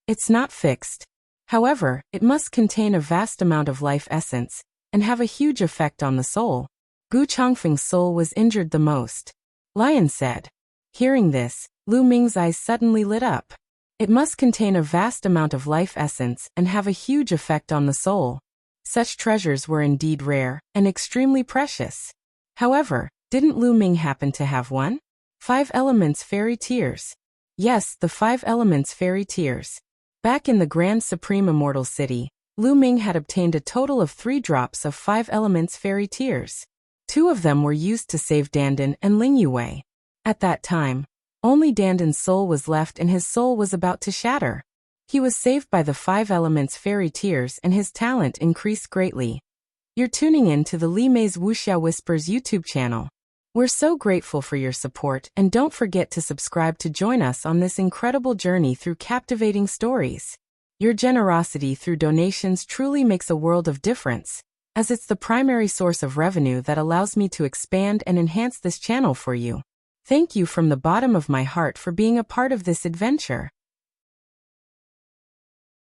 It's not fixed. However, it must contain a vast amount of life essence and have a huge effect on the soul. Gu Changfeng's soul was injured the most. Lion said. Hearing this, Lu Ming's eyes suddenly lit up. It must contain a vast amount of life essence and have a huge effect on the soul. Such treasures were indeed rare and extremely precious. However, didn't Lu Ming happen to have one? 5 elements fairy tears. Yes, the 5 elements fairy tears. Back in the Grand Supreme Immortal City, Lu Ming had obtained a total of 3 drops of 5 elements fairy tears. 2 of them were used to save Dandan and Ling Yue. At that time, only Dandan's soul was left and his soul was about to shatter. He was saved by the 5 elements fairy tears and his talent increased greatly. You're tuning in to the Li Mei's Wuxia Whispers YouTube channel. We're so grateful for your support and don't forget to subscribe to join us on this incredible journey through captivating stories. Your generosity through donations truly makes a world of difference, as it's the primary source of revenue that allows me to expand and enhance this channel for you. Thank you from the bottom of my heart for being a part of this adventure.